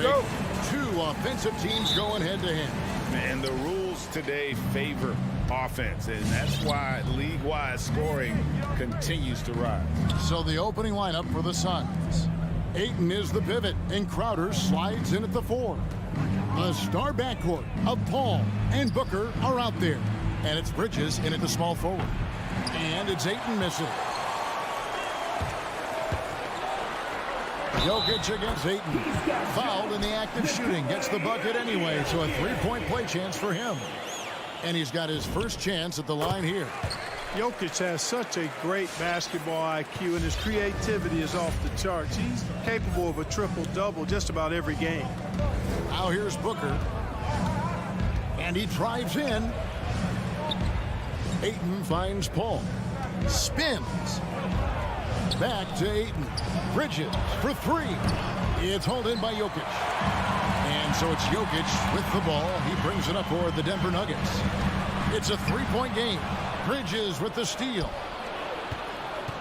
go. Two offensive teams going head-to-head. And the rules today favor offense, and that's why league-wide scoring continues to rise. So the opening lineup for the Suns. Ayton is the pivot, and Crowder slides in at the 4. A star backcourt of Paul and Booker are out there. And it's Bridges in at the small forward. And it's Ayton missing. Jokic against Ayton. Fouled in the act of shooting. Gets the bucket anyway, so a three-point play chance for him. And he's got his first chance at the line here. Jokic has such a great basketball IQ, and his creativity is off the charts. He's capable of a triple-double just about every game. Now here's Booker. And he drives in. Ayton finds Paul. Spins. Back to Ayton. Bridges for 3. It's hauled in by Jokic. And so it's Jokic with the ball. He brings it up for the Denver Nuggets. It's a 3-point game. Bridges with the steal.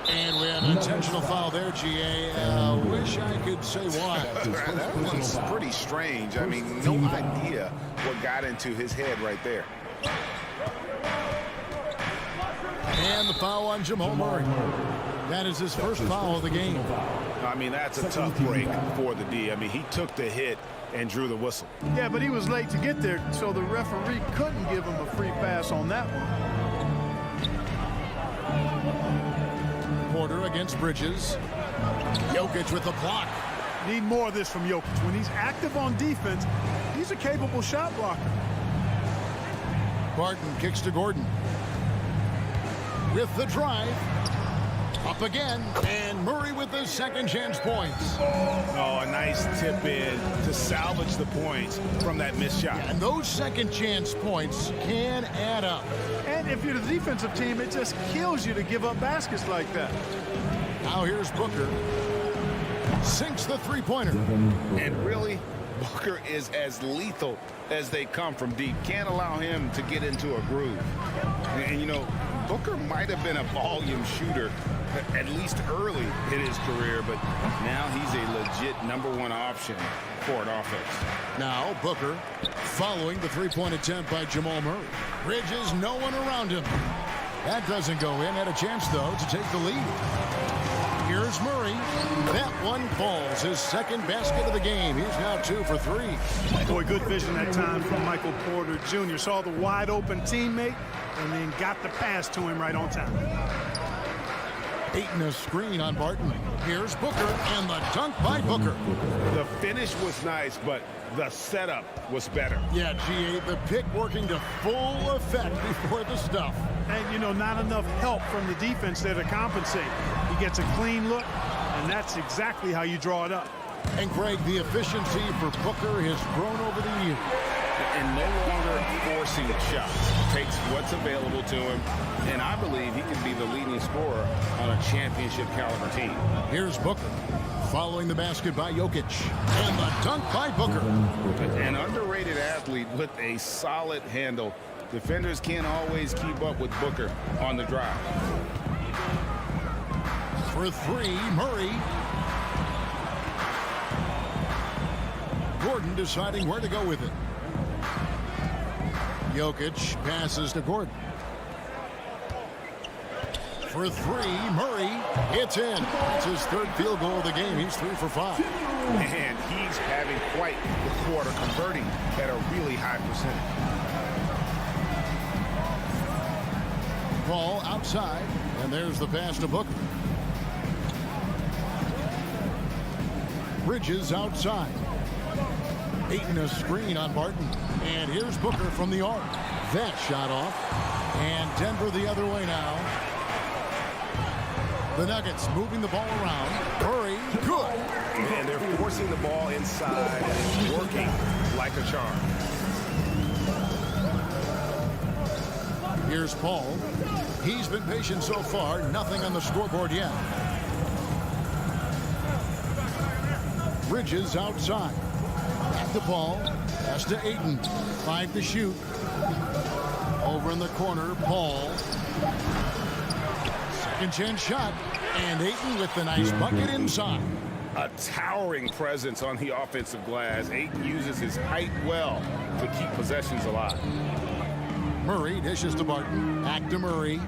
And we have an intentional foul there, GA. Wish I could say why. That was pretty strange. I mean, no idea what got into his head right there. And the foul on Jamal Murray. That is his first foul of the game. I mean, that's a tough break for the D. I mean, he took the hit and drew the whistle. Yeah, but he was late to get there, so the referee couldn't give him a free pass on that one. Porter against Bridges. Jokic with the block. Need more of this from Jokic. When he's active on defense, he's a capable shot blocker. Barton kicks to Gordon. With the drive. Up again. And Murray with the second chance points. Oh, a nice tip in to salvage the points from that missed shot. And those second chance points can add up. And if you're the defensive team, it just kills you to give up baskets like that. Now here's Booker. Sinks the three-pointer. And really, Booker is as lethal as they come from deep. Can't allow him to get into a groove. And you know, Booker might have been a volume shooter at least early in his career, but now he's a legit #1 option for an offense. Now Booker following the three-point attempt by Jamal Murray. Bridges, no one around him. That doesn't go in. Had a chance, though, to take the lead. Here's Murray. That one falls. His second basket of the game. He's now 2 for 3. Boy, good vision that time from Michael Porter Jr. Saw the wide-open teammate and then got the pass to him right on time. Ayton a screen on Barton. Here's Booker, and the dunk by Booker. The finish was nice, but the setup was better. Yeah, GA, the pick working to full effect before the stuff. And, you know, not enough help from the defense there to compensate. He gets a clean look, and that's exactly how you draw it up. And, Greg, the efficiency for Booker has grown over the years. And no longer forcing shots. Takes what's available to him, and I believe he could be the leading scorer on a championship caliber team. Here's Booker following the basket by Jokic, and the dunk by Booker. An underrated athlete with a solid handle. Defenders can't always keep up with Booker on the drive. For 3, Murray. Gordon deciding where to go with it. Jokic passes to Gordon. For 3, Murray. It's in. It's his third field goal of the game. He's 3 for 5. And he's having quite the quarter, converting at a really high percentage. Ball outside, and there's the pass to Booker. Bridges outside. Ayton a screen on Barton. And here's Booker from the arc. That shot off. And Denver the other way now. The Nuggets moving the ball around. Murray, good. And they're forcing the ball inside, and it's working like a charm. Here's Paul. He's been patient so far. Nothing on the scoreboard yet. Bridges outside. Back to Paul. Pass to Ayton. 5 to shoot. Over in the corner, Paul. Second chance shot. And Ayton with the nice bucket inside. a towering presence on the offensive glass. Ayton uses his height well to keep possessions alive. Murray dishes to Barton. Back to Murray.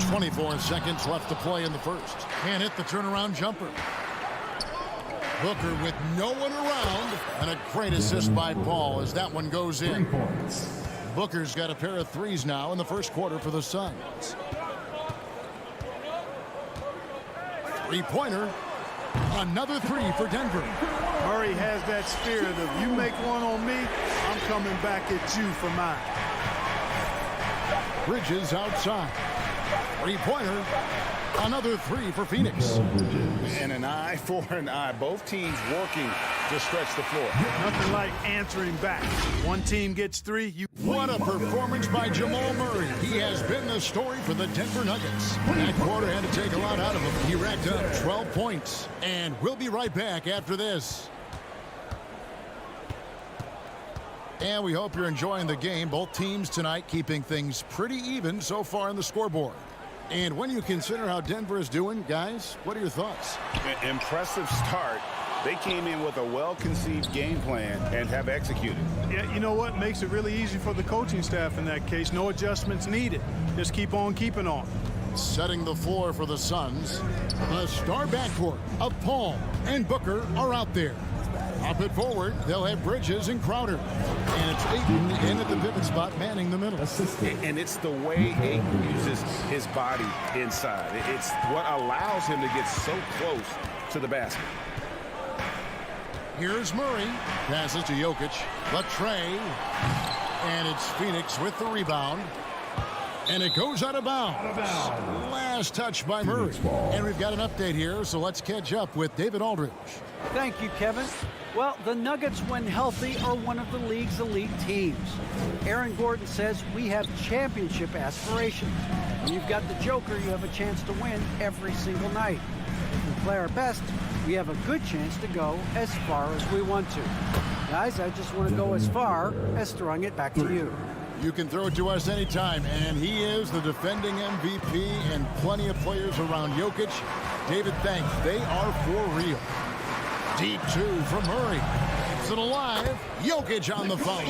24 seconds left to play in the first. Can't hit the turnaround jumper. Booker with no one around. And a great assist by Paul as that one goes in. 3 points. Booker's got a pair of threes now in the first quarter for the Suns. Three-pointer. Another three for Denver. Murray has that spirit of you make one on me, I'm coming back at you for mine. Bridges outside. Three-pointer. Another three for Phoenix. And an eye for an eye. Both teams working to stretch the floor. Nothing like answering back. One team gets three, you... What a performance by Jamal Murray. He has been the story for the Denver Nuggets. That quarter had to take a lot out of him. He racked up 12 points. And we'll be right back after this. And we hope you're enjoying the game. Both teams tonight keeping things pretty even so far on the scoreboard. And when you consider how Denver is doing, guys, what are your thoughts? Impressive start. They came in with a well-conceived game plan and have executed. Yeah, you know what? Makes it really easy for the coaching staff in that case. No adjustments needed. Just keep on keeping on. Setting the floor for the Suns. The star backcourt of Paul and Booker are out there. Up it forward, they'll have Bridges and Crowder. And it's Ayton in at the pivot spot, manning the middle. And it's the way Ayton uses his body inside. It's what allows him to get so close to the basket. Here's Murray. Passes to Jokic. Latrey. And it's Phoenix with the rebound. And it goes out of bounds. Last touch by Murray. And we've got an update here, so let's catch up with David Aldridge. Thank you, Kevin. Well, the Nuggets, when healthy, are one of the league's elite teams. Aaron Gordon says we have championship aspirations. When you've got the Joker, you have a chance to win every single night. If we play our best, we have a good chance to go as far as we want to. Guys, I just want to go as far as throwing it back to you. You can throw it to us anytime, and he is the defending MVP and plenty of players around Jokic. David, thanks. They are for real. Deep two from Murray. Keeps it alive. Jokic on the follow.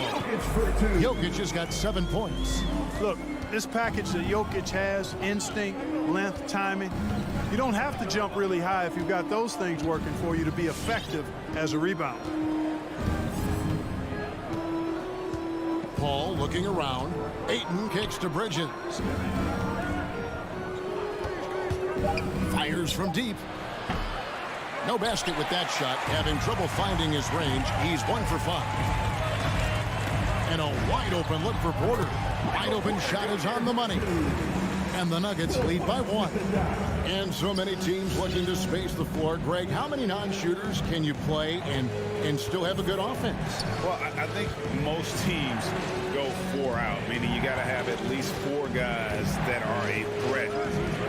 Jokic has got 7 points. Look, this package that Jokic has, instinct, length, timing, you don't have to jump really high if you've got those things working for you to be effective as a rebounder. Paul looking around. Ayton kicks to Bridges. Fires from deep. No basket with that shot. Having trouble finding his range. He's 1 for 5. And a wide open look for Porter. Wide open shot is on the money. And the Nuggets lead by 1. And so many teams looking to space the floor. Greg, how many non-shooters can you play and still have a good offense? Well, I think most teams go 4 out, meaning you got to have at least 4 guys that are a threat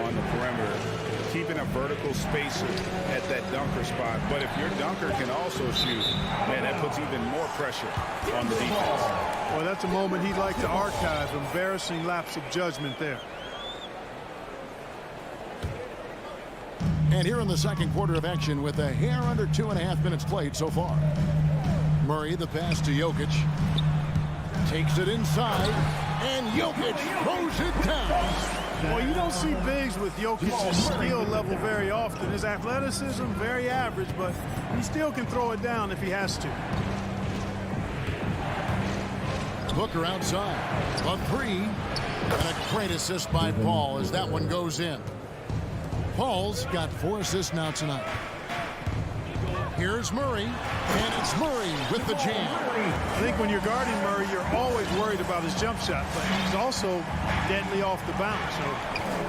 on the perimeter, keeping a vertical spacer at that dunker spot. But if your dunker can also shoot, man, that puts even more pressure on the defense. Well, that's a moment he'd like to archive. Embarrassing lapse of judgment there. And here in the second quarter of action with a hair under 2.5 minutes played so far. Murray, the pass to Jokic. Takes it inside, and Jokic throws it down. Well, you don't see bigs with Jokic's skill level very often. His athleticism, very average, but he still can throw it down if he has to. Booker outside. A 3. And a great assist by Paul as that one goes in. Paul's got 4 assists now tonight. Here's Murray, and it's Murray with the jam. I think when you're guarding Murray, you're always worried about his jump shot, but he's also deadly off the bounce, so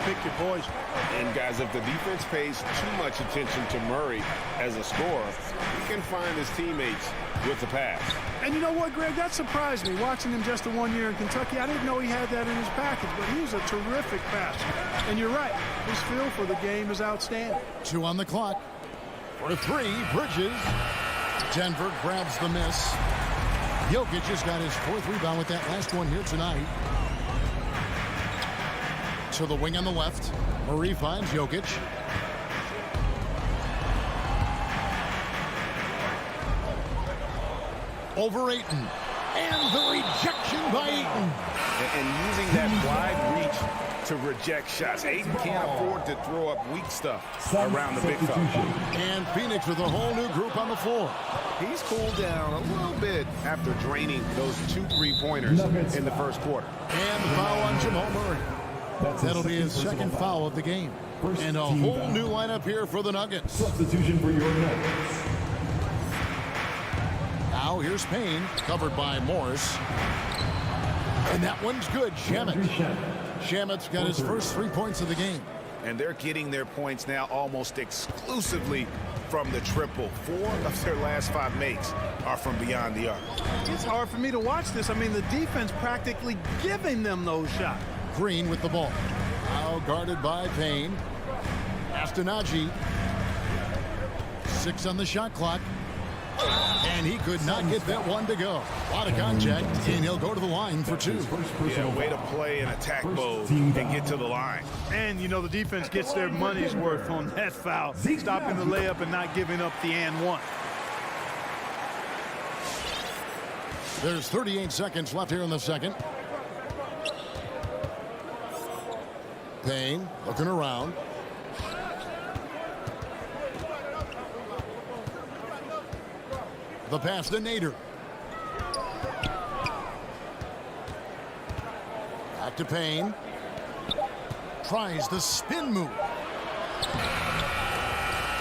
pick your poison. And guys, if the defense pays too much attention to Murray as a scorer, he can find his teammates with the pass. And you know what, Greg? That surprised me. Watching him just the 1 year in Kentucky, I didn't know he had that in his package, but he was a terrific passer. And you're right, his feel for the game is outstanding. 2 on the clock. For 3, Bridges. Denver grabs the miss. Jokic has got his 4th rebound with that last one here tonight. to the wing on the left. Murray finds Jokic. Over Ayton. And the rejection by Ayton. And using that wide reach to reject shots. Ayton can't afford to throw up weak stuff around the big fella. And Phoenix with a whole new group on the floor. He's cooled down a little bit after draining those 2 3-pointers in the first quarter. And the foul on Jamal Murray. That'll be his second foul of the game. And a whole new lineup here for the Nuggets. Substitution for your Nuggets. Now here's Payne, covered by Morris. And that one's good. Shamet's got his first 3 points of the game. And they're getting their points now almost exclusively from the triple. 4 of their last 5 makes are from beyond the arc. It's hard for me to watch this. I mean, the defense practically giving them those shots. Green with the ball. Now guarded by Payne. Astonagi. 6 on the shot clock. And he could not get that one to go. A lot of contact, and he'll go to the line for 2. Yeah, way to play in attack mode and get to the line. And, you know, the defense gets their money's worth on that foul. Stopping the layup and not giving up the and one. There's 38 seconds left here in the second. Payne looking around. The pass to Nader. Back to Payne. Tries the spin move.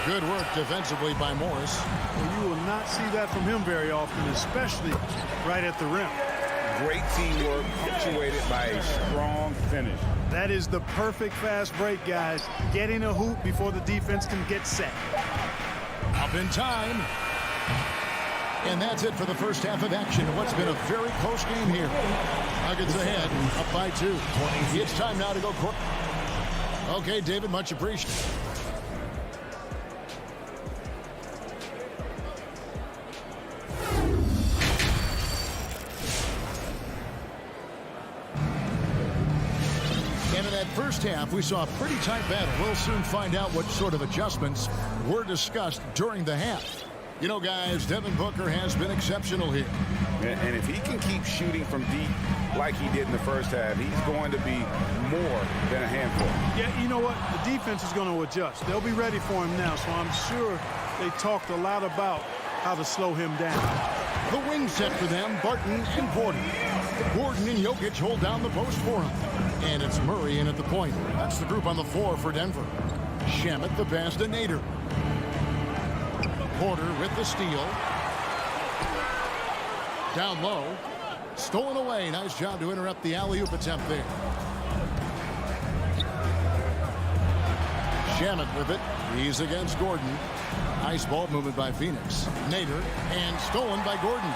Good work defensively by Morris. Well, you will not see that from him very often, especially right at the rim. Great teamwork punctuated by a strong finish. That is the perfect fast break, guys. Getting a hoop before the defense can get set. Up in time. And that's it for the first half of action. What's been a very close game here. Nuggets ahead, up by 2. It's time now to go court. Okay, David, much appreciated. And in that first half, we saw a pretty tight battle. We'll soon find out what sort of adjustments were discussed during the half. You know, guys, Devin Booker has been exceptional here. And if he can keep shooting from deep like he did in the first half, he's going to be more than a handful. Yeah, you know what? The defense is going to adjust. They'll be ready for him now, so I'm sure they talked a lot about how to slow him down. The wing set for them, Barton and Porter. Gordon and Jokic hold down the post for him. And it's Murray in at the point. That's the group on the floor for Denver. Shamet the pass to Nader. Porter with the steal. Down low. Stolen away. Nice job to interrupt the alley-oop attempt there. Shamet with it. He's against Gordon. Nice ball movement by Phoenix. Nader, and stolen by Gordon.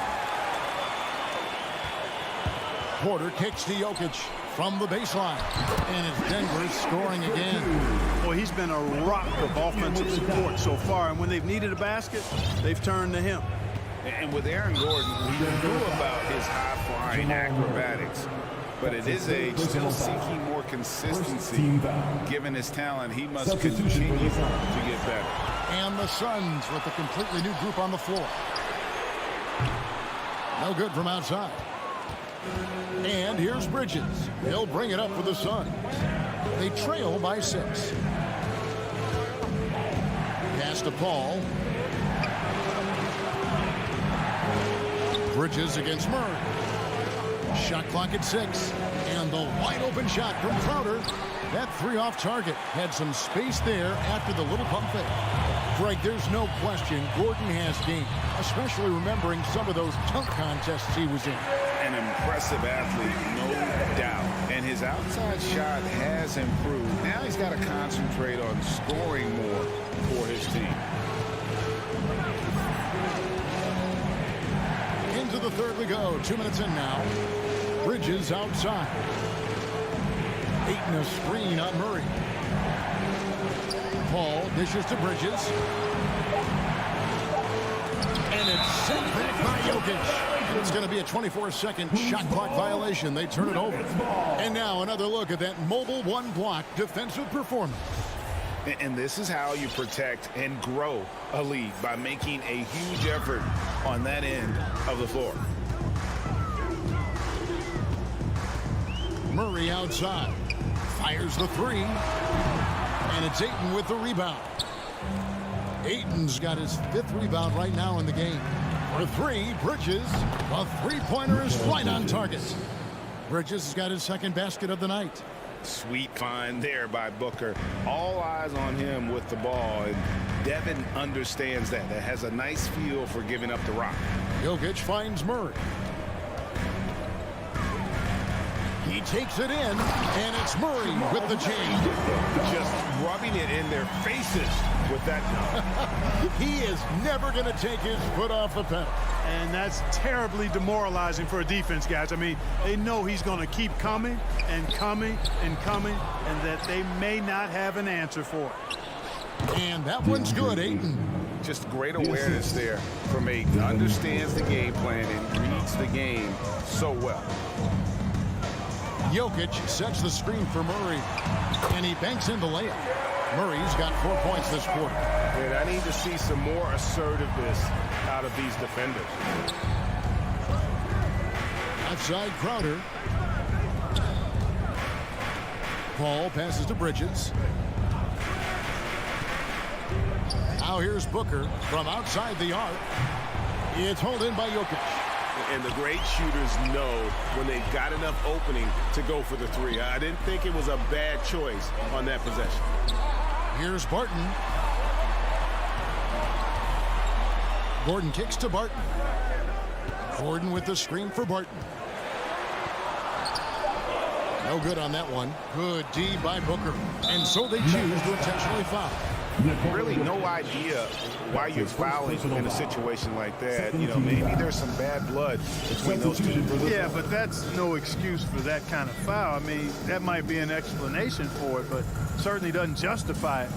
Porter kicks to Jokic from the baseline. And it's Denver scoring again. Boy, he's been a rock of offensive support so far, and when they've needed a basket, they've turned to him. And with Aaron Gordon, we knew about his high-flying acrobatics, but at his age, still seeking more consistency. Given his talent, he must continue to get better. And the Suns with a completely new group on the floor. No good from outside. And here's Bridges. He'll bring it up for the Suns. They trail by 6. Pass to Paul. Bridges against Murray. Shot clock at 6. And the wide open shot from Crowder. That 3 off target. Had some space there after the little pump fake. Greg, there's no question Gordon has game, especially remembering some of those dunk contests he was in. An impressive athlete, no doubt. And his outside shot has improved. Now he's got to concentrate on scoring more for his team. Into the third we go. 2 minutes in now. Bridges outside. Ayton a screen on Murray. Paul dishes to Bridges. And it's sent back by Jokic. It's going to be a 24-second shot clock violation. They turn it over. And now another look at that mobile one-block defensive performance. And this is how you protect and grow a lead, by making a huge effort on that end of the floor. Murray outside. Fires the three. And it's Ayton with the rebound. Ayton's got his 5th rebound right now in the game. For three, Bridges. A three-pointer is right on target. Bridges has got his 2nd basket of the night. Sweet find there by Booker. All eyes on him with the ball, and Devin understands that. That has a nice feel for giving up the rock. Jokic finds Murray. He takes it in, and it's Murray with the chain. Just rubbing it in their faces with that dunk. He is never going to take his foot off the pedal. And that's terribly demoralizing for a defense, guys. I mean, they know he's going to keep coming and coming and coming, and that they may not have an answer for it. And that one's good, Ayton. Just great awareness there from Ayton. Understands the game plan and reads the game so well. Jokic sets the screen for Murray, and he banks in the layup. Murray's got 4 points this quarter. And I need to see some more assertiveness out of these defenders. Outside Crowder. Paul passes to Bridges. Now here's Booker from outside the arc. It's hauled in by Jokic. And the great shooters know when they've got enough opening to go for the three. I didn't think it was a bad choice on that possession. Here's Barton. Gordon kicks to Barton. Gordon with the screen for Barton. No good on that one. Good D by Booker. And so they choose to intentionally foul. Really no idea why you're fouling in a situation like that. You know, maybe there's some bad blood between those two. Yeah, but that's no excuse for that kind of foul. I mean, that might be an explanation for it, but certainly doesn't justify it.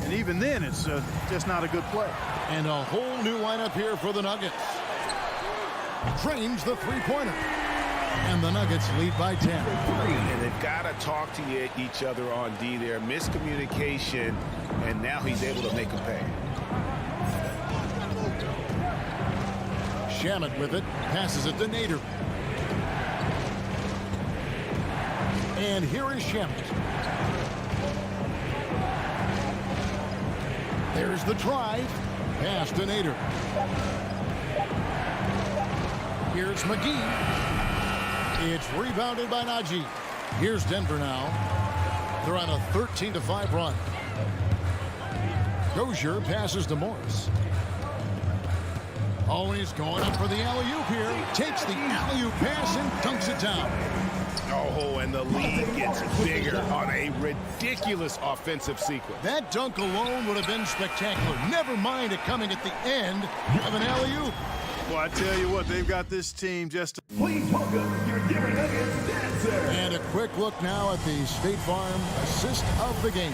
And even then, it's just not a good play. And a whole new lineup here for the Nuggets. Drains the three-pointer. And the Nuggets lead by 10. And they've got to talk to each other on D there. Miscommunication, and now he's able to make a pay. Shamet with it. Passes it to Nader. And here is Shamet. There's the drive. Pass to Nader. Here's McGee. It's rebounded by Najee. Here's Denver now. They're on a 13-5 run. Dozier passes to Morris. Oh, and he's going up for the alley-oop here. Takes the alley-oop pass and dunks it down. Oh, and the lead gets bigger on a ridiculous offensive sequence. That dunk alone would have been spectacular. Never mind it coming at the end of an alley-oop. Well, I tell you what, they've got this team just... Please welcome your Denver Nuggets dancer. And a quick look now at the State Farm assist of the game.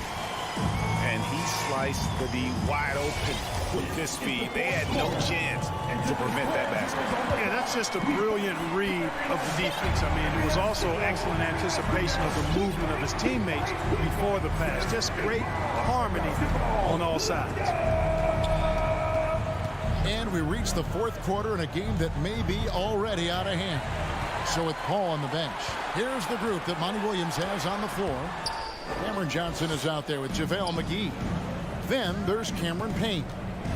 And he sliced the D wide open with his feet. They had no chance to prevent that basket. Yeah, that's just a brilliant read of the defense. I mean, it was also excellent anticipation of the movement of his teammates before the pass. Just great harmony on all sides. And we reach the fourth quarter in a game that may be already out of hand. So with Paul on the bench, here's the group that Monty Williams has on the floor. Cameron Johnson is out there with JaVale McGee. Then there's Cameron Payne.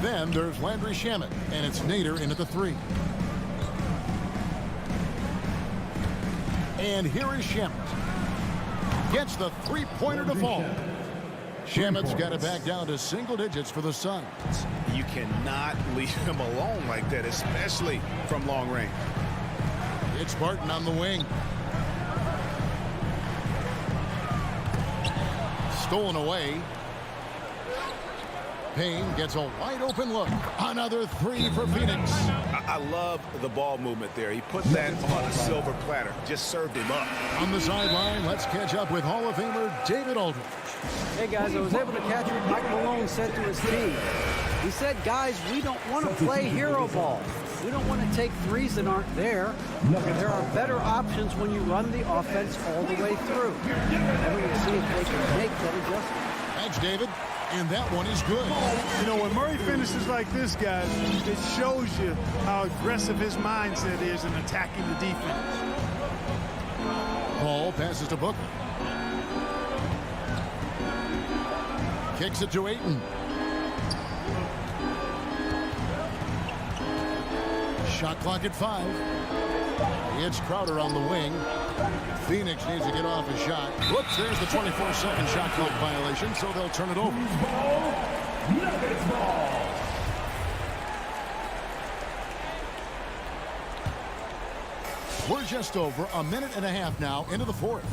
Then there's Landry Shamet. And it's Nader in at the three. And here is Shamet. Gets the three-pointer to fall. Shamet's got it back down to single digits for the Suns. You cannot leave him alone like that, especially from long range. It's Barton on the wing. Stolen away. Payne gets a wide open look. Another three for Phoenix. I love the ball movement there. He put that on a silver platter. Just served him up. On the sideline, let's catch up with Hall of Famer David Aldridge. Hey guys, I was able to catch what Mike Malone said to his team. He said, guys, we don't want to play hero ball. We don't want to take threes that aren't there. There are better options when you run the offense all the way through. And we'll see if they can make that adjustment. Thanks, David. And that one is good. You know, when Murray finishes like this, guys, it shows you how aggressive his mindset is in attacking the defense. Paul passes to Booker. Kicks it to Ayton. Shot clock at 5. It's Crowder on the wing. Phoenix needs to get off his shot. Whoops, there's the 24-second shot clock violation, so they'll turn it over. Nuggets ball. We're just over a minute and a half now into the fourth.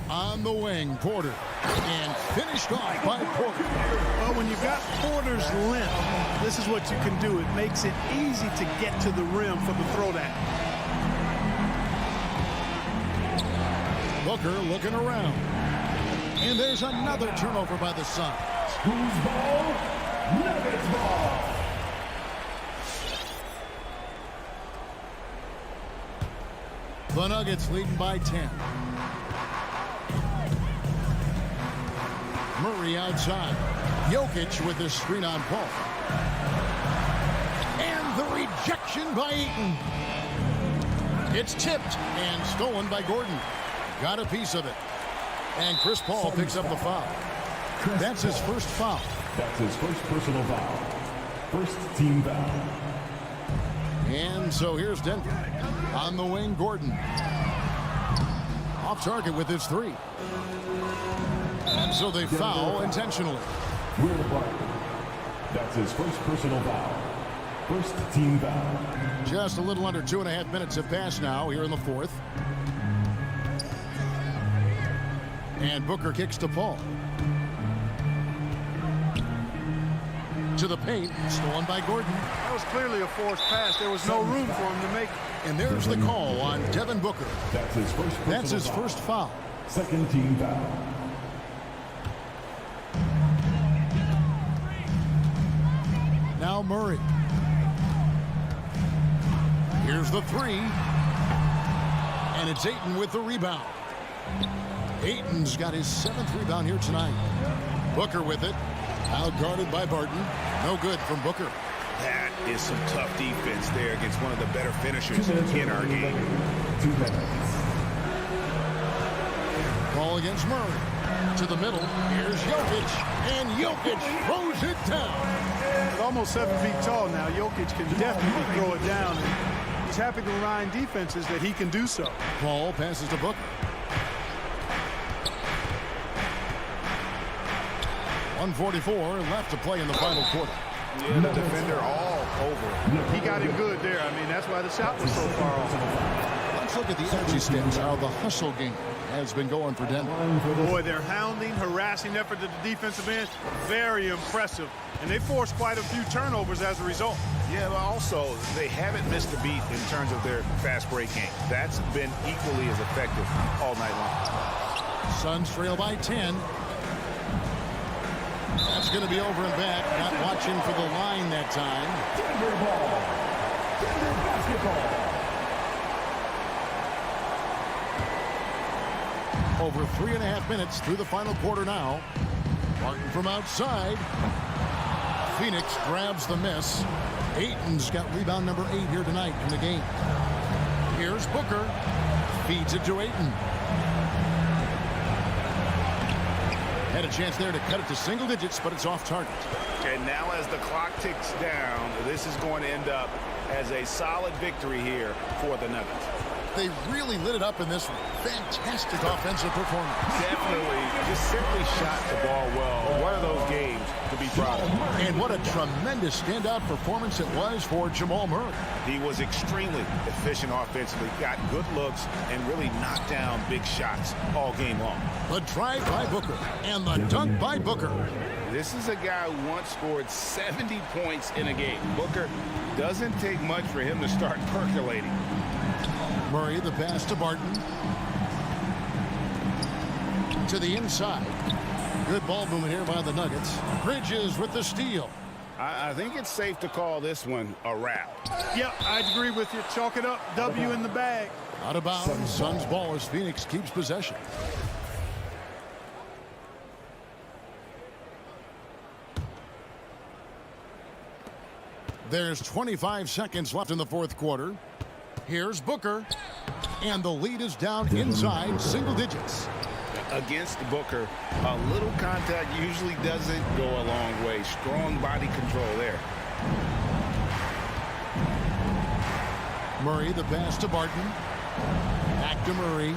On the wing, Porter. And finished off by Porter. Well, when you've got Porter's length, this is what you can do. It makes it easy to get to the rim for the throwdown. Booker looking around. And there's another turnover by the Suns. Who's ball? Nuggets ball. The Nuggets leading by 10. Murray outside. Jokic with his screen on Paul. And the rejection by Ayton. It's tipped and stolen by Gordon. Got a piece of it. And Chris Paul picks up the foul. That's his first foul. That's his first personal foul. First team foul. And so here's Denver. On the wing, Gordon. Off target with his 3. And so they foul intentionally. Will Barton. That's his first personal foul. First team foul. Just a little under 2.5 minutes have passed now here in the fourth. And Booker kicks to Paul. To the paint, stolen by Gordon. That was clearly a forced pass. There was no room for him to make it. And there's the call on Devin Booker. That's his first personal That's his foul. first foul. Second team foul. Now Murray. Here's the 3. And it's Ayton with the rebound. Ayton's got his 7th rebound here tonight. Booker with it. Out guarded by Barton. No good from Booker. That is some tough defense there against one of the better finishers in our game. 2 minutes. Ball against Murray. To the middle. Here's Jokic. And Jokic throws it down. He's almost 7 feet tall now. Jokic can definitely throw it down. And he's happy to remind defenses that he can do so. Paul passes to Booker. 1:44 left to play in the final quarter. Yeah, the defender all over. He got him good there. I mean, that's why the shot was so far off. Let's look at the energy stats, how the hustle game has been going for Denver. Boy, their hounding, harassing effort at the defensive end, very impressive. And they forced quite a few turnovers as a result. Yeah, but also, they haven't missed a beat in terms of their fast break game. That's been equally as effective all night long. Suns trail by 10. That's going to be over and back. Not watching for the line that time. Denver ball. Denver basketball. Over 3.5 minutes through the final quarter now. Martin from outside. Phoenix grabs the miss. Ayton's got rebound number 8 here tonight in the game. Here's Booker. Feeds it to Ayton. Had a chance there to cut it to single digits, but it's off target. And now as the clock ticks down, this is going to end up as a solid victory here for the Nuggets. They really lit it up in this one. Fantastic offensive performance. Definitely just simply shot the ball well. One of those games to be proud of. And what a tremendous standout performance it was for Jamal Murray. He was extremely efficient offensively, got good looks, and really knocked down big shots all game long. The drive by Booker and the dunk by Booker. This is a guy who once scored 70 points in a game. Booker doesn't take much for him to start percolating. Murray, the pass to Barton. To the inside. Good ball movement here by the Nuggets. Bridges with the steal. I think it's safe to call this one a wrap. Yep, I agree with you. Chalk it up. W in the bag. Out of bounds. Suns ball as Phoenix keeps possession. There's 25 seconds left in the fourth quarter. Here's Booker. And the lead is down inside single digits. Against Booker, a little contact usually doesn't go a long way. Strong body control there. Murray, the pass to Barton. Back to Murray.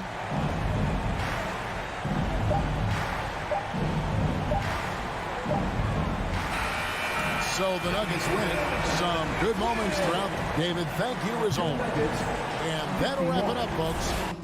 So the Nuggets win it. Some good moments throughout. David, thank you as always. And that'll wrap it up, folks.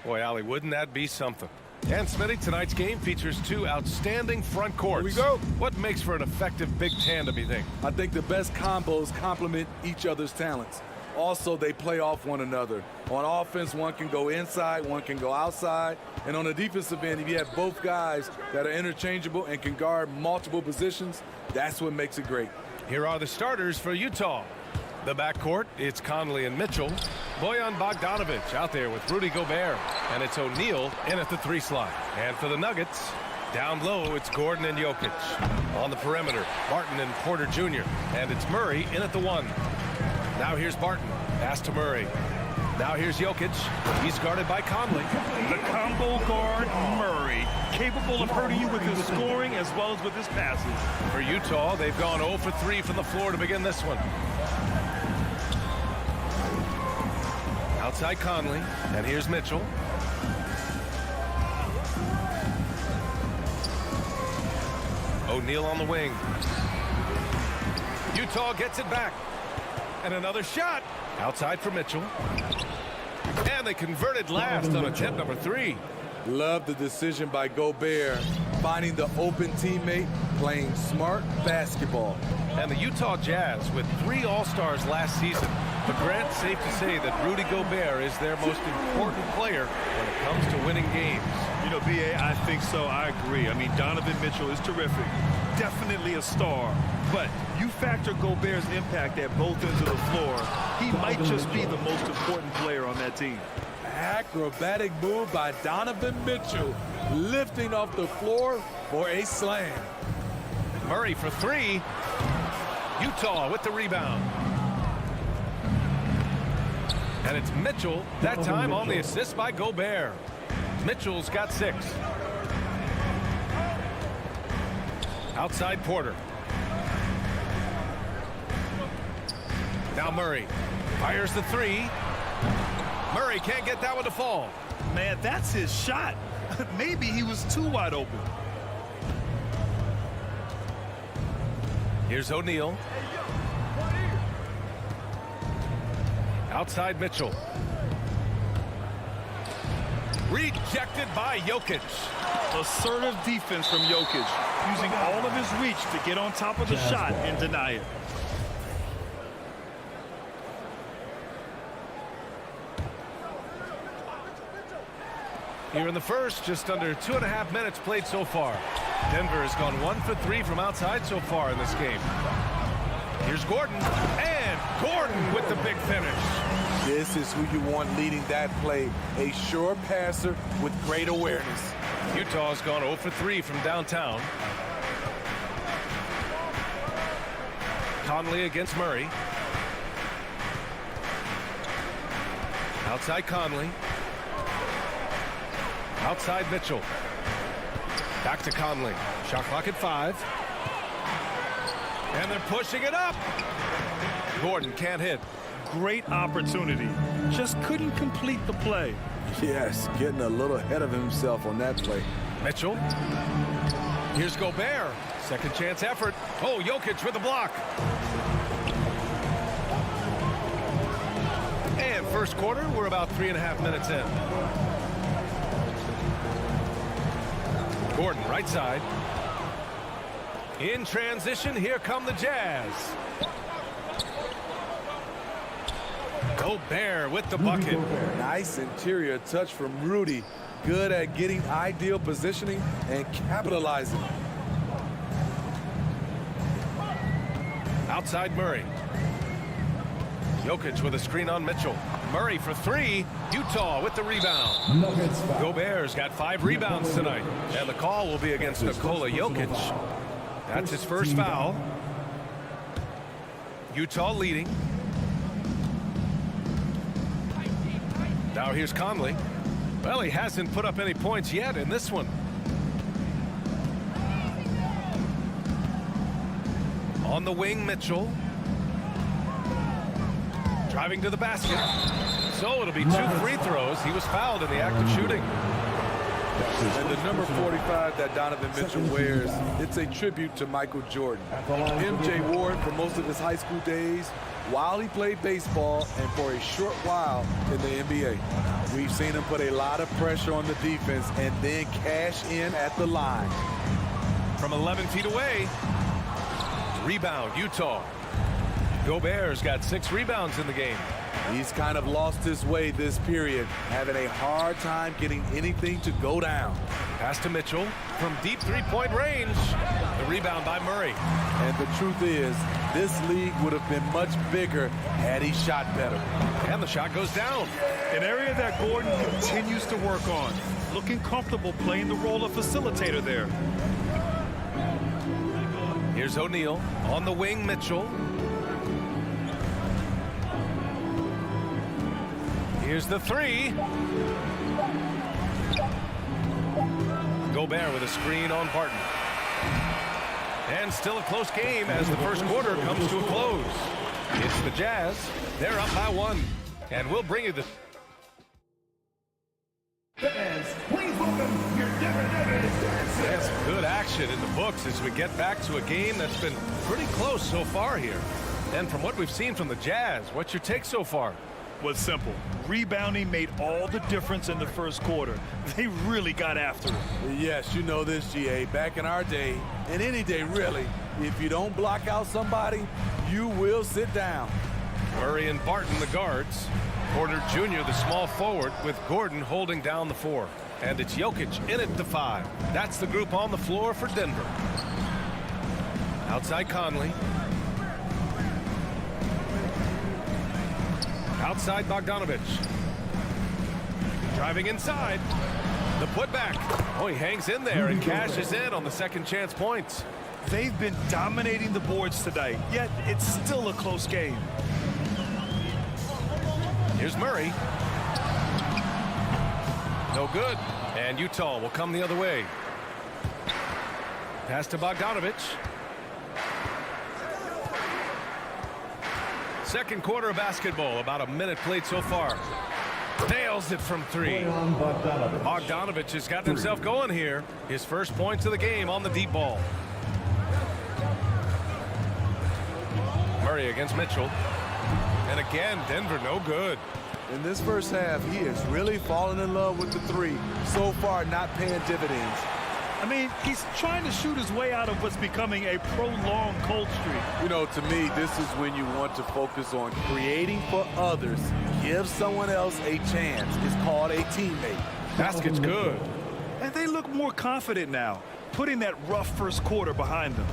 Boy, Allie, wouldn't that be something? And Smitty, tonight's game features two outstanding front courts. Here we go. What makes for an effective big tandem, you think? I think the best combos complement each other's talents. Also, they play off one another. On offense, one can go inside, one can go outside. And on the defensive end, if you have both guys that are interchangeable and can guard multiple positions, that's what makes it great. Here are the starters for Utah. The backcourt, it's Conley and Mitchell. Bojan Bogdanovic out there with Rudy Gobert. And it's O'Neal in at the 3 slot. And for the Nuggets, down low, it's Gordon and Jokic. On the perimeter, Barton and Porter Jr. And it's Murray in at the 1. Now here's Barton. Pass to Murray. Now here's Jokic. He's guarded by Conley. The combo guard, Murray, capable of hurting you with his scoring as well as with his passes. For Utah, they've gone 0 for 3 from the floor to begin this one. Outside Conley, and here's Mitchell. O'Neal on the wing. Utah gets it back. And another shot. Outside for Mitchell. And they converted last on attempt number 3. Love the decision by Gobert, finding the open teammate, playing smart basketball. And the Utah Jazz with 3 All-Stars last season. But Grant, safe to say that Rudy Gobert is their most important player when it comes to winning games. You know, B.A., I think so. I agree. I mean, Donovan Mitchell is terrific. Definitely a star. But you factor Gobert's impact at both ends of the floor, he might just be the most important player on that team. Acrobatic move by Donovan Mitchell, lifting off the floor for a slam. Murray for 3. Utah with the rebound. And it's Mitchell, that time on the assist by Gobert. Mitchell's got 6. Outside Porter. Now Murray fires the 3. Murray can't get that one to fall. Man, that's his shot. Maybe he was too wide open. Here's O'Neal. Outside Mitchell. Rejected by Jokic. Assertive defense from Jokic, using all of his reach to get on top of the shot and deny it. Here in the first, just under 2.5 minutes played so far. Denver has gone 1 for 3 from outside so far in this game. Here's Gordon, and Gordon with the big finish. This is who you want leading that play, a sure passer with great awareness. Utah's gone 0 for 3 from downtown. Conley against Murray. Outside Conley. Outside Mitchell. Back to Conley. Shot clock at 5. And they're pushing it up. Gordon can't hit. Great opportunity. Just couldn't complete the play. Yes, getting a little ahead of himself on that play. Mitchell. Here's Gobert. Second chance effort. Oh, Jokic with the block. And first quarter, we're about 3.5 minutes in. Gordon, right side. In transition, here come the Jazz. Gobert with the bucket. Nice interior touch from Rudy. Good at getting ideal positioning and capitalizing. Outside Murray. Jokic with a screen on Mitchell. Murray for 3. Utah with the rebound. Gobert's got 5 rebounds tonight. And the call will be against Nikola Jokic. That's his first foul. Utah leading. Now here's Conley. Well, he hasn't put up any points yet in this one. On the wing, Mitchell. Driving to the basket. So it'll be 2 free throws. He was fouled in the act of shooting. And the number 45 that Donovan Mitchell wears, it's a tribute to Michael Jordan. MJ wore it for most of his high school days while he played baseball and for a short while in the NBA. We've seen him put a lot of pressure on the defense and then cash in at the line. From 11 feet away. Rebound, Utah. Gobert's got 6 rebounds in the game. He's kind of lost his way this period, having a hard time getting anything to go down. Pass to Mitchell from deep three-point range. The rebound by Murray. And the truth is, this league would have been much bigger had he shot better. And the shot goes down. An area that Gordon continues to work on. Looking comfortable playing the role of facilitator there. Here's O'Neal. On the wing, Mitchell. Here's the 3. Gobert with a screen on Barton. And still a close game as the first quarter comes to a close. It's the Jazz. They're up by 1. And we'll bring you the... Please welcome your That's good action in the books as we get back to a game that's been pretty close so far here. And from what we've seen from the Jazz, what's your take so far? Was simple. Rebounding made all the difference in the first quarter. They really got after it. Yes, you know this, GA. Back in our day, and any day really, if you don't block out somebody, you will sit down. Murray and Barton, the guards. Porter Jr., the small forward, with Gordon holding down the 4. And it's Jokic in at the 5. That's the group on the floor for Denver. Outside Conley. Outside Bogdanovich. Driving inside. The putback. Oh, he hangs in there and cashes in on the second chance points. They've been dominating the boards tonight, yet it's still a close game. Here's Murray. No good. And Utah will come the other way. Pass to Bogdanovich. Second quarter of basketball, about a minute played so far. Nails it from 3. Bogdanovich has gotten himself going here. His first points of the game on the deep ball. Murray against Mitchell. And again, Denver no good. In this first half, he is really falling in love with the 3. So far, not paying dividends. I mean, he's trying to shoot his way out of what's becoming a prolonged cold streak. You know, to me, this is when you want to focus on creating for others. Give someone else a chance. It's called a teammate. Basket's good. And they look more confident now, putting that rough first quarter behind them.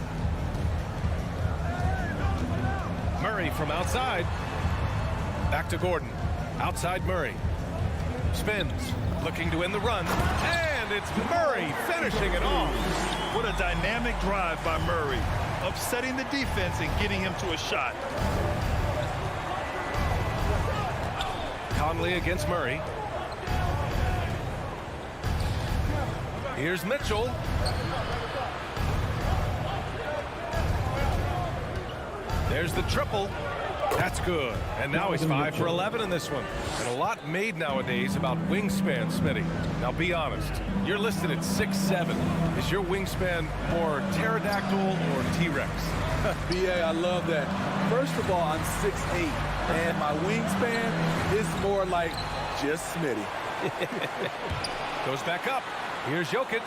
Murray from outside. Back to Gordon. Outside Murray. Spins. Looking to win the run. And it's Murray finishing it off. What a dynamic drive by Murray. Upsetting the defense and getting him to a shot. Conley against Murray. Here's Mitchell. There's the triple. That's good. And now he's 5 for 11 in this one. And a lot made nowadays about wingspan, Smitty. Now be honest. You're listed at 6'7". Is your wingspan more pterodactyl or T-Rex? BA, I love that. First of all, I'm 6'8", and my wingspan is more like just Smitty. Goes back up. Here's Jokic.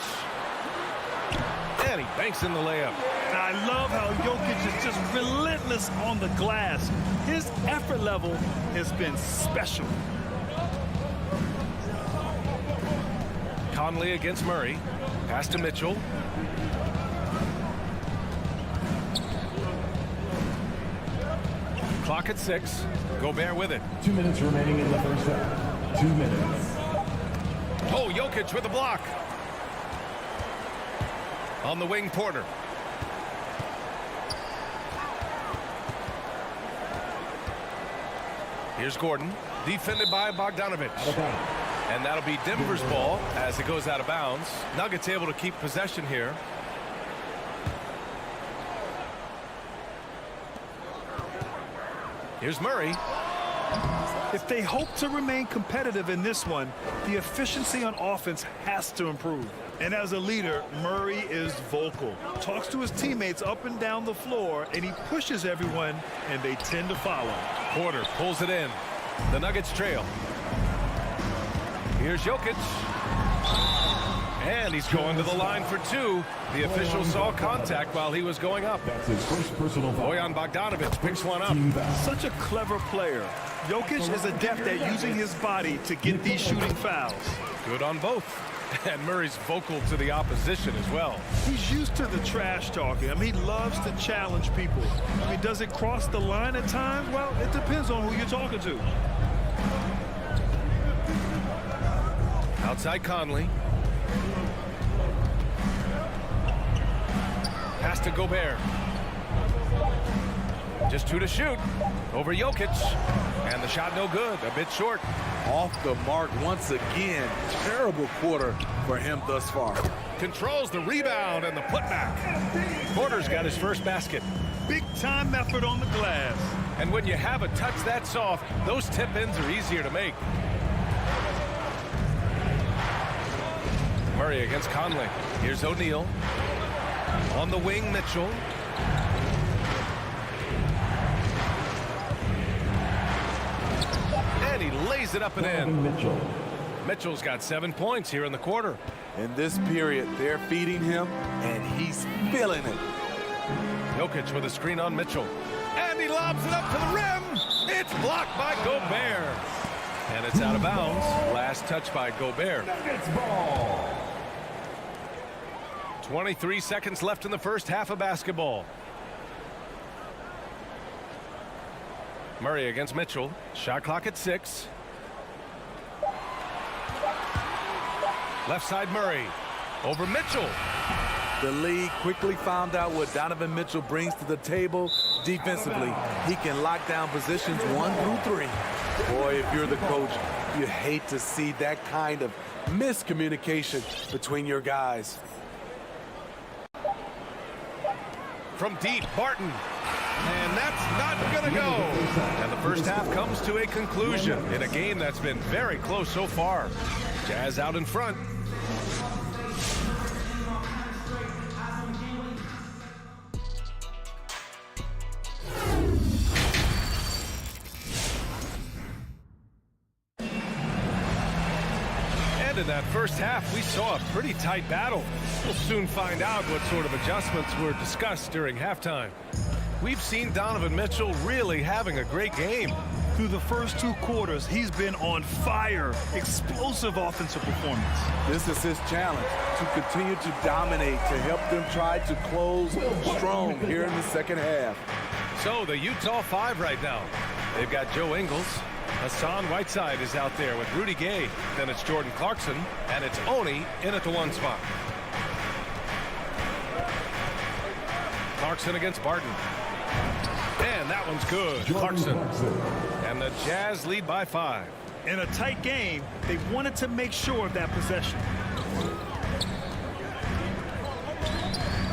And he banks in the layup. I love how Jokic is just relentless on the glass. His effort level has been special. Conley against Murray. Pass to Mitchell. Clock at 6. Gobert with it. 2 minutes remaining in the first half. 2 minutes. Oh, Jokic with the block. On the wing, Porter. Here's Gordon, defended by Bogdanovich. And that'll be Denver's ball as it goes out of bounds. Nuggets able to keep possession here. Here's Murray. If they hope to remain competitive in this one, the efficiency on offense has to improve. And as a leader, Murray is vocal. Talks to his teammates up and down the floor, and he pushes everyone, and they tend to follow. Porter pulls it in. The Nuggets trail. Here's Jokic. And he's going to the line for two. The official saw contact while he was going up. That's his first personal foul. Bojan Bogdanovic picks one up. Such a clever player. Jokic is adept at using his body to get these shooting fouls. Good on both. And Murray's vocal to the opposition as well. He's used to the trash talking. I mean, he loves to challenge people. I mean, does it cross the line at times? Well, it depends on who you're talking to. Outside Conley. Pass to Gobert. Just two to shoot. Over Jokic. And the shot no good. A bit short. Off the mark once again. Terrible quarter for him thus far. Controls the rebound and the putback. Porter's got his first basket. Big time effort on the glass. And when you have a touch that soft, those tip-ins are easier to make. Murray against Conley. Here's O'Neal. On the wing, Mitchell. And he lays it up and in. Mitchell's got 7 points here in the quarter. In this period, they're feeding him, and he's feeling it. Jokic with a screen on Mitchell. And he lobs it up to the rim. It's blocked by Gobert. And it's out of bounds. Last touch by Gobert. Nuggets ball. 23 seconds left in the first half of basketball. Murray against Mitchell. Shot clock at 6. Left side Murray. Over Mitchell. The league quickly found out what Donovan Mitchell brings to the table defensively. He can lock down positions 1 through 3. Boy, if you're the coach, you hate to see that kind of miscommunication between your guys. From deep, Barton. And that's not going to go. And the first half comes to a conclusion in a game that's been very close so far. Jazz out in front. And in that first half, we saw a pretty tight battle. We'll soon find out what sort of adjustments were discussed during halftime. We've seen Donovan Mitchell really having a great game. Through the first 2 quarters, he's been on fire. Explosive offensive performance. This is his challenge, to continue to dominate, to help them try to close strong here in the second half. So the Utah 5 right now. They've got Joe Ingles. Hassan Whiteside is out there with Rudy Gay. Then it's Jordan Clarkson. And it's Oni in at the 1 spot. Clarkson against Barton. And that one's good. Clarkson. And the Jazz lead by 5. In a tight game, they wanted to make sure of that possession.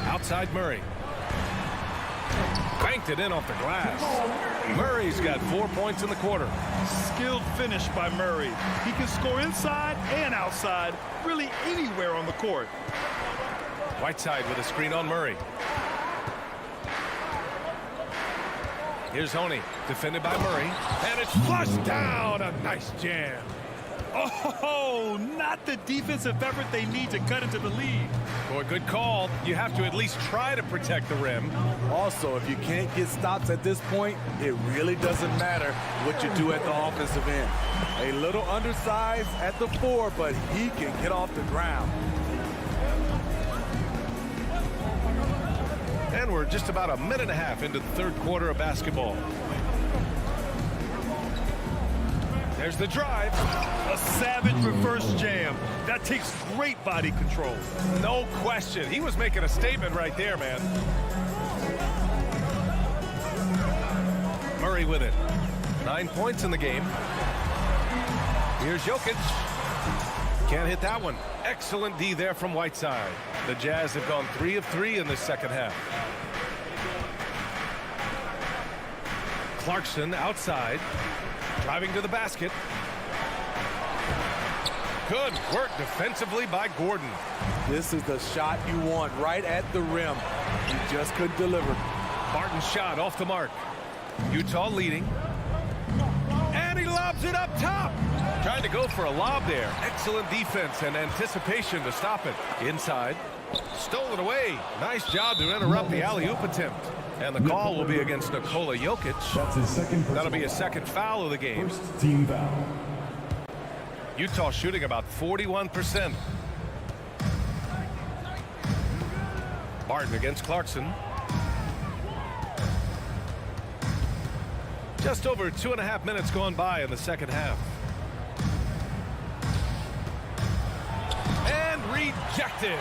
Outside Murray. Banked it in off the glass. Murray's got 4 points in the quarter. Skilled finish by Murray. He can score inside and outside, really anywhere on the court. Whiteside with a screen on Murray. Here's Honey, defended by Murray. And it's flushed down. A nice jam. Oh, not the defensive effort they need to cut into the lead. Boy, good call. You have to at least try to protect the rim. Also, if you can't get stops at this point, it really doesn't matter what you do at the offensive end. A little undersized at the 4, but he can get off the ground. And we're just about a minute and a half into the third quarter of basketball. There's the drive. A savage reverse jam. That takes great body control. No question. He was making a statement right there, man. Murray with it. 9 points in the game. Here's Jokic. Can't hit that one. Excellent D there from Whiteside. The Jazz have gone 3 of 3 in the second half. Clarkson outside. Driving to the basket. Good work defensively by Gordon. This is the shot you want right at the rim. He just couldn't deliver. Barton's shot off the mark. Utah leading. And he lobs it up top. Trying to go for a lob there. Excellent defense and anticipation to stop it. Inside. Stolen away. Nice job to interrupt the alley-oop attempt. And the call will be against Nikola Jokic. That's his second. That'll be his second foul of the game. First team foul. Utah shooting about 41%. Barton against Clarkson. Just over 2.5 minutes gone by in the second half. And rejected.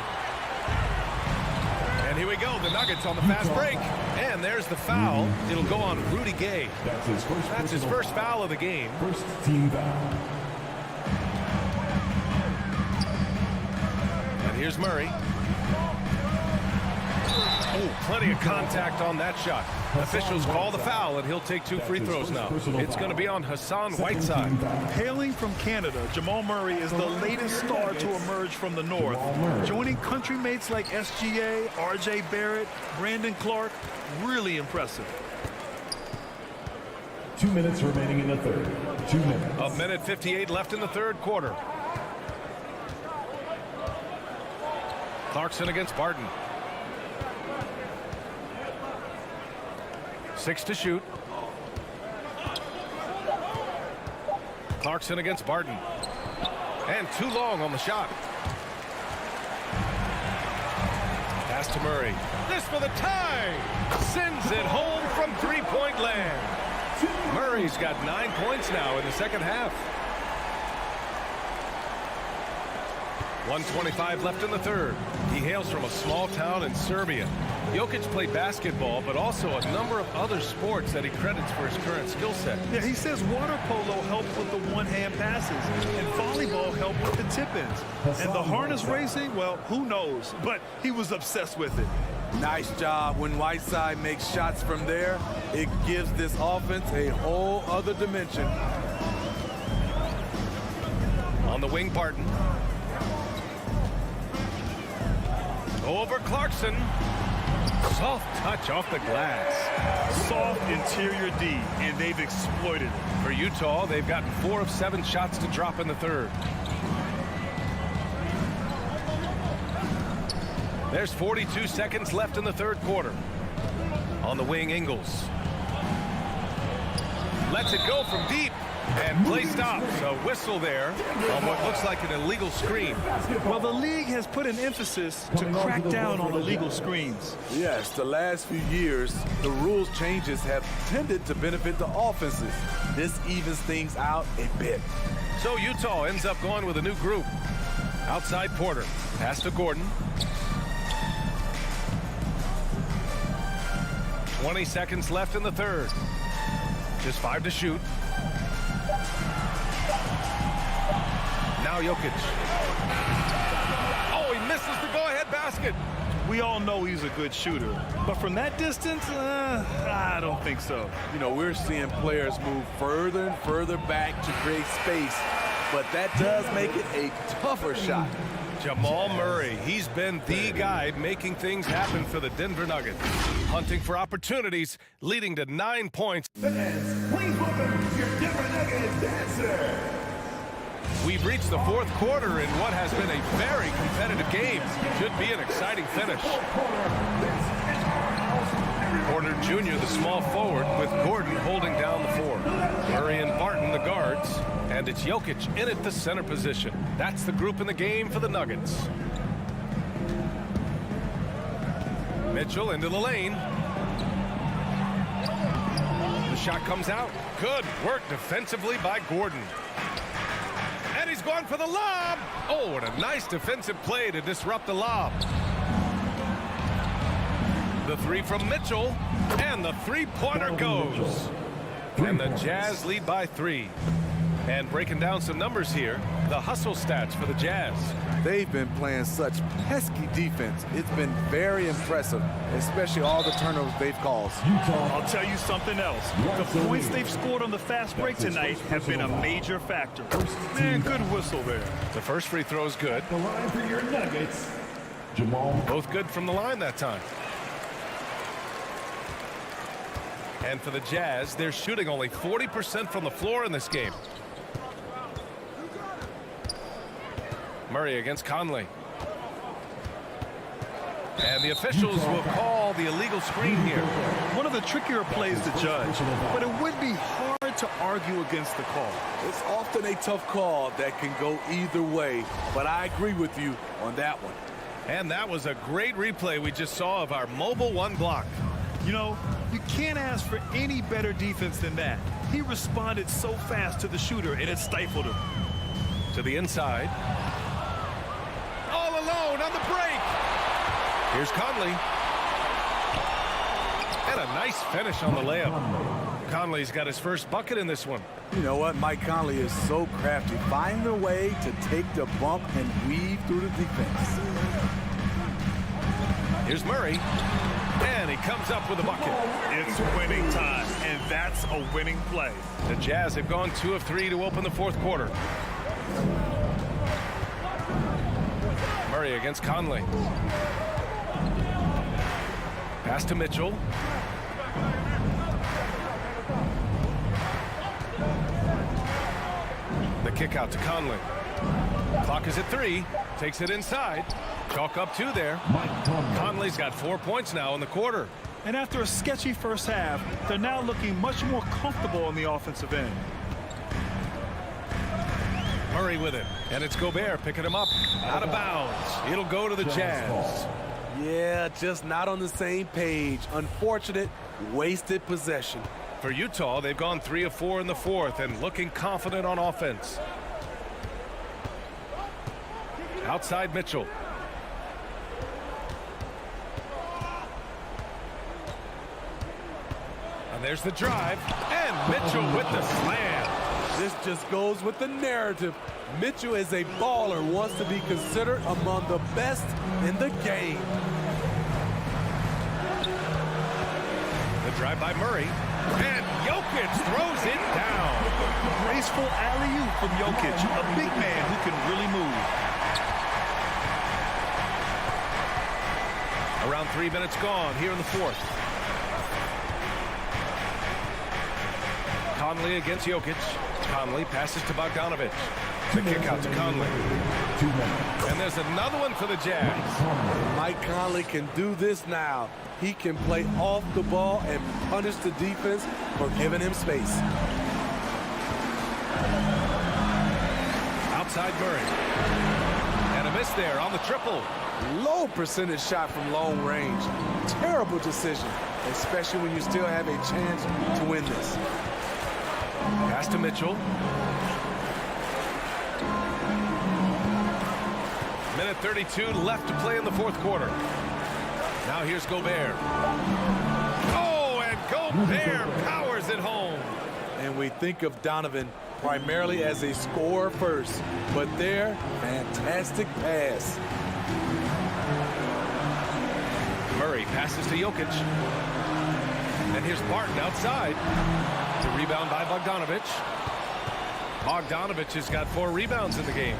And here we go. The Nuggets on the fast break. And there's the foul. It'll go on Rudy Gay. That's his first foul of the game. First team foul. And here's Murray. Oh, plenty of contact on that shot. Officials call the foul, and he'll take 2 free throws now. It's going to be on Hassan Whiteside. Hailing from Canada, Jamal Murray is the latest star to emerge from the North. Joining country mates like SGA, RJ Barrett, Brandon Clark, really impressive. 2 minutes remaining in the third. 2 minutes. A minute 58 left in the third quarter. Clarkson against Barton. 6 to shoot. Clarkson against Barton. And too long on the shot. Pass to Murray. This for the tie. Sends it home from three-point land. Murray's got 9 points now in the second half. 1:25 left in the third. He hails from a small town in Serbia. Jokic played basketball, but also a number of other sports that he credits for his current skill set. Yeah, he says water polo helped with the one-hand passes, and volleyball helped with the tip-ins. And the harness racing, well, who knows? But he was obsessed with it. Nice job. When Whiteside makes shots from there, it gives this offense a whole other dimension. On the wing, Barton. Over Clarkson. Soft touch off the glass. Soft interior D, and they've exploited it. For Utah, they've gotten 4 of 7 shots to drop in the third. There's 42 seconds left in the third quarter. On the wing, Ingles. Lets it go from deep. And play stops. A whistle there on what looks like an illegal screen. Well, the league has put an emphasis to crack down on illegal screens. Yes, the last few years, the rules changes have tended to benefit the offenses. This evens things out a bit. So Utah ends up going with a new group. Outside Porter. Pass to Gordon. 20 seconds left in the third. Just 5 to shoot. Now Jokic. Oh, he misses the go-ahead basket. We all know he's a good shooter, but from that distance, I don't think so. You know, we're seeing players move further and further back to create space, but that does make it a tougher shot. Jamal Murray, he's been the guy making things happen for the Denver Nuggets. Hunting for opportunities, leading to 9 points. Fans, please welcome your Denver Nuggets dancer. We've reached the fourth quarter in what has been a very competitive game. Should be an exciting finish. Porter Jr., the small forward, with Gordon holding down the 4. Murray and Barton, the guards. And it's Jokic in at the center position. That's the group in the game for the Nuggets. Mitchell into the lane. The shot comes out. Good work defensively by Gordon. And he's going for the lob. Oh, and a nice defensive play to disrupt the lob. The 3 from Mitchell. And the three-pointer goes. And the Jazz lead by 3. And breaking down some numbers here, the hustle stats for the Jazz. They've been playing such pesky defense. It's been very impressive, especially all the turnovers they've caused. I'll tell you something else. The points they've scored on the fast break tonight have been a major factor. Man, good whistle there. The first free throw is good. The line for your Nuggets, Jamal. Both good from the line that time. And for the Jazz, they're shooting only 40% from the floor in this game. Murray against Conley. And the officials will call the illegal screen here. One of the trickier plays to judge, but it would be hard to argue against the call. It's often a tough call that can go either way, but I agree with you on that one. And that was a great replay we just saw of our Mobile One block. You know, you can't ask for any better defense than that. He responded so fast to the shooter, and it stifled him. To the inside. All alone on the break. Here's Conley. And a nice finish on the layup. Conley's got his first bucket in this one. You know what? Mike Conley is so crafty, finding a way to take the bump and weave through the defense. Here's Murray. And he comes up with a bucket. It's winning time, and that's a winning play. The Jazz have gone 2 of 3 to open the fourth quarter. Murray against Conley. Pass to Mitchell. The kick out to Conley. Clock is at 3. Takes it inside. Chalk up 2 there. Conley's got 4 points now in the quarter. And after a sketchy first half, they're now looking much more comfortable on the offensive end. Murray with it. And it's Gobert picking him up. Out of bounds. It'll go to the Jazz. Yeah, just not on the same page. Unfortunate, wasted possession. For Utah, they've gone 3 of 4 in the fourth and looking confident on offense. Outside Mitchell. And there's the drive. And Mitchell with the slam. This just goes with the narrative. Mitchell is a baller, wants to be considered among the best in the game. The drive by Murray. And Jokic throws it down. Graceful alley-oop from Jokic, a big man who can really move. Around 3 minutes gone here in the fourth. Conley against Jokic. Conley passes to Bogdanovic. The kick out to Conley. And there's another one for the Jazz. Mike Conley can do this now. He can play off the ball and punish the defense for giving him space. Outside Murray. And a miss there on the triple. Low percentage shot from long range. Terrible decision, especially when you still have a chance to win this. Pass to Mitchell. Minute 32 left to play in the fourth quarter. Now here's Gobert. Oh, and Gobert powers it home. And we think of Donovan primarily as a scorer first, but there, fantastic pass. Murray passes to Jokic. And here's Barton outside. The rebound by Bogdanovic. Bogdanovic has got 4 rebounds in the game.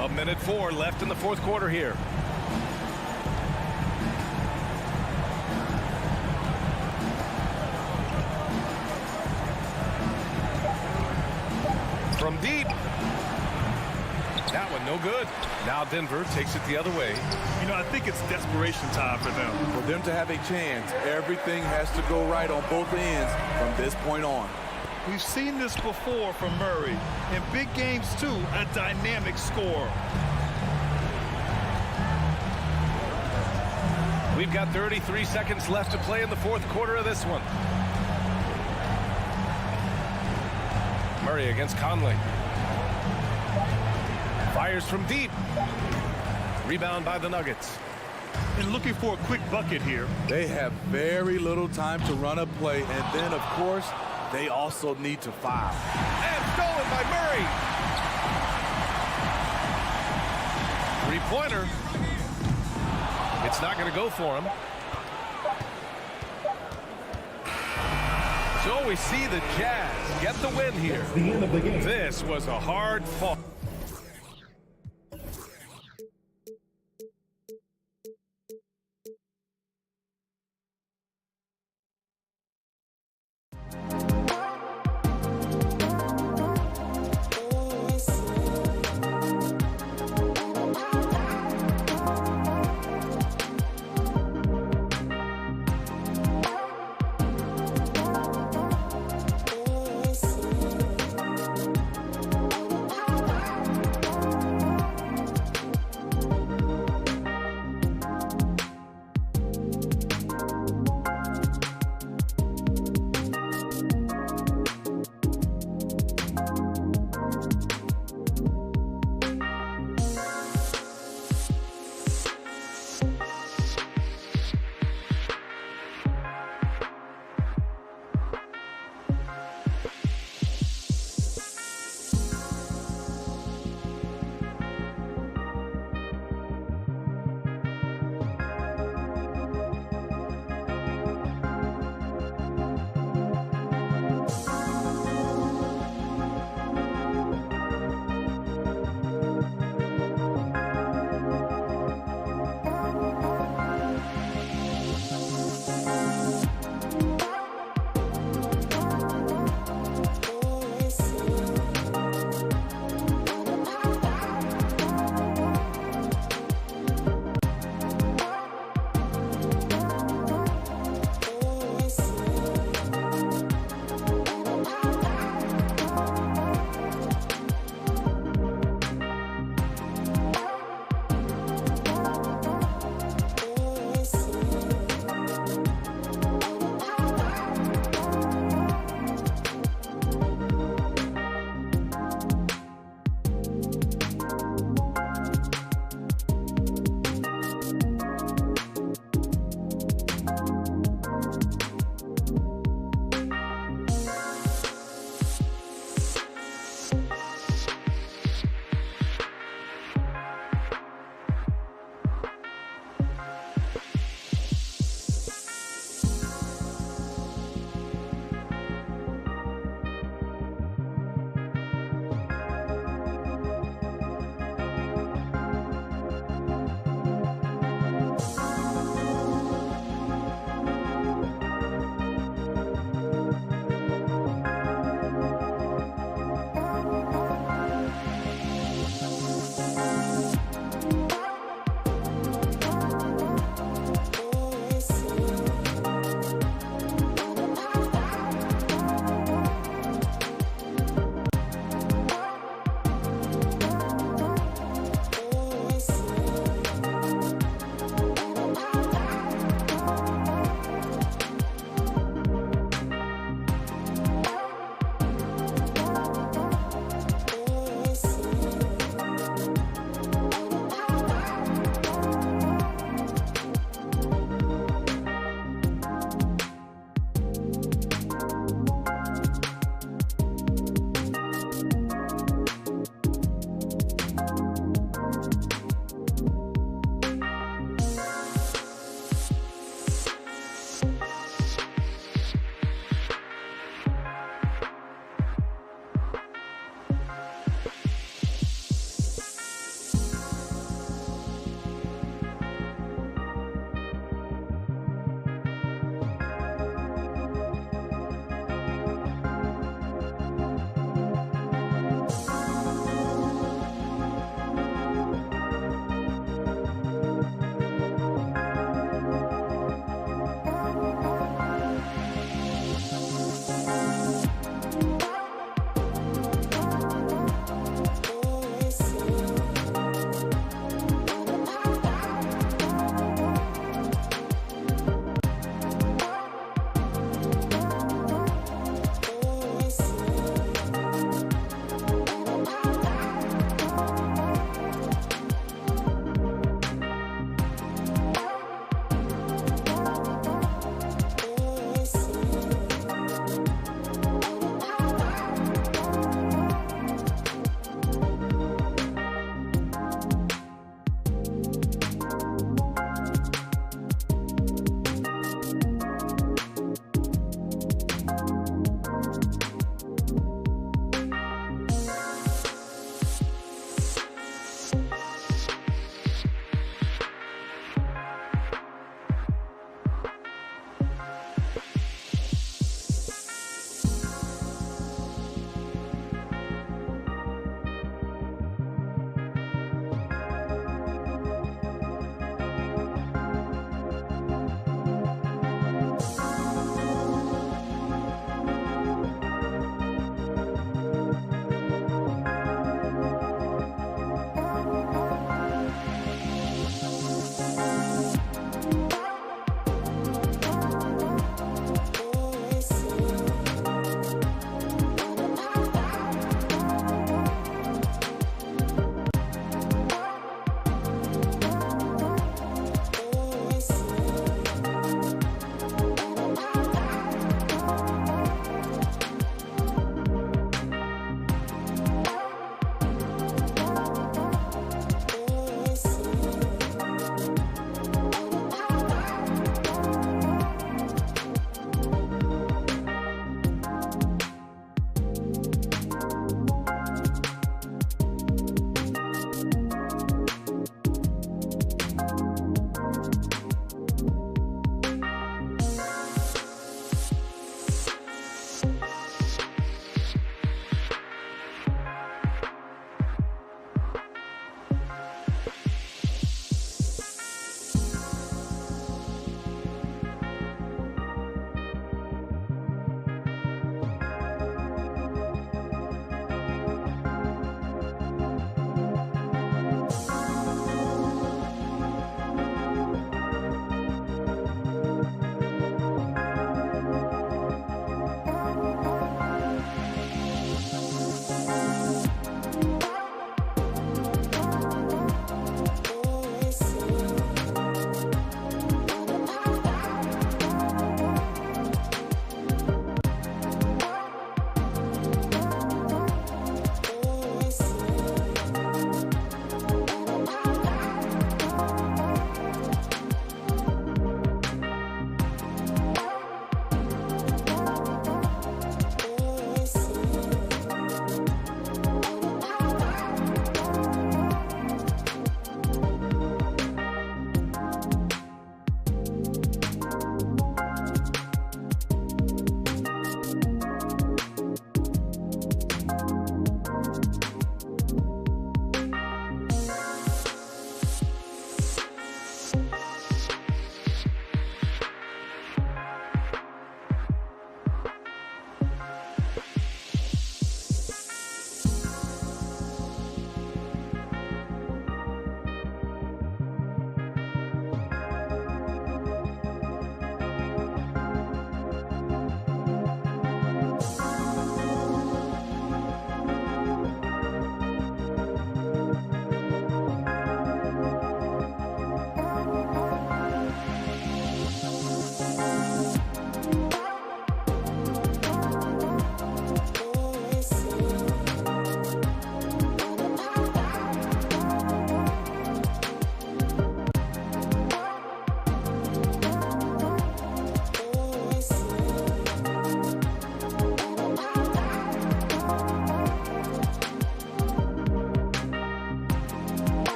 A minute 4 left in the fourth quarter here. From deep. That one no good. Now Denver takes it the other way. You know, I think it's desperation time for them. For them to have a chance, everything has to go right on both ends from this point on. We've seen this before from Murray. In big games, too, a dynamic scorer. We've got 33 seconds left to play in the fourth quarter of this one. Murray against Conley. Fires from deep. Rebound by the Nuggets. And looking for a quick bucket here. They have very little time to run a play, and then, of course, they also need to foul. And stolen by Murray. Three-pointer. It's not going to go for him. So we see the Jazz get the win here. That's the end of the game. This was a hard fought.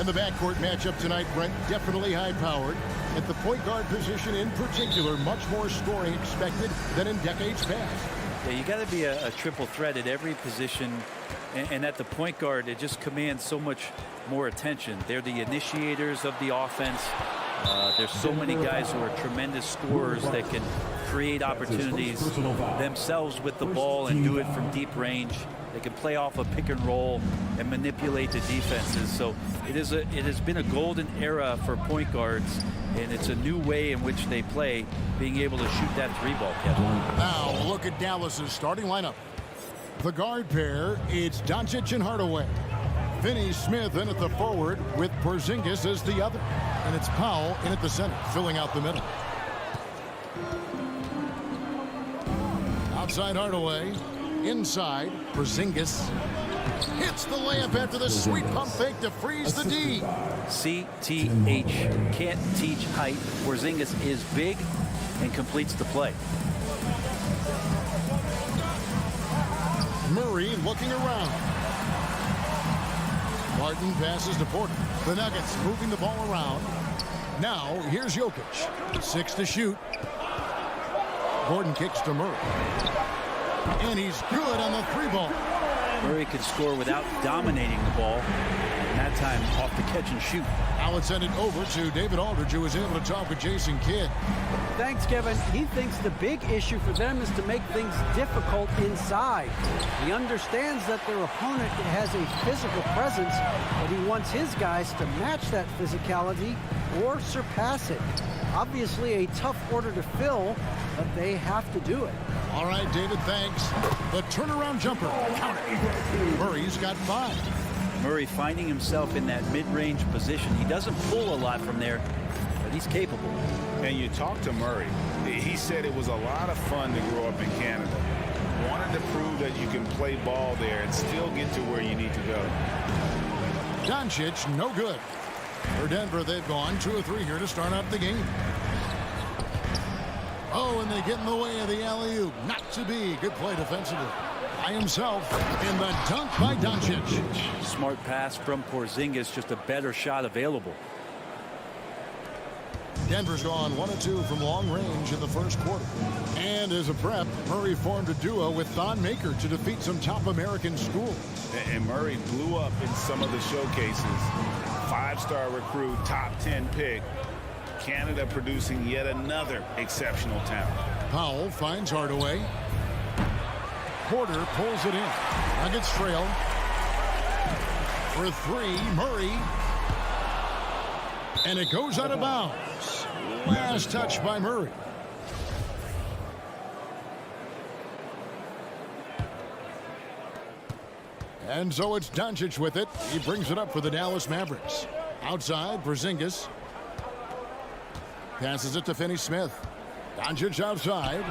And the backcourt matchup tonight, Brent, definitely high-powered. At the point guard position in particular, much more scoring expected than in decades past. Yeah, you got to be a triple threat at every position. And at the point guard, it just commands so much more attention. They're the initiators of the offense. There's so many guys who are tremendous scorers that can create opportunities themselves with the ball and do it from deep range. They can play off a pick and roll and manipulate the defenses. So it has been a golden era for point guards, and it's a new way in which they play, being able to shoot that three ball, Kevin. Now look at Dallas's starting lineup. The guard pair, it's Doncic and Hardaway. Finney-Smith in at the forward with Porzingis as the other. And it's Powell in at the center, filling out the middle. Outside Hardaway. Inside, Porzingis hits the layup after the sweet pump fake to freeze the D. CTH. Can't teach height. Porzingis is big and completes the play. Murray looking around. Martin passes to Porter. The Nuggets moving the ball around. Now, here's Jokic. 6 to shoot. Gordon kicks to Murray. And he's good on the three ball. Murray can score without dominating the ball. And that time off the catch and shoot. Now let's send it over to David Aldridge, who was able to talk with Jason Kidd. Thanks, Kevin. He thinks the big issue for them is to make things difficult inside. He understands that their opponent has a physical presence, but he wants his guys to match that physicality or surpass it. Obviously a tough order to fill, but they have to do it. All right, David, thanks. The turnaround jumper. Count it. Murray's got 5. Murray finding himself in that mid-range position. He doesn't pull a lot from there, but he's capable. And you talk to Murray. He said it was a lot of fun to grow up in Canada. Wanted to prove that you can play ball there and still get to where you need to go. Doncic, no good. For Denver, they've gone 2 of 3 here to start out the game. Oh, and they get in the way of the alley-oop. Not to be. Good play defensively. By himself in the dunk by Doncic. Smart pass from Porzingis, just a better shot available. Denver's gone 1 of 2 from long range in the first quarter. And as a prep, Murray formed a duo with Thon Maker to defeat some top American schools. And Murray blew up in some of the showcases. 5-star recruit, top 10 pick. Canada producing yet another exceptional talent. Powell finds Hardaway. Porter pulls it in. Nuggets trail. For 3, Murray. And it goes out of bounds. Last touch by Murray. And so it's Doncic with it. He brings it up for the Dallas Mavericks. Outside, Porzingis. Passes it to Finney-Smith. Doncic outside.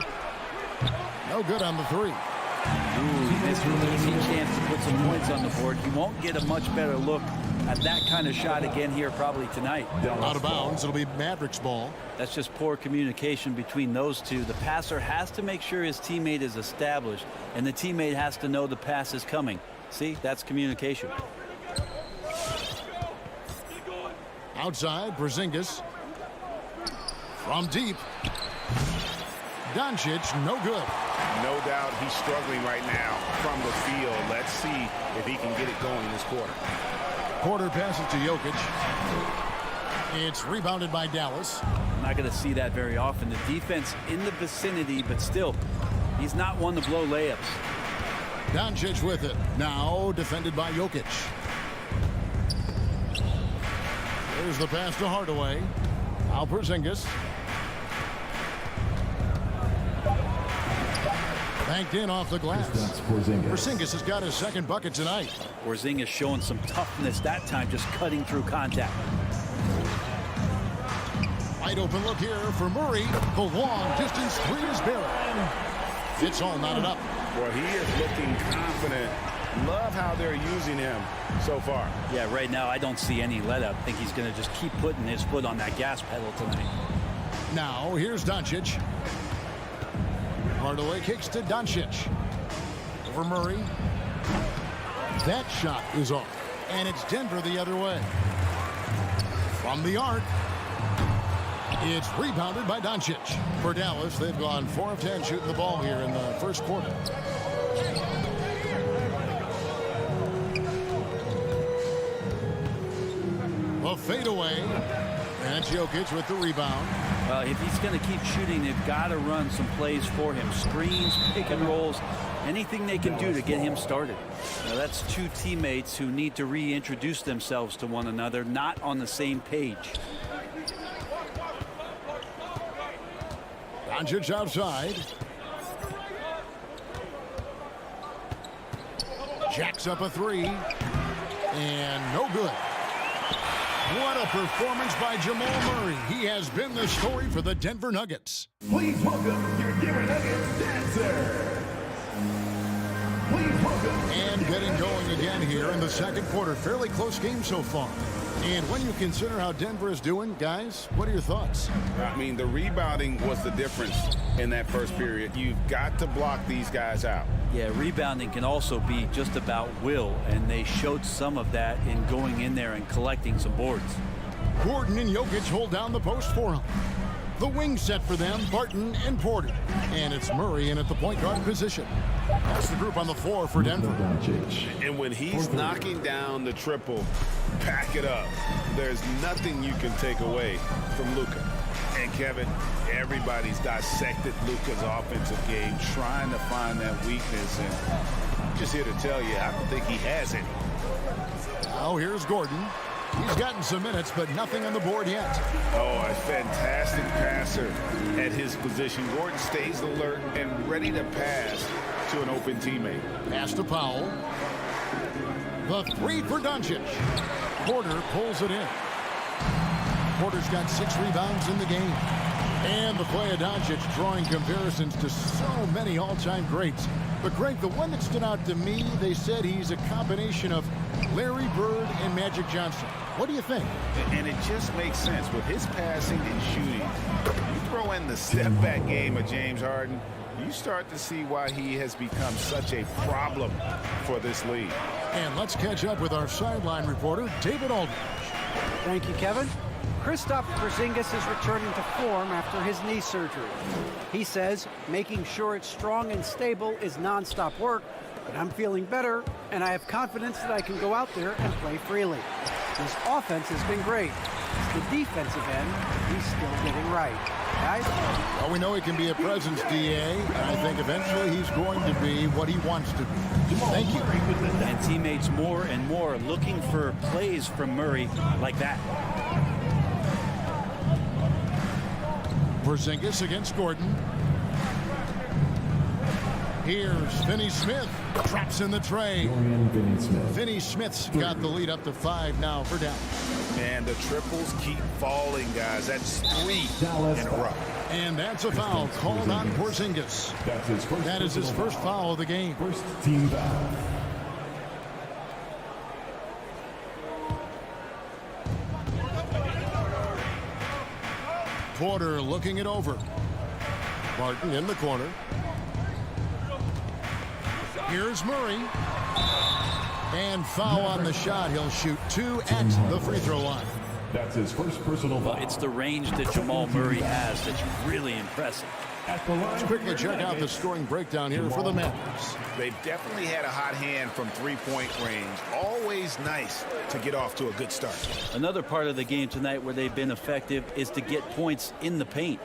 No good on the 3. Ooh, he missed an easy chance to put some points on the board. He won't get a much better look at that kind of shot again here probably tonight. Out of bounds. It'll be Mavericks ball. That's just poor communication between those two. The passer has to make sure his teammate is established, and the teammate has to know the pass is coming. See, that's communication. Outside, Porzingis. From deep. Doncic, no good. No doubt he's struggling right now from the field. Let's see if he can get it going in this quarter. Porter passes to Jokic. It's rebounded by Dallas. I'm not going to see that very often. The defense in the vicinity, but still, he's not one to blow layups. Doncic with it. Now defended by Jokic. There's the pass to Hardaway. Now Porzingis. Banked in off the glass. Porzingis has got his second bucket tonight. Porzingis showing some toughness that time, just cutting through contact. Wide open look here for Murray. The long distance 3 is buried. It's all knotted up. Boy, he is looking confident. Love how they're using him so far. Yeah, right now I don't see any let up. I think he's going to just keep putting his foot on that gas pedal tonight. Now here's Doncic. Hardaway kicks to Doncic. Over Murray. That shot is off. And it's Denver the other way. From the arc. It's rebounded by Doncic. For Dallas, they've gone 4 of 10 shooting the ball here in the first quarter. A fadeaway. And it's Jokic with the rebound. Well, if he's going to keep shooting, they've got to run some plays for him. Screens, pick and rolls, anything they can do to get him started. Now, that's two teammates who need to reintroduce themselves to one another, not on the same page. Doncic outside. Jacks up a three. And no good. What a performance by Jamal Murray. He has been the story for the Denver Nuggets. Please welcome your Denver Nuggets dancer. Please welcome. And getting going again here in the second quarter. Fairly close game so far. And when you consider how Denver is doing, guys, what are your thoughts? I mean, the rebounding was the difference in that first period. You've got to block these guys out. Yeah, rebounding can also be just about will, and they showed some of that in going in there and collecting some boards. Gordon and Jokic hold down the post for him. The wing set for them, Barton and Porter. And it's Murray in at the point guard position. That's the group on the floor for Denver. And when he's knocking down the triple, pack it up. There's nothing you can take away from Luka. And Kevin, everybody's dissected Luka's offensive game, trying to find that weakness. And I'm just here to tell you, I don't think he has any. Now here's Gordon. He's gotten some minutes, but nothing on the board yet. Oh, a fantastic passer at his position. Gordon stays alert and ready to pass to an open teammate. Pass to Powell. The three for Doncic. Porter pulls it in. Porter's got 6 rebounds in the game. And the play of Doncic drawing comparisons to so many all-time greats. But Greg, the one that stood out to me, they said he's a combination of Larry Bird and Magic Johnson. What do you think? And it just makes sense with his passing and shooting. You throw in the step-back game of James Harden, you start to see why he has become such a problem for this league. And let's catch up with our sideline reporter, David Aldridge. Thank you, Kevin. Kristaps Porzingis is returning to form after his knee surgery. He says making sure it's strong and stable is nonstop work, but I'm feeling better, and I have confidence that I can go out there and play freely. His offense has been great. It's the defensive end he's still getting right. Guys? Well, we know he can be a presence, DA, and I think eventually he's going to be what he wants to be. Thank you. And teammates more and more looking for plays from Murray like that. Porzingis against Gordon. Here's Finney-Smith. Traps in the tray. Finney-Smith's got the lead up to 5 now for Dallas. And the triples keep falling, guys. That's 3 in a row. And that's a foul called on Porzingis. That is his first foul of the game. First team foul. Porter looking it over. Barton in the corner. Here's Murray. And foul on the shot. He'll shoot 2 at the free throw line. That's his first personal foul. It's the range that Jamal Murray has that's really impressive. Let's quickly check out the scoring breakdown here for the Mavericks. They've definitely had a hot hand from three-point range. Always nice to get off to a good start. Another part of the game tonight where they've been effective is to get points in the paint.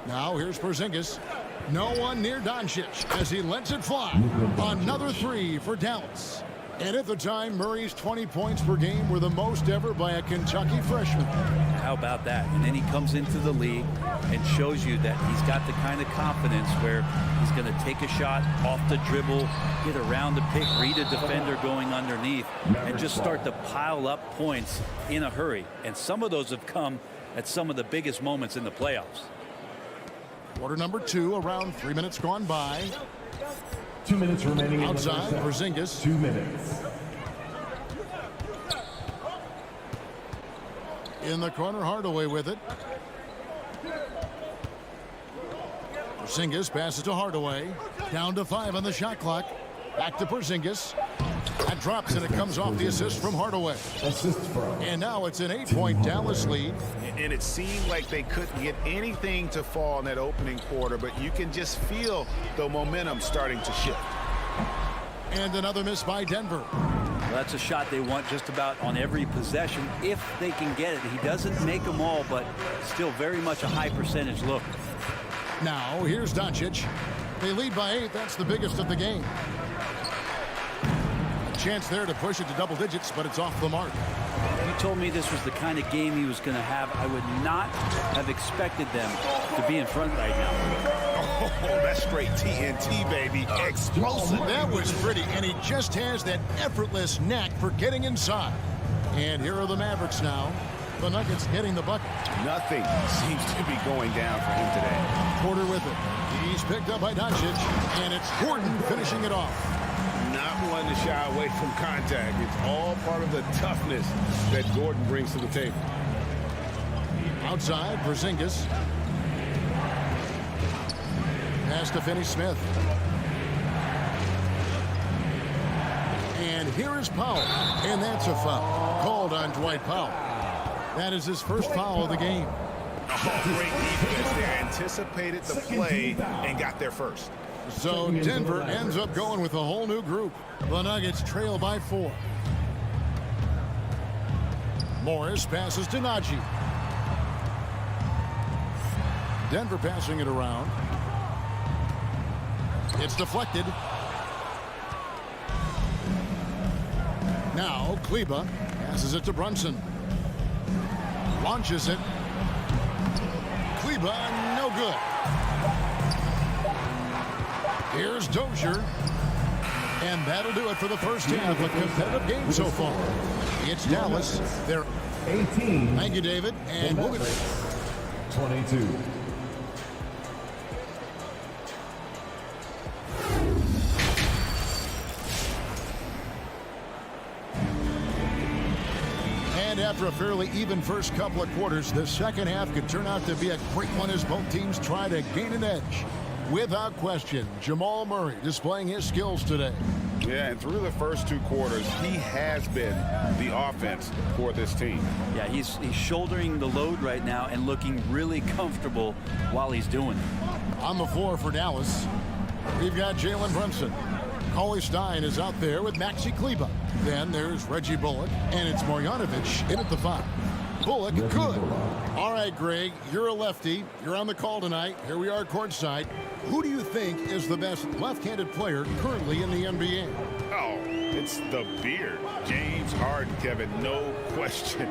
Now here's Porzingis. No one near Doncic as he lets it fly. Another 3 for Dallas. And at the time, Murray's 20 points per game were the most ever by a Kentucky freshman. How about that? And then he comes into the league and shows you that he's got the kind of confidence where he's going to take a shot off the dribble, get around the pick, read a defender going underneath, and just start to pile up points in a hurry. And some of those have come at some of the biggest moments in the playoffs. Quarter number 2, around 3 minutes gone by. 2 minutes remaining. Outside, Porzingis. 2 minutes. In the corner, Hardaway with it. Porzingis passes to Hardaway. Down to 5 on the shot clock. Back to Porzingis. That drops, and it comes off the assist from Hardaway. Assist from. And now it's an 8-point Dallas lead. And it seemed like they couldn't get anything to fall in that opening quarter, but you can just feel the momentum starting to shift. And another miss by Denver. Well, that's a shot they want just about on every possession if they can get it. He doesn't make them all, but still very much a high percentage look. Now, here's Doncic. They lead by 8. That's the biggest of the game. A chance there to push it to double digits, but it's off the mark. If you told me this was the kind of game he was going to have, I would not have expected them to be in front right now. Oh, that's straight TNT, baby. Explosive. That was pretty, and he just has that effortless knack for getting inside. And here are the Mavericks now. The Nuggets getting the bucket. Nothing seems to be going down for him today. Porter with it. He's picked up by Doncic, and it's Gordon finishing it off. Not one to shy away from contact. It's all part of the toughness that Gordon brings to the table. Outside, Porzingis. Pass to Finney-Smith. And here is Powell. And that's a foul. Called on Dwight Powell. That is his first foul of the game. Oh, great defense there. Anticipated the play and got there first. So Denver ends up going with a whole new group. The Nuggets trail by 4. Morris passes to Najee. Denver passing it around. It's deflected. Now Kleber passes it to Brunson. Launches it. Kleber, no good. Here's Dozier. And that'll do it for the first half. A competitive game so far. It's Dallas. They're 18. Thank you, David. And we'll be 22. And after a fairly even first couple of quarters, the second half could turn out to be a great one as both teams try to gain an edge. Without question, Jamal Murray displaying his skills today. Yeah, and through the first 2 quarters, he has been the offense for this team. Yeah, he's shouldering the load right now and looking really comfortable while he's doing it. On the floor for Dallas, we've got Jalen Brunson. Cauley-Stein is out there with Maxi Kleber. Then there's Reggie Bullock, and it's Marjanovic in at the 5. Bullock, good. All right, Greg, you're a lefty. You're on the call tonight. Here we are courtside. Who do you think is the best left-handed player currently in the NBA? Oh, it's the beard. James Harden, Kevin, no question.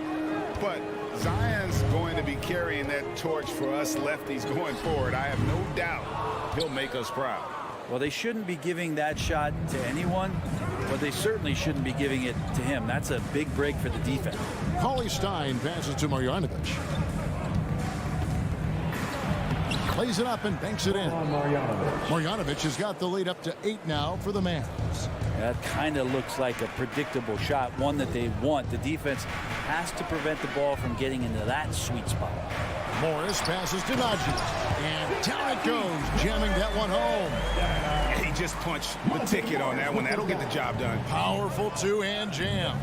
But Zion's going to be carrying that torch for us lefties going forward. I have no doubt he'll make us proud. Well, they shouldn't be giving that shot to anyone, but they certainly shouldn't be giving it to him. That's a big break for the defense. Cauley-Stein passes to Marjanovic. Plays it up and banks it in. Marjanovic has got the lead up to 8 now for the Mavs. That kind of looks like a predictable shot, one that they want. The defense has to prevent the ball from getting into that sweet spot. Morris passes to Najee. And down it goes, jamming that one home. He just punched the ticket on that one. That'll get the job done. Powerful two-hand jam.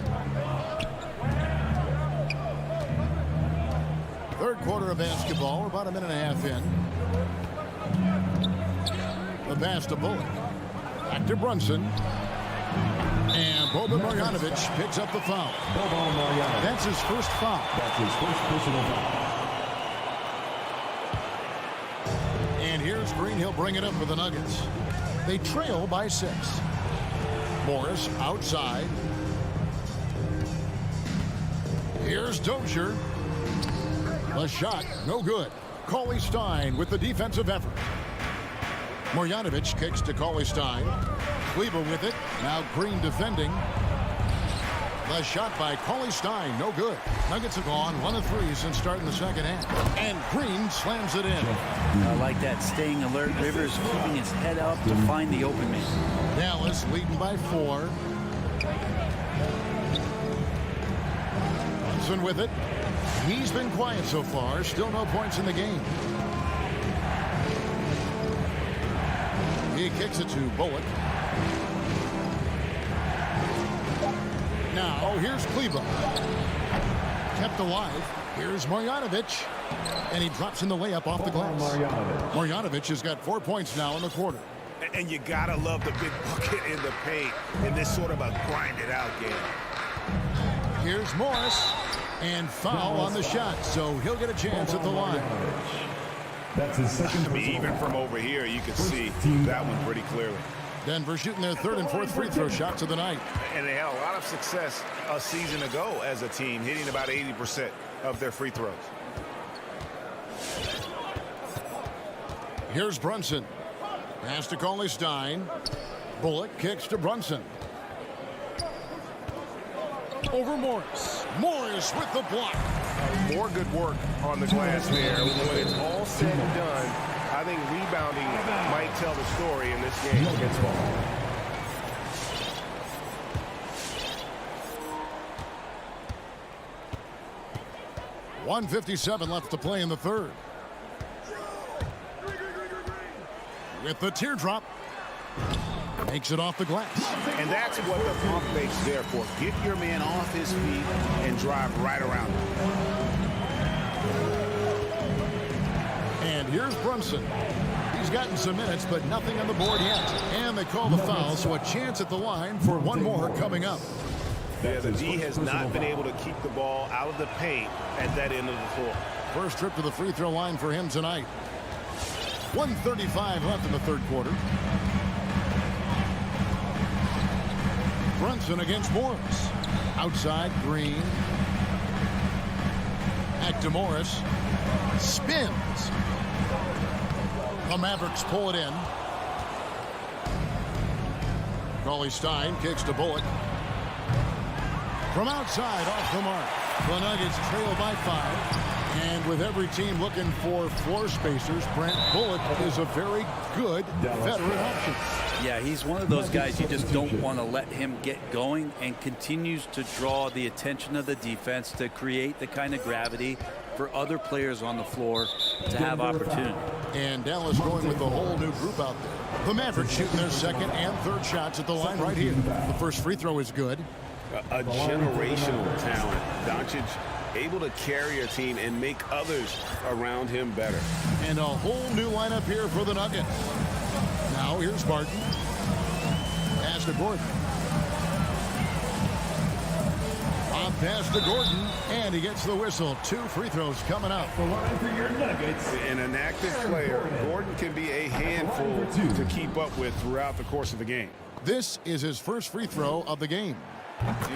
Third quarter of basketball. We're about a minute and a half in. The pass to Bullock. Back to Brunson. And Boban Marjanovic picks up the foul. That's his first foul. That's his first personal foul. And here's Green. He'll bring it up for the Nuggets. They trail by 6. Morris outside. Here's Dozier. The shot, no good. Cauley-Stein with the defensive effort. Marjanovic kicks to Cauley-Stein. Kleber with it. Now Green defending. The shot by Cauley-Stein, no good. Nuggets have gone 1 of 3 since starting the second half. And Green slams it in. I like that, staying alert. Rivers keeping his head up to find the open man. Dallas leading by 4. Brunson with it. He's been quiet so far. Still no points in the game. He kicks it to Bullock. now, here's Kleba. Kept alive. Here's Marjanovic. And he drops in the layup off the glass. Marjanovic has got 4 points now in the quarter. And you gotta love the big bucket in the paint in this sort of a grind-it-out game. Here's Morris. And foul on the shot, so he'll get a chance at the line. That's his second. I mean, even from over here, you can see that one pretty clearly. Denver shooting their third and fourth free throw shots of the night. And they had a lot of success a season ago as a team, hitting about 80% of their free throws. Here's Brunson. Pass to Cauley Stein. Bullock kicks to Brunson. Over Morris. Morris with the block. More good work on the glass there. When it's all said and done, I think rebounding might tell the story in this game against Ball. .157 left to play in the third. With the teardrop. Makes it off the glass. And that's what the pump fake's there for. Get your man off his feet and drive right around him. And here's Brunson. He's gotten some minutes, but nothing on the board yet. And they call the foul, so a chance at the line for one more coming up. Yeah, the D has not been able to keep the ball out of the paint at that end of the floor. First trip to the free throw line for him tonight. 1:35 left in the third quarter. Brunson against Morris. Outside, Green. Back to Morris. Spins. The Mavericks pull it in. Cauley Stein kicks to Bullock. From outside, off the mark. The Nuggets trail by 5. And with every team looking for floor spacers, Brent Bullock is a very good veteran option. Yeah, he's one of those guys you just don't want to let him get going, and continues to draw the attention of the defense to create the kind of gravity for other players on the floor to have opportunity. And Dallas going with the whole new group out there. The Mavericks shooting their second and third shots at the line right here. The first free throw is good. A generational talent. Doncic able to carry a team and make others around him better. And a whole new lineup here for the Nuggets. Now here's Barton. Pass to Gordon. On pass to Gordon, and he gets the whistle. 2 free throws coming up. The line for your Nuggets. And an active player, Gordon can be a handful to keep up with throughout the course of the game. This is his first free throw of the game.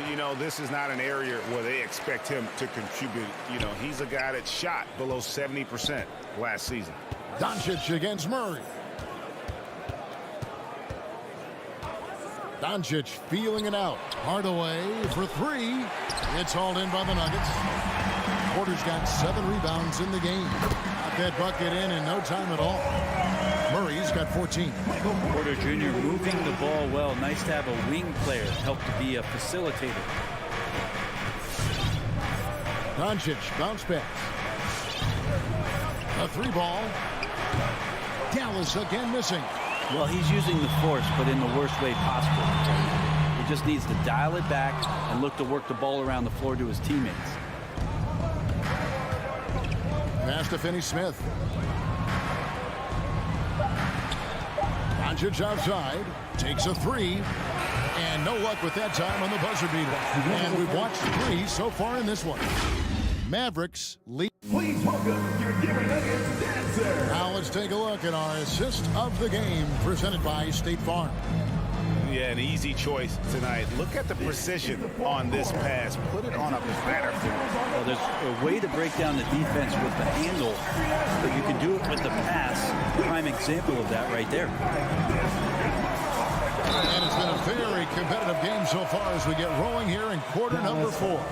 You know, this is not an area where they expect him to contribute. You know, he's a guy that shot below 70% last season. Doncic against Murray. Doncic feeling it out. Hardaway for 3. It's hauled in by the Nuggets. Porter's got 7 rebounds in the game. Got that bucket in no time at all. Murray's got 14. Porter Jr. moving the ball well. Nice to have a wing player help to be a facilitator. Doncic bounce pass. A 3 ball. Dallas again missing. Well, he's using the force, but in the worst way possible. He just needs to dial it back and look to work the ball around the floor to his teammates. Pass to Finney-Smith. Doncic outside, takes a 3, and no luck with that time on the buzzer beater. And we've watched 3 so far in this one. Mavericks lead. Please welcome your Denver Nuggets dancer. Now let's take a look at our assist of the game, presented by State Farm. Yeah, an easy choice tonight. Look at the precision on this pass. Put it on a platter for him. Well, there's a way to break down the defense with the handle, but you can do it with the pass. Prime example of that right there. And it's been a very competitive game so far as we get rolling here in quarter number 4.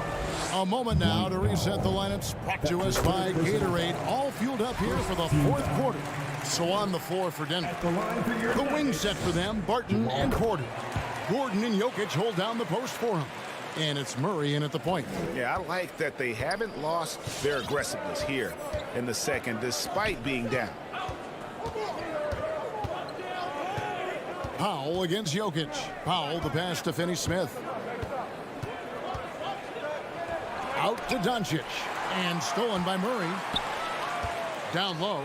A moment now to reset the lineups. Brought to us by Gatorade. All fueled up here for the fourth quarter. So on the floor for Denver. The wing set for them, Barton and Porter. Gordon and Jokic hold down the post for him. And it's Murray in at the point. Yeah, I like that they haven't lost their aggressiveness here in the second, despite being down. Powell against Jokic. Powell the pass to Finney-Smith. Out to Doncic. And stolen by Murray. Down low.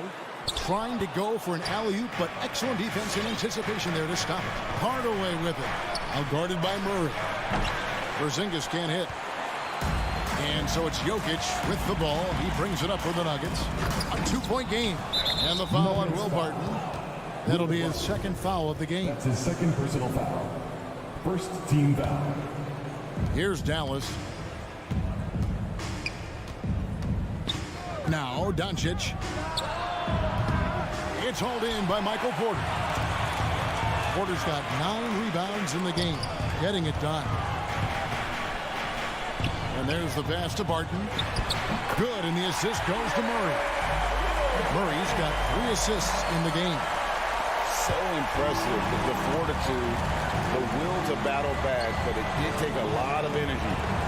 Trying to go for an alley-oop, but excellent defense and anticipation there to stop it. Hardaway with it. Out guarded by Murray. Porzingis can't hit. And so it's Jokic with the ball. He brings it up for the Nuggets. A 2-point game. And the foul on Will Barton. That'll be his second foul of the game. That's his second personal foul. First team foul. Here's Dallas. Now Doncic. It's hauled in by Michael Porter. Porter's got 9 rebounds in the game. Getting it done. And there's the pass to Barton. Good, and the assist goes to Murray. Murray's got 3 assists in the game. So impressive, the fortitude, the will to battle back, but it did take a lot of energy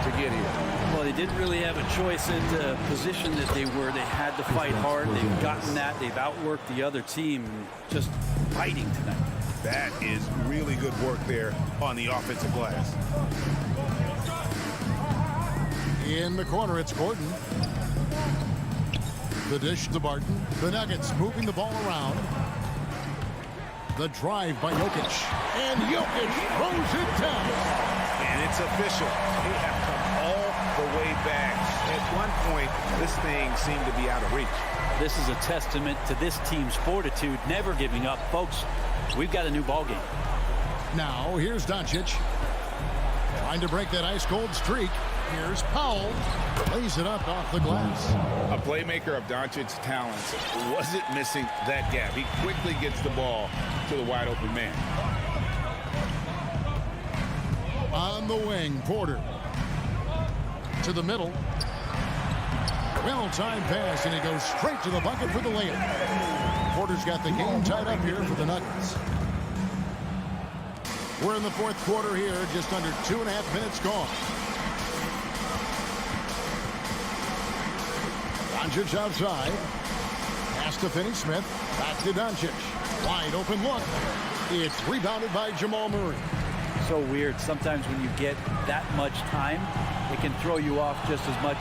to get here. Well, they didn't really have a choice in the position that they were. They had to fight hard. They've gotten that. They've outworked the other team, just fighting tonight. That is really good work there on the offensive glass. In the corner, it's Gordon. The dish to Barton. The Nuggets moving the ball around. The drive by Jokic. And Jokic throws it down. And it's official. They have come all the way back. At one point, this thing seemed to be out of reach. This is a testament to this team's fortitude, never giving up. Folks, we've got a new ball game. Now, here's Doncic. Trying to break that ice-cold streak. Here's Powell. Lays it up off the glass. A playmaker of Doncic's talents wasn't missing that gap. He quickly gets the ball to the wide-open man. On the wing, Porter. To the middle. Well-timed pass, and he goes straight to the bucket for the layup. Porter's got the game tied up here for the Nuggets. We're in the fourth quarter here, just under 2.5 minutes gone. Doncic outside. Pass to Finney-Smith. Back to Doncic. Wide open look. It's rebounded by Jamal Murray. So weird. Sometimes when you get that much time, it can throw you off just as much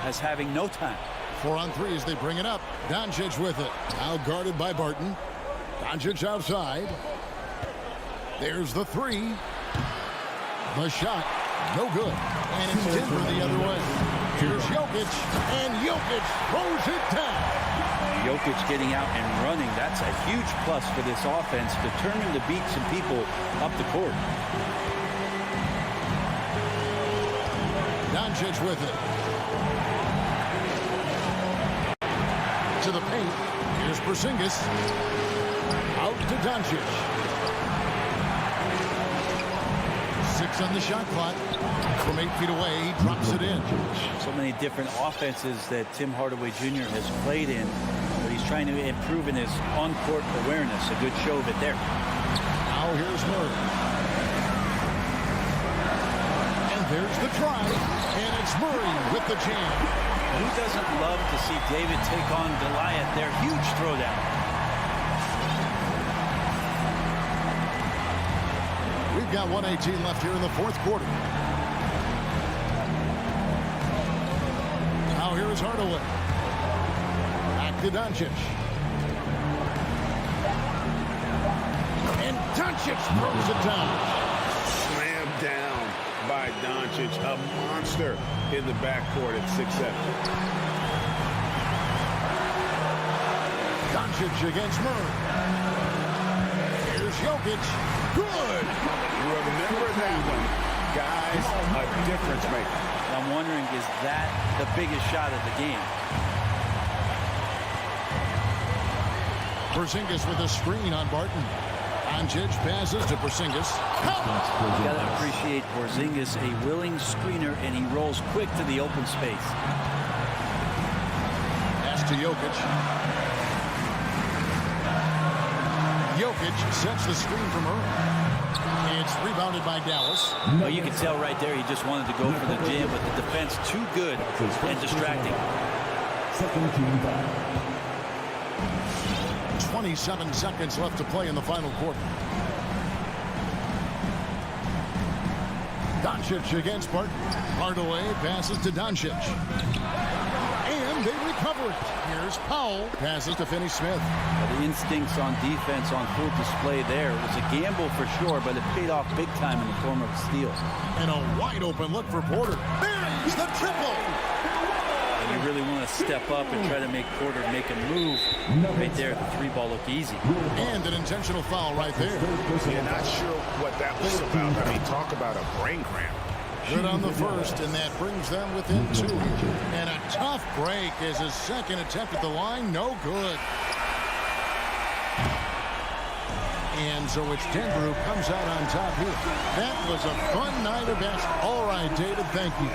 as having no time. 4 on 3 as they bring it up. Doncic with it. Now guarded by Barton. Doncic outside. There's the 3. The shot. No good. And it's Denver the other way. Here's Jokic. And Jokic throws it down. Jokic getting out and running. That's a huge plus for this offense. Determined to beat some people up the court. Doncic with it. To the paint. Here's Porzingis. Out to Doncic. 6 on the shot clock. From 8 feet away, he drops it in. So many different offenses that Tim Hardaway Jr. has played in, but he's trying to improve in his on-court awareness. A good show of it there. Now here's Murray. And there's the try. And it's Murray with the jam. Who doesn't love to see David take on Goliath? Their huge throwdown. We've got 1:18 left here in the fourth quarter. Now here is Hardaway. Back to Doncic. And Doncic throws it down. Slammed down by Doncic. A monster in the backcourt at 6'7". Doncic against Murray. Here's Jokic. Good. Remember that one. Guys, a difference maker. I'm wondering, is that the biggest shot of the game? Porzingis with a screen on Barton. Doncic passes to Porzingis. You got to appreciate Porzingis, a willing screener, and he rolls quick to the open space. Pass to Jokic. Jokic sets the screen from Murray. It's rebounded by Dallas. Well, you can tell right there he just wanted to go for the jam, but the defense too good and distracting. Second team foul. 27 seconds left to play in the final quarter. Doncic Doncic against Barton. Hardaway passes to Doncic. And they recover it. Here's Powell. Passes to Finney-Smith. The instincts on defense on full display there. It was a gamble for sure, but it paid off big time in the form of a steal. And a wide open look for Porter. There's the triple. And you really want to step up and try to make Porter make a move. Right there, the three ball looked easy. And an intentional foul right there. Yeah, not sure what that was about. I mean, talk about a brain cramp. Good on the first, and that brings them within 2. And a tough break as his second attempt at the line, no good. And so it's Denver who comes out on top here. That was a fun night of basketball. All right, David, thank you.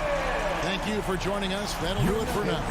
Thank you for joining us. That'll do it for now.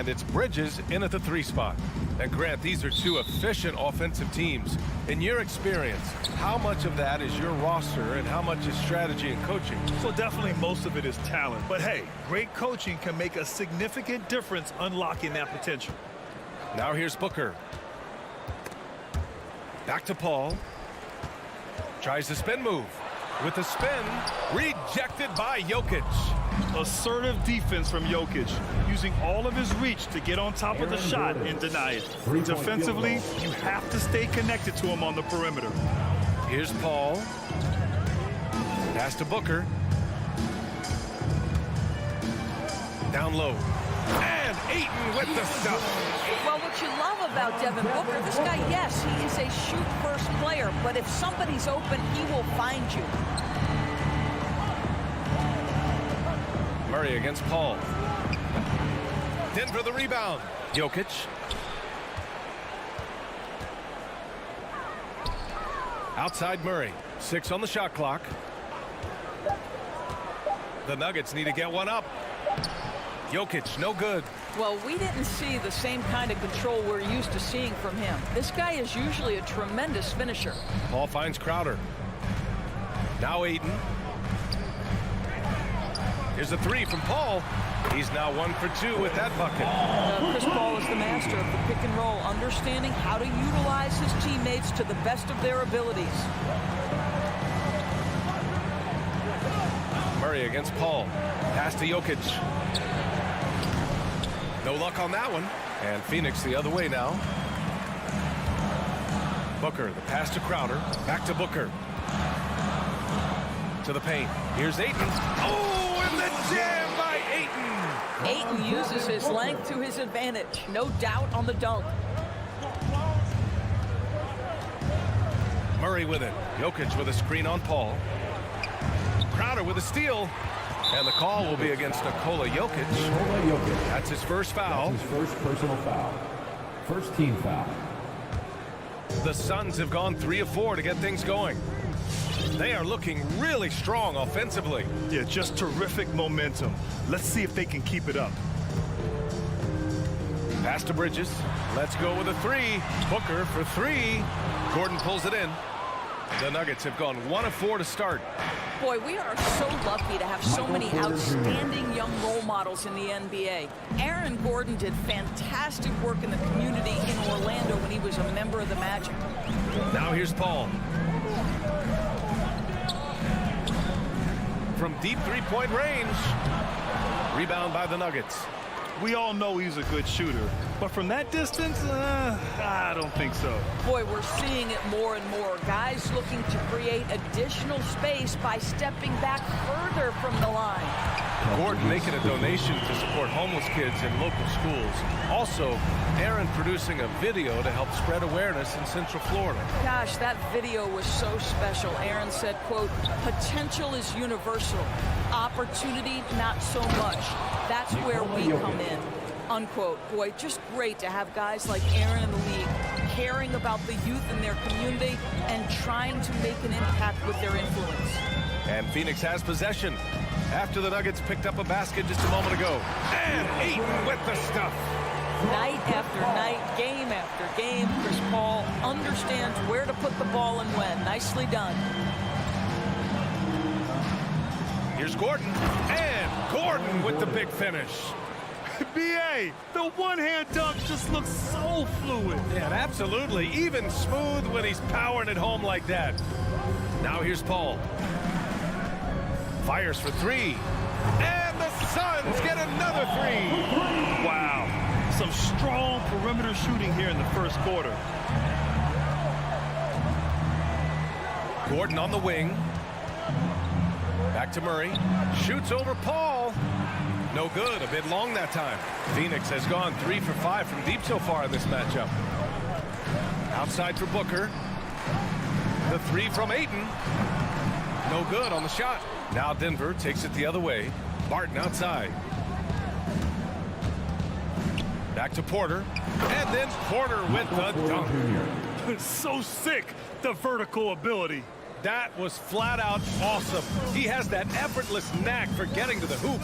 And it's Bridges in at the 3 spot. And Grant, these are two efficient offensive teams. In your experience, how much of that is your roster and how much is strategy and coaching? So definitely most of it is talent. But hey, great coaching can make a significant difference unlocking that potential. Now here's Booker. Back to Paul. Tries the spin move. With the spin, rejected by Jokic. Assertive defense from Jokic, using all of his reach to get on top of the shot and deny it. Defensively, you have to stay connected to him on the perimeter. Here's Paul. Pass to Booker. Down low. And Ayton with the stuff. Well, what you love about Devin Booker, this guy, yes, he is a shoot-first player, but if somebody's open, he will find you. Murray against Paul. Denver the rebound. Jokic. Outside Murray. 6 on the shot clock. The Nuggets need to get one up. Jokic, no good. Well, we didn't see the same kind of control we're used to seeing from him. This guy is usually a tremendous finisher. Paul finds Crowder. Now Ayton. Here's a 3 from Paul. He's now 1 for 2 with that bucket. Chris Paul is the master of the pick and roll, understanding how to utilize his teammates to the best of their abilities. Murray against Paul. Pass to Jokic. No luck on that one. And Phoenix the other way now. Booker, the pass to Crowder. Back to Booker. To the paint. Here's Ayton. Oh, and the jam by Ayton. Ayton uses his length to his advantage. No doubt on the dunk. Murray with it. Jokic with a screen on Paul. Crowder with a steal. And the call will be against Nikola Jokic. That's his first foul. That's his first personal foul. First team foul. The Suns have gone 3 of 4 to get things going. They are looking really strong offensively. Yeah, just terrific momentum. Let's see if they can keep it up. Pass to Bridges. Let's go with a 3. Booker for 3. Gordon pulls it in. The Nuggets have gone 1 of 4 to start. Boy, we are so lucky to have so many outstanding young role models in the NBA. Aaron Gordon did fantastic work in the community in Orlando when he was a member of the Magic. Now here's Paul. From deep three-point range. Rebound by the Nuggets. We all know he's a good shooter, but from that distance, I don't think so. Boy, we're seeing it more and more. Guys looking to create additional space by stepping back further from the line. Gordon making a donation to support homeless kids in local schools. Also, Aaron producing a video to help spread awareness in Central Florida. Gosh, that video was so special. Aaron said, quote, "Potential is universal. Opportunity, not so much. That's where we come in," unquote. Boy, just great to have guys like Aaron in the league caring about the youth in their community and trying to make an impact with their influence. And Phoenix has possession after the Nuggets picked up a basket just a moment ago. And Ayton with the stuff. Night after night, game after game, Chris Paul understands where to put the ball and when. Nicely done. Here's Gordon. And Gordon with the big finish. B.A., the one-hand dunk just looks so fluid. Yeah, absolutely. Even smooth when he's powering it home like that. Now here's Paul. Fires for 3. And the Suns get another 3. Wow. Some strong perimeter shooting here in the first quarter. Gordon on the wing. Back to Murray. Shoots over Paul. No good. A bit long that time. Phoenix has gone 3 for 5 from deep so far in this matchup. Outside for Booker. The 3 from Ayton. No good on the shot. Now Denver takes it the other way. Barton outside. Back to Porter. And then Porter with the dunk. So sick, the vertical ability. That was flat out awesome. He has that effortless knack for getting to the hoop.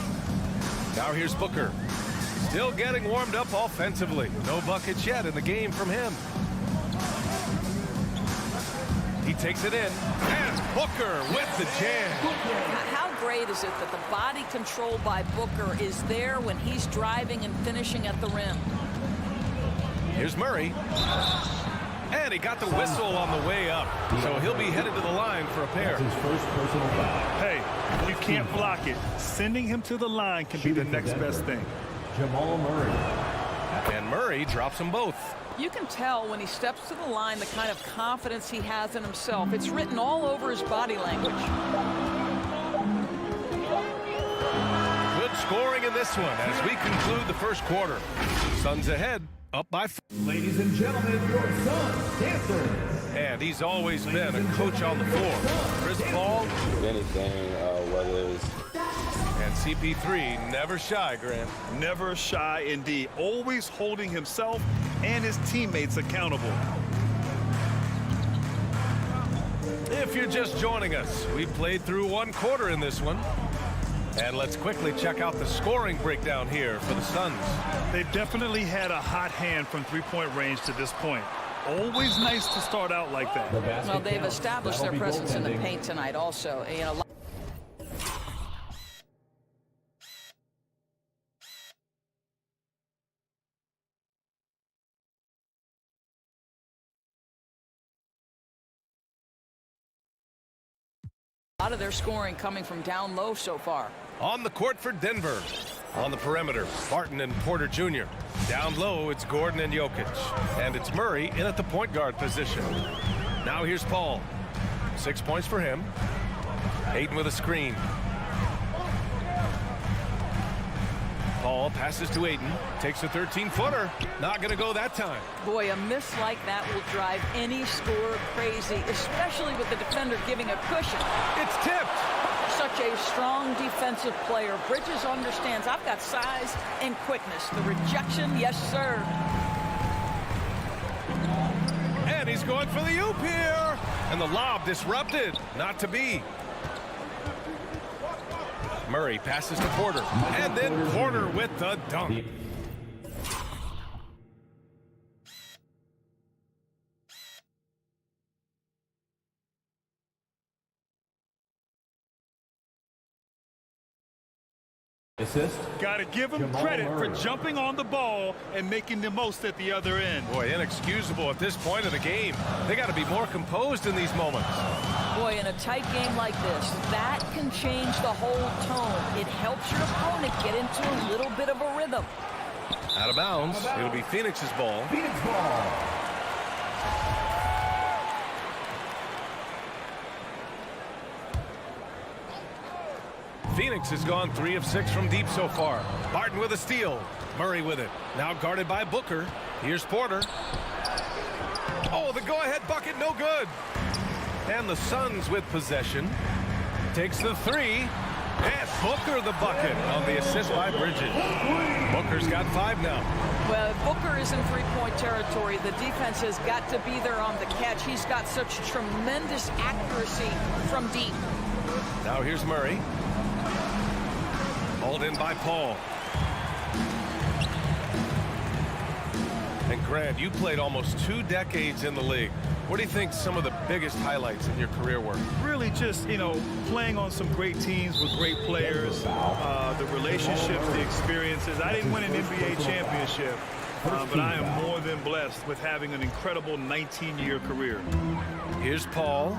Now here's Booker. Still getting warmed up offensively. No buckets yet in the game from him. He takes it in, and Booker with the jam. How great is it that the body control by Booker is there when he's driving and finishing at the rim? Here's Murray. And he got the whistle on the way up. So he'll be headed to the line for a pair. His first personal foul. Hey, you can't block it. Sending him to the line can be the next best thing. Jamal Murray. And Murray drops them both. You can tell when he steps to the line the kind of confidence he has in himself. It's written all over his body language. Good scoring in this one as we conclude the first quarter. Suns ahead, up by 4. Ladies and gentlemen, your Suns dancers. And he's always been a coach on the floor. Chris Paul. If anything, whether it's... And CP3, never shy, Grant. Never shy indeed. Always holding himself and his teammates accountable. If you're just joining us, we played through one quarter in this one. And let's quickly check out the scoring breakdown here for the Suns. They definitely had a hot hand from three-point range to this point. Always nice to start out like that. Well, they've established their presence in the paint tonight also. You know, a lot of their scoring coming from down low so far. On the court for Denver. On the perimeter, Barton and Porter Jr. Down low, it's Gordon and Jokic. And it's Murray in at the point guard position. Now here's Paul. 6 points for him. Ayton with a screen. Paul passes to Ayton. Takes a 13-footer. Not going to go that time. Boy, a miss like that will drive any scorer crazy, especially with the defender giving a cushion. It's tipped. Such a strong defensive player. Bridges understands I've got size and quickness. The rejection, yes, sir. And he's going for the oop here. And the lob disrupted. Not to be. Murray passes to Porter. And then Porter with the dunk. Assist. Got to give him credit for jumping on the ball and making the most at the other end. Boy, inexcusable at this point of the game. They got to be more composed in these moments. Boy, in a tight game like this, that can change the whole tone. It helps your opponent get into a little bit of a rhythm. Out of bounds. It'll be Phoenix's ball. Phoenix ball. Phoenix has gone 3 of 6 from deep so far. Barton with a steal. Murray with it. Now guarded by Booker. Here's Porter. Oh, the go-ahead bucket, no good. And the Suns with possession. Takes the 3. And Booker the bucket on the assist by Bridges. Booker's got 5 now. Well, if Booker is in three-point territory, the defense has got to be there on the catch. He's got such tremendous accuracy from deep. Now here's Murray. Hauled in by Paul. And Grant, you played almost 2 decades in the league. What do you think some of the biggest highlights in your career were? Really just, playing on some great teams with great players, the relationships, the experiences. I didn't win an NBA championship, but I am more than blessed with having an incredible 19-year career. Here's Paul.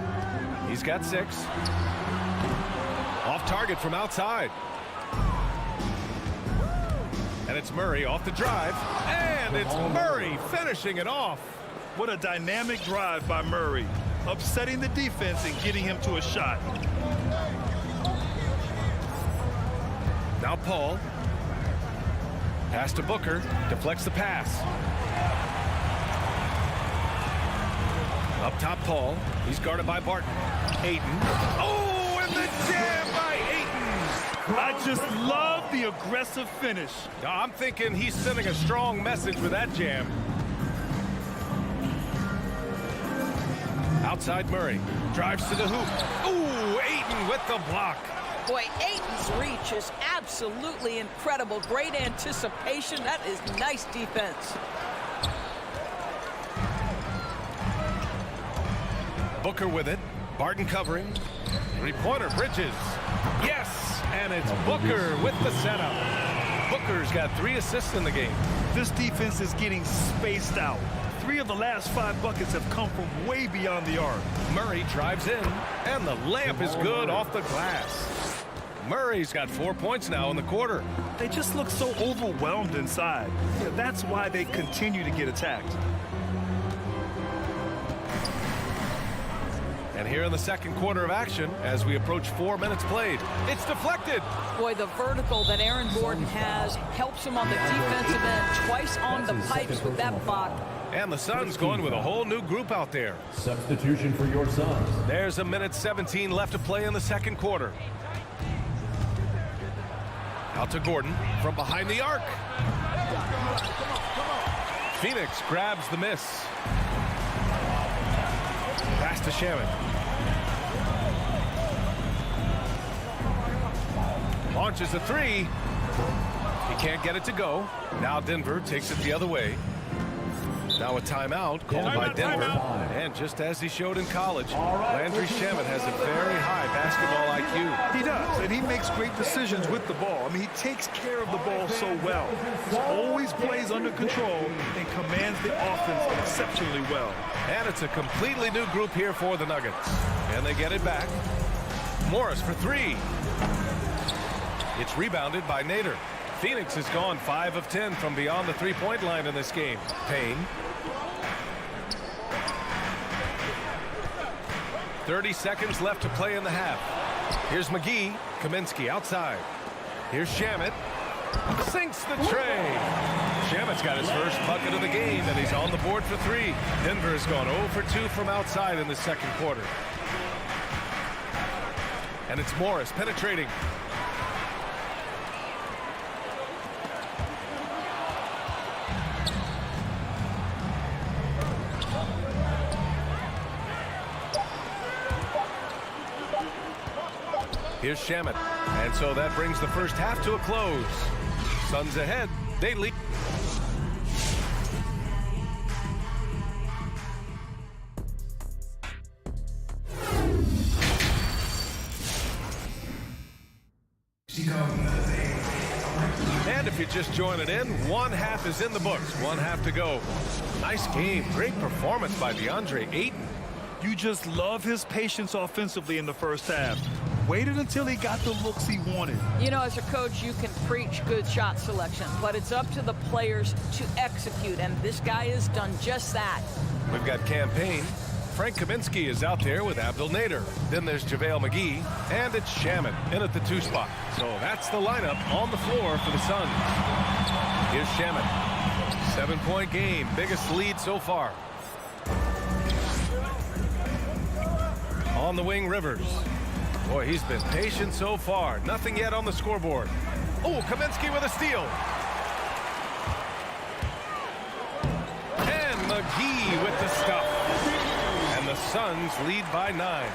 He's got 6. Off target from outside. And it's Murray off the drive. And it's Murray finishing it off. What a dynamic drive by Murray, upsetting the defense and getting him to a shot. Now Paul. Pass to Booker. Deflects the pass. Up top, Paul. He's guarded by Barton. Ayton. Oh, and the jam by Ayton. I just love the aggressive finish. I'm thinking he's sending a strong message with that jam. Outside Murray. Drives to the hoop. Ooh, Ayton with the block. Boy, Ayton's reach is absolutely incredible. Great anticipation. That is nice defense. Booker with it. Barton covering. Three-pointer, Bridges. Yes, and it's Booker with the setup. Booker's got 3 assists in the game. This defense is getting spaced out. 3 of the last 5 buckets have come from way beyond the arc. Murray drives in, and the layup is good off the glass. Murray's got 4 points now in the quarter. They just look so overwhelmed inside. Yeah, that's why they continue to get attacked. And here in the second quarter of action, as we approach 4 minutes played, it's deflected. Boy, the vertical that Aaron Gordon has helps him on the defensive end. Twice on the pipes with that block. And the Suns going with a whole new group out there. Substitution for your Suns. There's a minute 17 left to play in the second quarter. Out to Gordon from behind the arc. Phoenix grabs the miss. Pass to Shamet. Launches a 3. He can't get it to go. Now Denver takes it the other way. Now a timeout called by Denver. And just as he showed in college, Landry Shamet has a very high basketball IQ. He does, and he makes great decisions with the ball. I mean, he takes care of the ball so well. He always plays under control and commands the offense exceptionally well. And it's a completely new group here for the Nuggets. And they get it back. Morris for 3. It's rebounded by Nader. Phoenix has gone 5 of 10 from beyond the three-point line in this game. Payne. 30 seconds left to play in the half. Here's McGee. Kaminsky outside. Here's Shamet. Sinks the tray. Shamet's got his first bucket of the game, and he's on the board for 3. Denver has gone 0 for 2 from outside in the second quarter. And it's Morris penetrating. Here's Shamet. And so that brings the first half to a close. Suns ahead. They lead. And if you're just joining in, 1 half is in the books. 1 half to go. Nice game. Great performance by DeAndre Ayton. You just love his patience offensively in the first half. Waited until he got the looks he wanted. You know, as a coach, you can preach good shot selection, but it's up to the players to execute, and this guy has done just that. We've got campaign. Frank Kaminsky is out there with Abdel Nader. Then there's JaVale McGee, and it's Shamet in at the 2 spot. So that's the lineup on the floor for the Suns. Here's Shamet. 7-point game, biggest lead so far. On the wing, Rivers. Boy, he's been patient so far. Nothing yet on the scoreboard. Oh, Kaminsky with a steal. And McGee with the stuff. And the Suns lead by 9.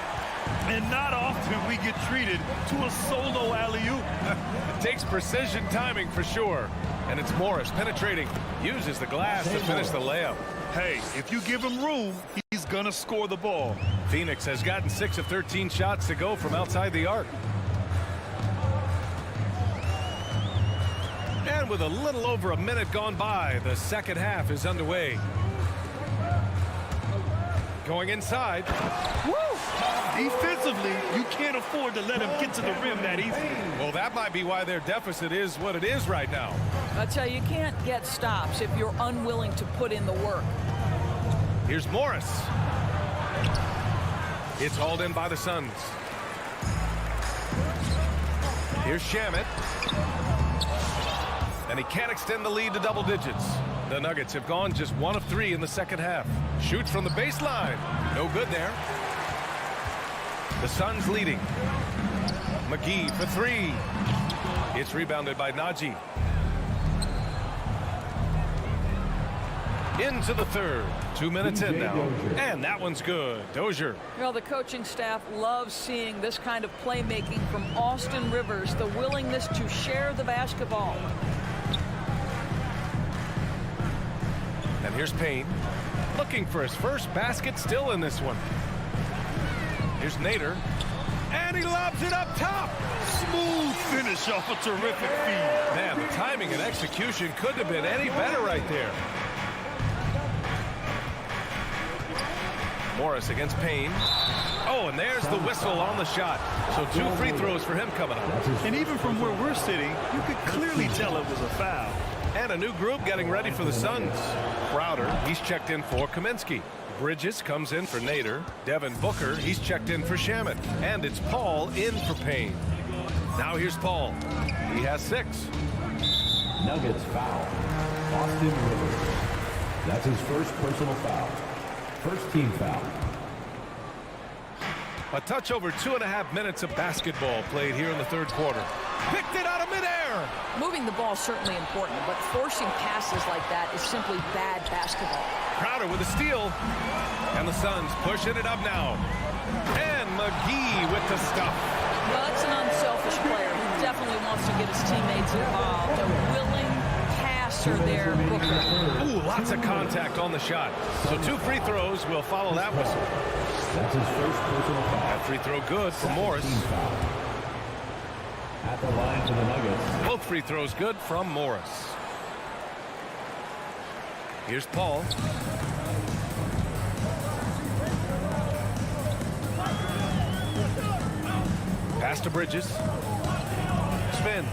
And not often we get treated to a solo alley-oop. Takes precision timing for sure. And it's Morris penetrating. Uses the glass to finish the layup. Hey, if you give him room, he's going to score the ball. Phoenix has gotten 6 of 13 shots to go from outside the arc. And with a little over a minute gone by, the second half is underway. Going inside. Woo! Defensively, you can't afford to let him get to the rim that easy. Well, that might be why their deficit is what it is right now. I tell you, you can't get stops if you're unwilling to put in the work. Here's Morris. It's hauled in by the Suns. Here's Shamet. And he can't extend the lead to double digits. The Nuggets have gone just 1 of 3 in the second half. Shoots from the baseline. No good there. The Suns leading. McGee for 3. It's rebounded by Najee. Into the third. 2 minutes in now. And that one's good. Dozier. Well, the coaching staff loves seeing this kind of playmaking from Austin Rivers, the willingness to share the basketball. And here's Payne. Looking for his first basket still in this one. Here's Nader. And he lobs it up top. Smooth finish off a terrific feed. Man, the timing and execution couldn't have been any better right there. Morris against Payne. Oh, and there's the whistle on the shot. So 2 free throws for him coming up. And even from where we're sitting, you could clearly tell it was a foul. And a new group getting ready for the Suns. Crowder, he's checked in for Kaminsky. Bridges comes in for Nader. Devin Booker, he's checked in for Shamet. And it's Paul in for Payne. Now here's Paul. He has 6. Nuggets foul. Austin Rivers. That's his first personal foul. First team foul. A touch over 2.5 minutes of basketball played here in the third quarter. Picked it out of midair. Moving the ball is certainly important, but forcing passes like that is simply bad basketball. Crowder with a steal. And the Suns pushing it up now. And McGee with the stuff. Well, that's an unselfish player. He definitely wants to get his teammates involved. A willing passer there, Booker. Ooh, lots of contact on the shot. So 2 free throws will follow that whistle. That's his first personal foul. That free throw good for Morris. At the line for the Nuggets. Both free throws good from Morris. Here's Paul. Pass to Bridges. Spins.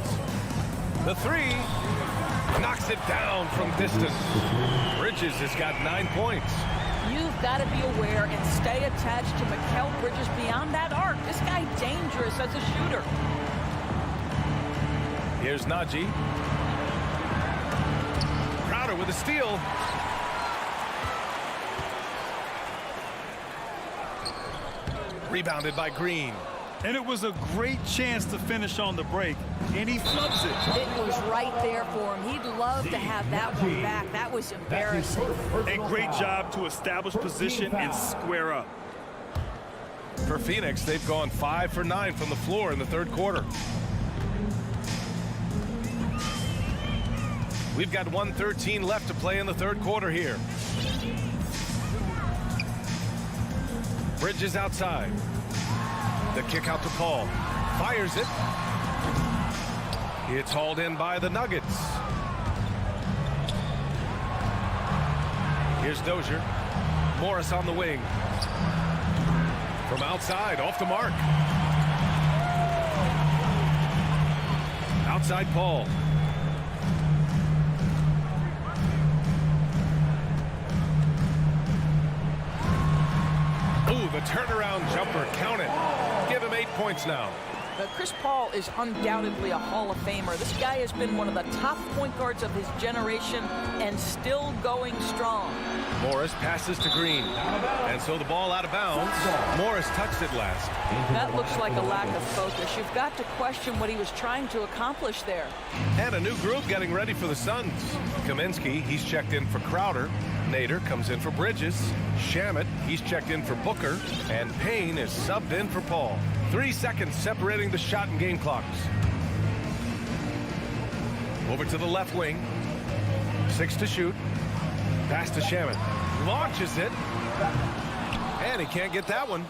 The 3. Knocks it down from distance. Bridges has got 9 points. You've got to be aware and stay attached to Mikal Bridges beyond that arc. This guy dangerous as a shooter. Here's Najee. Crowder with a steal. Rebounded by Green. And it was a great chance to finish on the break, and he flubs it. It was right there for him. He'd love to have that one back. That was embarrassing. A great job to establish position and square up. For Phoenix, they've gone 5 for 9 from the floor in the third quarter. We've got 1:13 left to play in the third quarter here. Bridges outside. The kick out to Paul. Fires it. It's hauled in by the Nuggets. Here's Dozier. Morris on the wing. From outside, off the mark. Outside Paul. Ooh, the turnaround jumper, count it. Give him 8 points now. But Chris Paul is undoubtedly a Hall of Famer. This guy has been one of the top point guards of his generation and still going strong. Morris passes to Green. And so the ball out of bounds. Morris touched it last. That looks like a lack of focus. You've got to question what he was trying to accomplish there. And a new group getting ready for the Suns. Kaminsky, he's checked in for Crowder. Nader comes in for Bridges. Shamet, he's checked in for Booker. And Payne is subbed in for Paul. 3 seconds separating the shot and game clocks. Over to the left wing. 6 to shoot. Pass to Shamet. Launches it. And he can't get that one.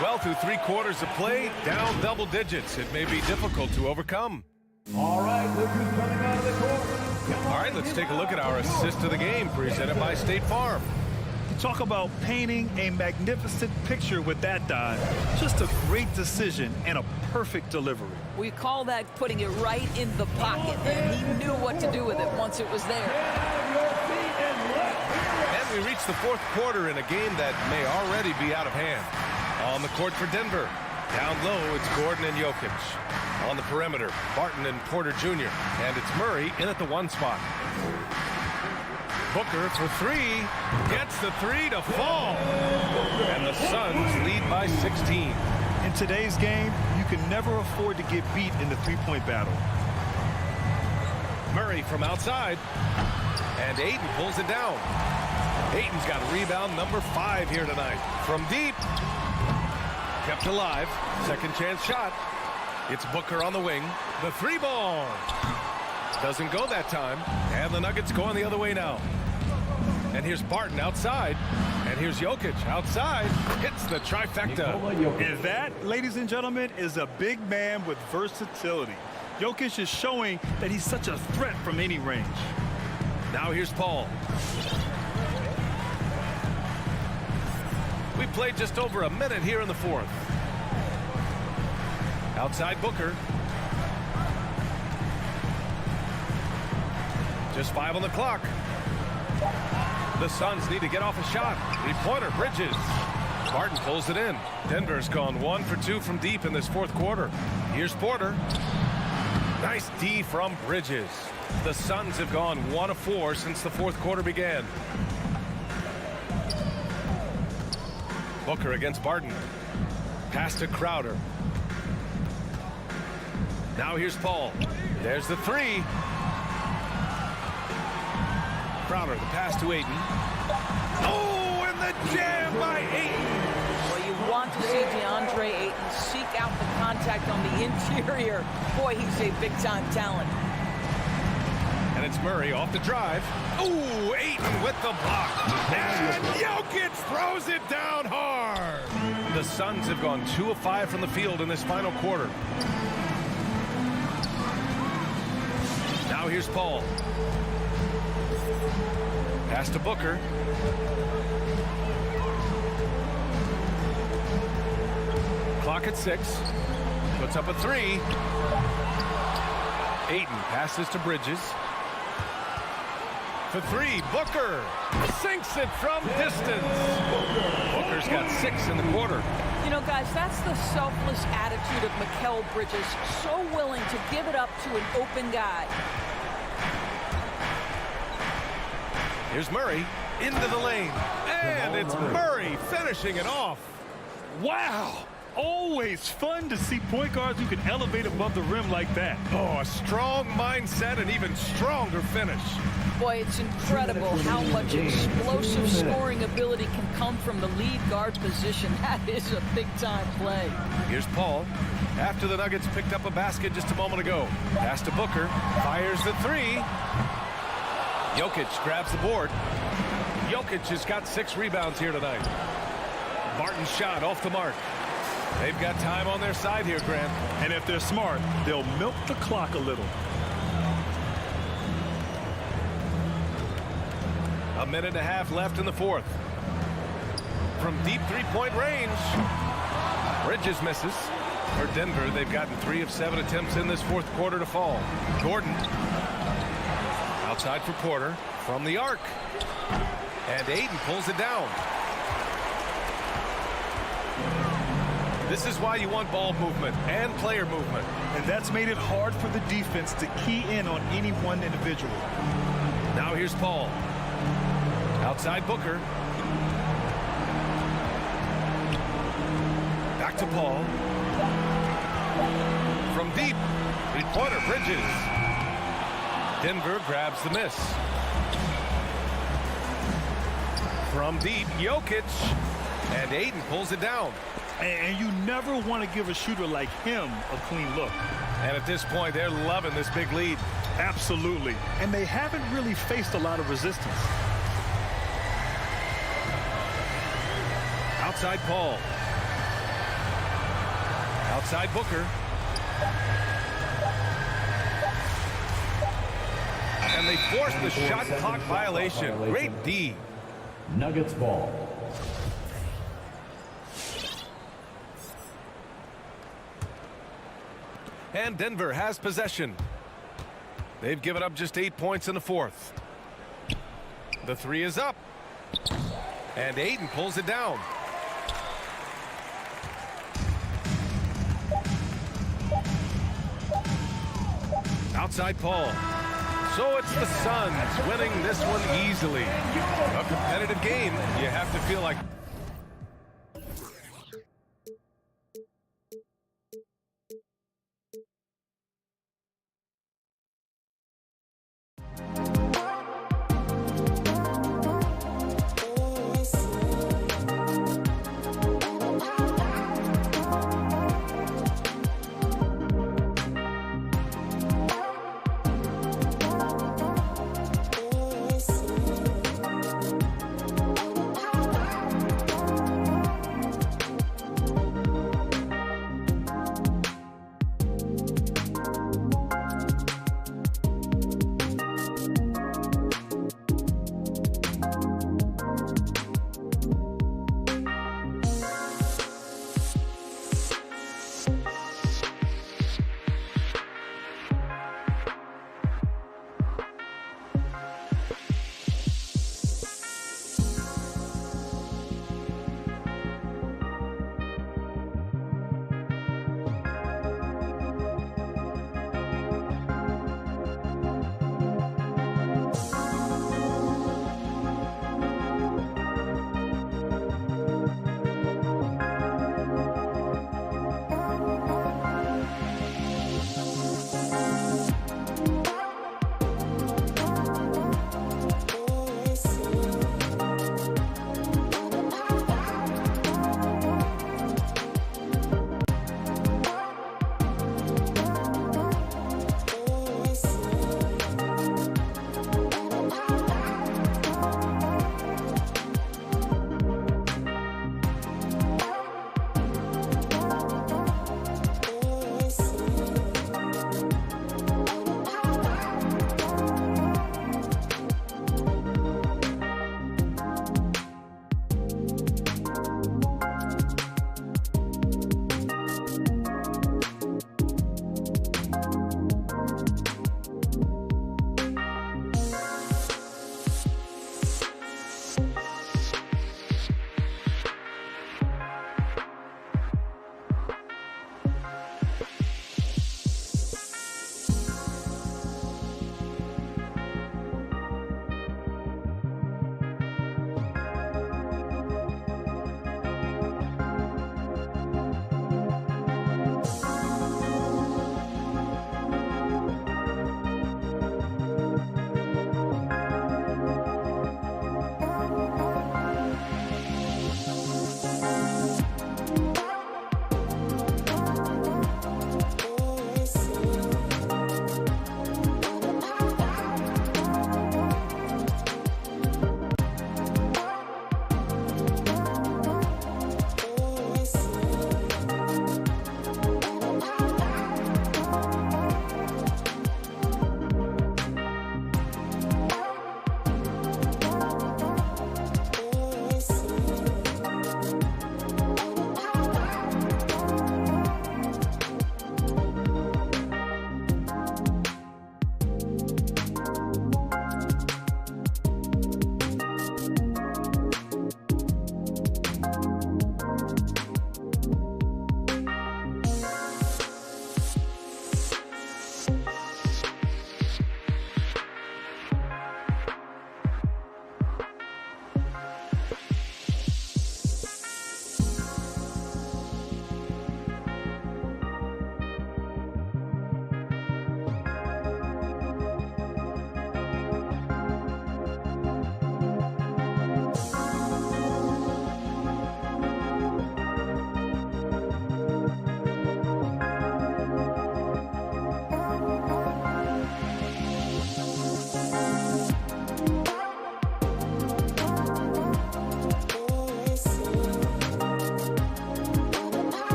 Well, through 3 quarters of play, down double digits. It may be difficult to overcome. All right, look who's coming out of the court. All right, let's take a look at our assist of the game presented by State Farm. Talk about painting a magnificent picture with that dive. Just a great decision and a perfect delivery. We call that putting it right in the pocket, and he knew what to do with it once it was there. And we reach the fourth quarter in a game that may already be out of hand. On the court for Denver. Down low, it's Gordon and Jokic. On the perimeter, Barton and Porter Jr. And it's Murray in at the 1 spot. Booker for 3. Gets the 3 to fall. And the Suns lead by 16. In today's game, you can never afford to get beat in the three-point battle. Murray from outside. And Ayton pulls it down. Ayton's got rebound number 5 here tonight. From deep. Kept alive. Second chance shot. It's Booker on the wing. The 3-ball. Doesn't go that time. And the Nuggets going the other way now. And here's Barton outside. And here's Jokic outside. Hits the trifecta. And that, ladies and gentlemen, is a big man with versatility. Jokic is showing that he's such a threat from any range. Now here's Paul. We played just over a minute here in the fourth. Outside Booker. Just 5 on the clock. The Suns need to get off a shot. 3-pointer, Bridges. Barton pulls it in. Denver's gone 1 for 2 from deep in this fourth quarter. Here's Porter. Nice D from Bridges. The Suns have gone 1 of 4 since the fourth quarter began. Booker against Barton. Pass to Crowder. Now here's Paul. There's the 3. Crowder, the pass to Ayton. Oh, and the jam by Ayton. Well, you want to see DeAndre Ayton seek out the contact on the interior. Boy, he's a big-time talent. And it's Murray off the drive. Ooh, Ayton with the block. And Jokic throws it down hard. The Suns have gone 2 of 5 from the field in this final quarter. Now here's Paul. Pass to Booker. Clock at 6. Puts up a 3. Ayton passes to Bridges. For 3, Booker sinks it from distance. Booker's got 6 in the quarter. You know, guys, that's the selfless attitude of Mikal Bridges. So willing to give it up to an open guy. Here's Murray into the lane. And it's Murray finishing it off. Wow. Always fun to see point guards who can elevate above the rim like that. Oh, a strong mindset and even stronger finish. Boy, it's incredible how much explosive scoring ability can come from the lead guard position. That is a big-time play. Here's Paul. After the Nuggets picked up a basket just a moment ago. Pass to Booker. Fires the 3. Jokic grabs the board. Jokic has got 6 rebounds here tonight. Barton's shot off the mark. They've got time on their side here, Grant. And if they're smart, they'll milk the clock a little. A minute and a half left in the fourth. From deep 3-point range. Bridges misses. For Denver, they've gotten 3 of 7 attempts in this fourth quarter to fall. Gordon. Outside for Porter. From the arc. And Ayton pulls it down. This is why you want ball movement and player movement. And that's made it hard for the defense to key in on any one individual. Now here's Paul. Outside Booker. Back to Paul. From deep. 3-pointer, Bridges. Denver grabs the miss. From deep, Jokic. And Ayton pulls it down. And you never want to give a shooter like him a clean look. And at this point, they're loving this big lead. Absolutely. And they haven't really faced a lot of resistance. Outside Paul. Outside Booker. And they force the shot clock violation. Great D. Nuggets ball. And Denver has possession. They've given up just 8 points in the fourth. The 3 is up. And Ayton pulls it down. Outside Paul. So it's the Suns winning this one easily. A competitive game. You have to feel like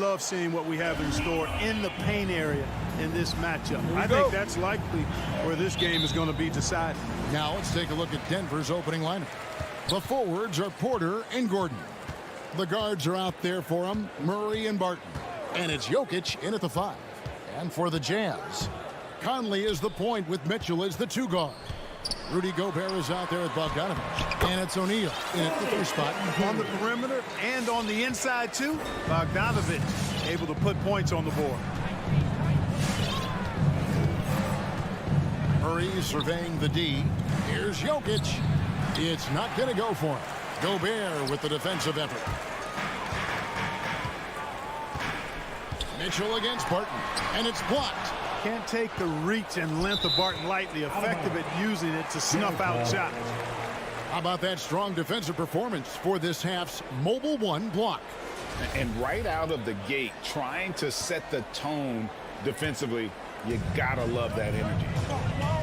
love seeing what we have in store in the paint area in this matchup. I think that's likely where this game is going to be decided. Now let's take a look at Denver's opening lineup. The forwards are Porter and Gordon. The guards are out there for them, Murray and Barton. And it's Jokic in at the 5. And for the Jazz, Conley is the point with Mitchell as the 2 guard. Rudy Gobert is out there with Bogdanovich. And it's O'Neal in at the 3 spot. On the perimeter and on the inside, too, Bogdanovich able to put points on the board. Murray surveying the D. Here's Jokic. It's not going to go for him. Gobert with the defensive effort. Mitchell against Barton. And it's blocked. Can't take the reach and length of Barton lightly. Effective at using it to snuff out shots. How about that strong defensive performance for this half's Mobile 1 block? And right out of the gate, trying to set the tone defensively, you gotta love that energy.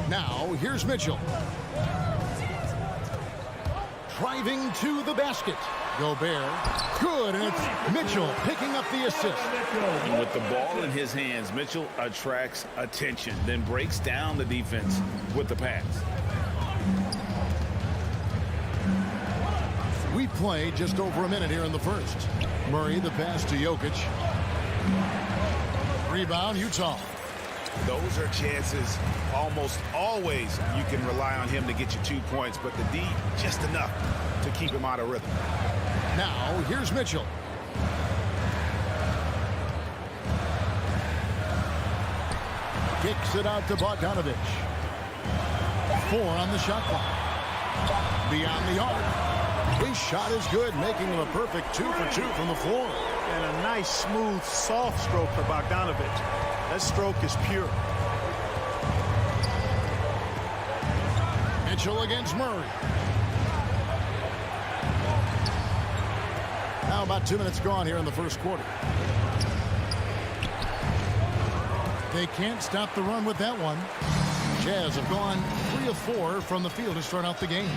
Now, here's Mitchell. Driving to the basket. Gobert. Good, and it's Mitchell picking up the assist. And with the ball in his hands, Mitchell attracts attention, then breaks down the defense with the pass. We play just over a minute here in the first. Murray, the pass to Jokic. Rebound, Utah. Those are chances almost always you can rely on him to get you 2 points, but the D just enough to keep him out of rhythm. Now, here's Mitchell. Kicks it out to Bogdanovich. 4 on the shot clock. Beyond the arc. His shot is good, making him a perfect 2 for 2 from the floor. And a nice, smooth, soft stroke for Bogdanovich. That stroke is pure. Mitchell against Murray. Now about 2 minutes gone here in the first quarter. They can't stop the run with that one. Jazz have gone 3 of 4 from the field to start out the game.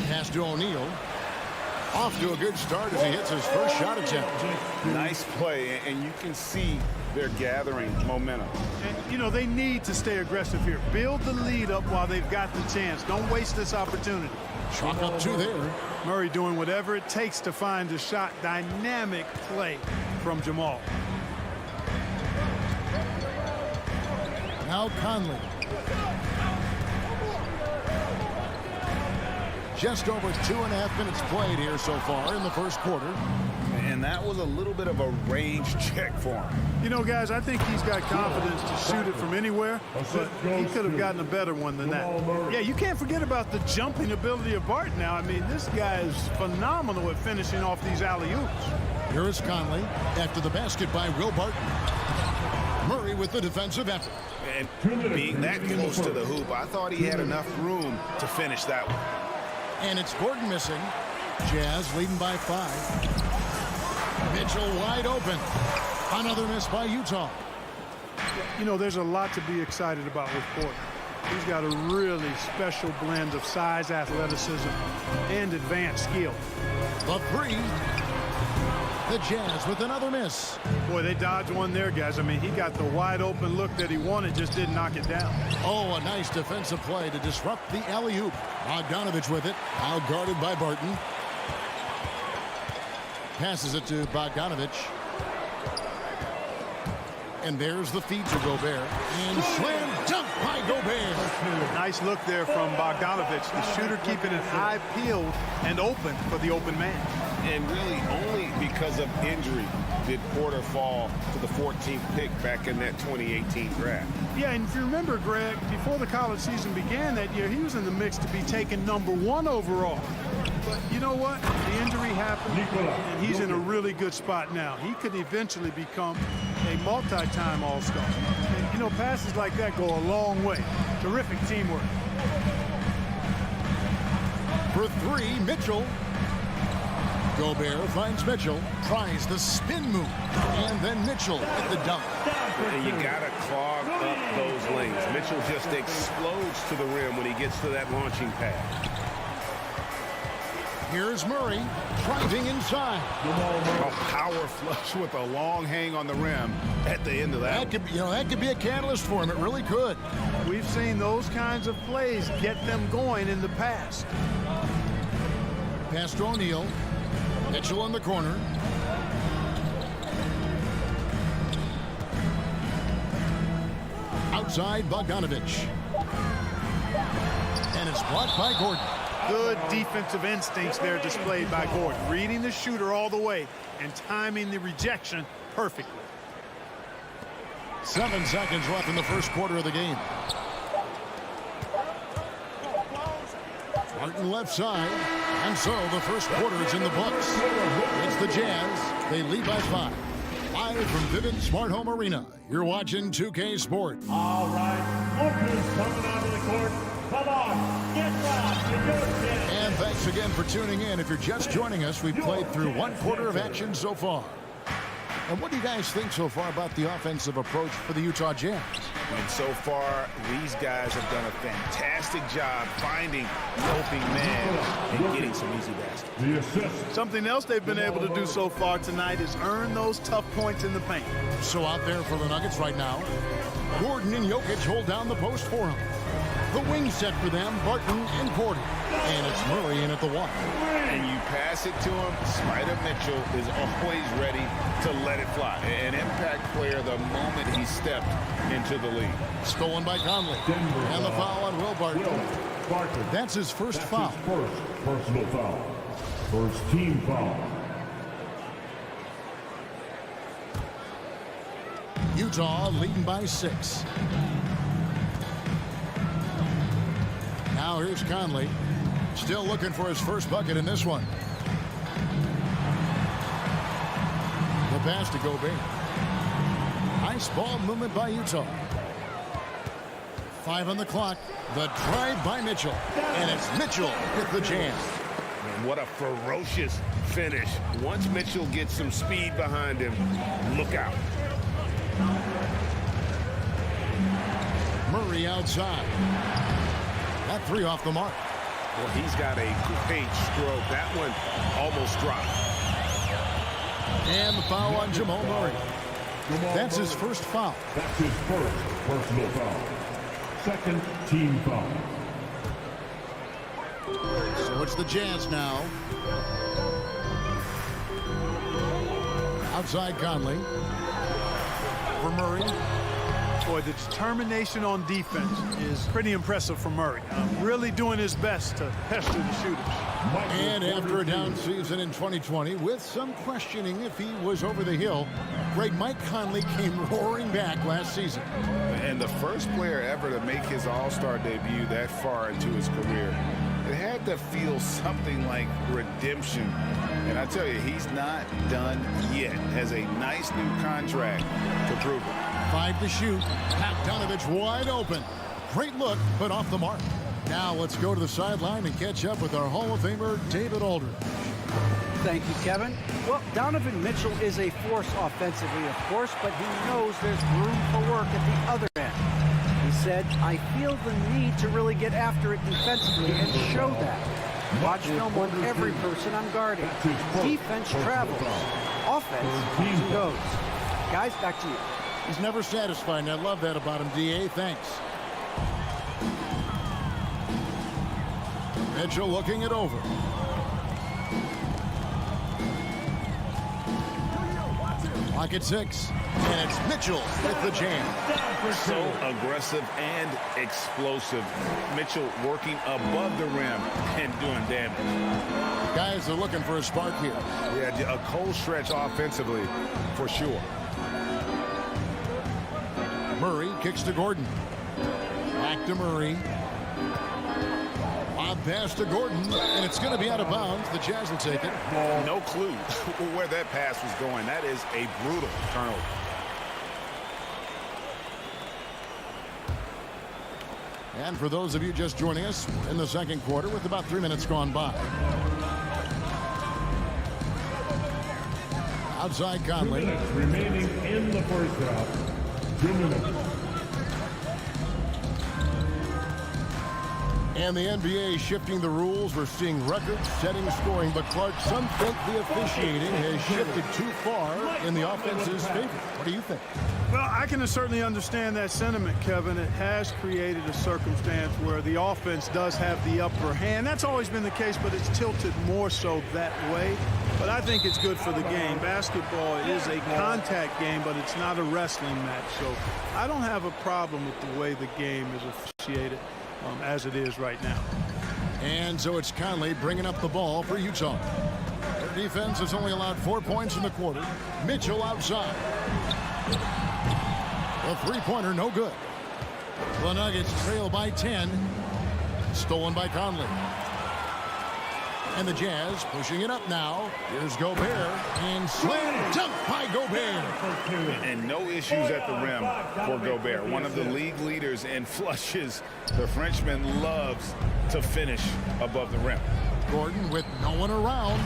Pass to O'Neal. Off to a good start as he hits his first shot attempt. Nice play, and you can see they're gathering momentum. And, you know, they need to stay aggressive here. Build the lead up while they've got the chance. Don't waste this opportunity. Chalk up 2 there. Murray doing whatever it takes to find a shot. Dynamic play from Jamal. Now Conley. Just over 2.5 minutes played here so far in the first quarter. And that was a little bit of a range check for him. You know, guys, I think he's got confidence to shoot it from anywhere, but he could have gotten a better one than that. Yeah, you can't forget about the jumping ability of Barton now. I mean, this guy is phenomenal at finishing off these alley-oops. Here is Conley after the basket by Will Barton. Murray with the defensive effort. And being that close to the hoop, I thought he had enough room to finish that one. And it's Gordon missing. Jazz leading by 5. Mitchell wide open. Another miss by Utah. You know, there's a lot to be excited about with Porter. He's got a really special blend of size, athleticism, and advanced skill. The 3. The Jazz with another miss. Boy, they dodged one there, guys. I mean, he got the wide open look that he wanted, just didn't knock it down. Oh, a nice defensive play to disrupt the alley-oop. Bogdanovich with it, out guarded by Barton. Passes it to Bogdanovich. And there's the feed to Gobert. And slam dunk by Gobert. Nice look there from Bogdanovich. The shooter keeping it high peeled and open for the open man. And really only because of injury did Porter fall to the 14th pick back in that 2018 draft. Yeah, and if you remember, Greg, before the college season began that year, he was in the mix to be taken #1 overall. But you know what? The injury happened, and he's in a really good spot now. He could eventually become a multi-time All-Star. And, you know, passes like that go a long way. Terrific teamwork. For 3, Mitchell. Gobert finds Mitchell, tries the spin move, and then Mitchell at the dunk. And you got to clog up those lanes. Mitchell just explodes to the rim when he gets to that launching pad. Here's Murray driving inside. A power flush with a long hang on the rim at the end of that. That could be a catalyst for him. It really could. We've seen those kinds of plays get them going in the past. Pass to O'Neal. Mitchell in the corner. Outside Bogdanovich. And it's blocked by Gordon. Good defensive instincts there displayed by Gordon. Reading the shooter all the way and timing the rejection perfectly. 7 seconds left in the first quarter of the game. Martin left side. And so the first quarter is in the books. It's the Jazz. They lead by 5. Live from Vivint Smart Home Arena. You're watching 2K Sports. All right. Lucas coming onto the court. Come on. Get back. And thanks again for tuning in. If you're just joining us, we've played through 1 quarter of action so far. And what do you guys think so far about the offensive approach for the Utah Jazz? And so far, these guys have done a fantastic job finding open man and getting some easy baskets. Something else they've been able to do so far tonight is earn those tough points in the paint. So out there for the Nuggets right now, Gordon and Jokic hold down the post for him. The wing set for them, Barton and Gordon. And it's Murray in at the one. And you pass it to him, Spider Mitchell is always ready to let it fly. An impact player the moment he stepped into the league. Stolen by Conley. And the foul on Will Barton. That's his first foul. First personal foul. First team foul. Utah leading by 6. Now here's Conley. Still looking for his first bucket in this one. The pass to Gobert. Nice ball movement by Utah. 5 on the clock. The drive by Mitchell. And it's Mitchell with the jam. And what a ferocious finish. Once Mitchell gets some speed behind him, look out. Murray outside. That 3 off the mark. Well, he's got a great stroke. That one almost dropped. And the foul on Jamal Murray. That's his first foul. That's his first personal foul. Second team foul. So it's the Jazz now. Outside Conley. For Murray. Boy, the determination on defense is pretty impressive for Murray. Really doing his best to pester the shooters. And after a down season in 2020, with some questioning if he was over the hill, great Mike Conley came roaring back last season. And the first player ever to make his All-Star debut that far into his career. It had to feel something like redemption. And I tell you, he's not done yet. Has a nice new contract to prove it. 5 to shoot. Bogdanovich wide open. Great look, but off the mark. Now let's go to the sideline and catch up with our Hall of Famer, David Aldridge. Thank you, Kevin. Well, Donovan Mitchell is a force offensively, of course, but he knows there's room for work at the other end. He said, I feel the need to really get after it defensively and show that. Watch film on every person I'm guarding. Defense travels. Offense comes and goes. Guys, back to you. He's never satisfied, and I love that about him, D.A. Thanks. Mitchell looking it over. Lock at 6. And it's Mitchell with the jam. So aggressive and explosive. Mitchell working above the rim and doing damage. Guys are looking for a spark here. Yeah, a cold stretch offensively for sure. Murray kicks to Gordon. Back to Murray. Lob pass to Gordon, and it's going to be out of bounds. The Jazz will take it. No clue where that pass was going. That is a brutal turnover. And for those of you just joining us, in the second quarter with about 3 minutes gone by. Outside Conley. 2 minutes remaining in the first half. 2 minutes. And the NBA shifting the rules. We're seeing record-setting scoring, but Clarkson think the officiating has shifted too far in the offense's favor. What do you think? Well, I can certainly understand that sentiment, Kevin. It has created a circumstance where the offense does have the upper hand. That's always been the case, but it's tilted more so that way. But I think it's good for the game. Basketball is a contact game, but it's not a wrestling match. So I don't have a problem with the way the game is officiated as it is right now. And so it's Conley bringing up the ball for Utah. Their defense has only allowed 4 points in the quarter. Mitchell outside. The three-pointer, no good. The Nuggets trail by 10. Stolen by Conley. And the Jazz pushing it up now. Here's Gobert. And slam dunk by Gobert. And no issues at the rim for Gobert. One of the league leaders in flushes. The Frenchman loves to finish above the rim. Gordon with no one around.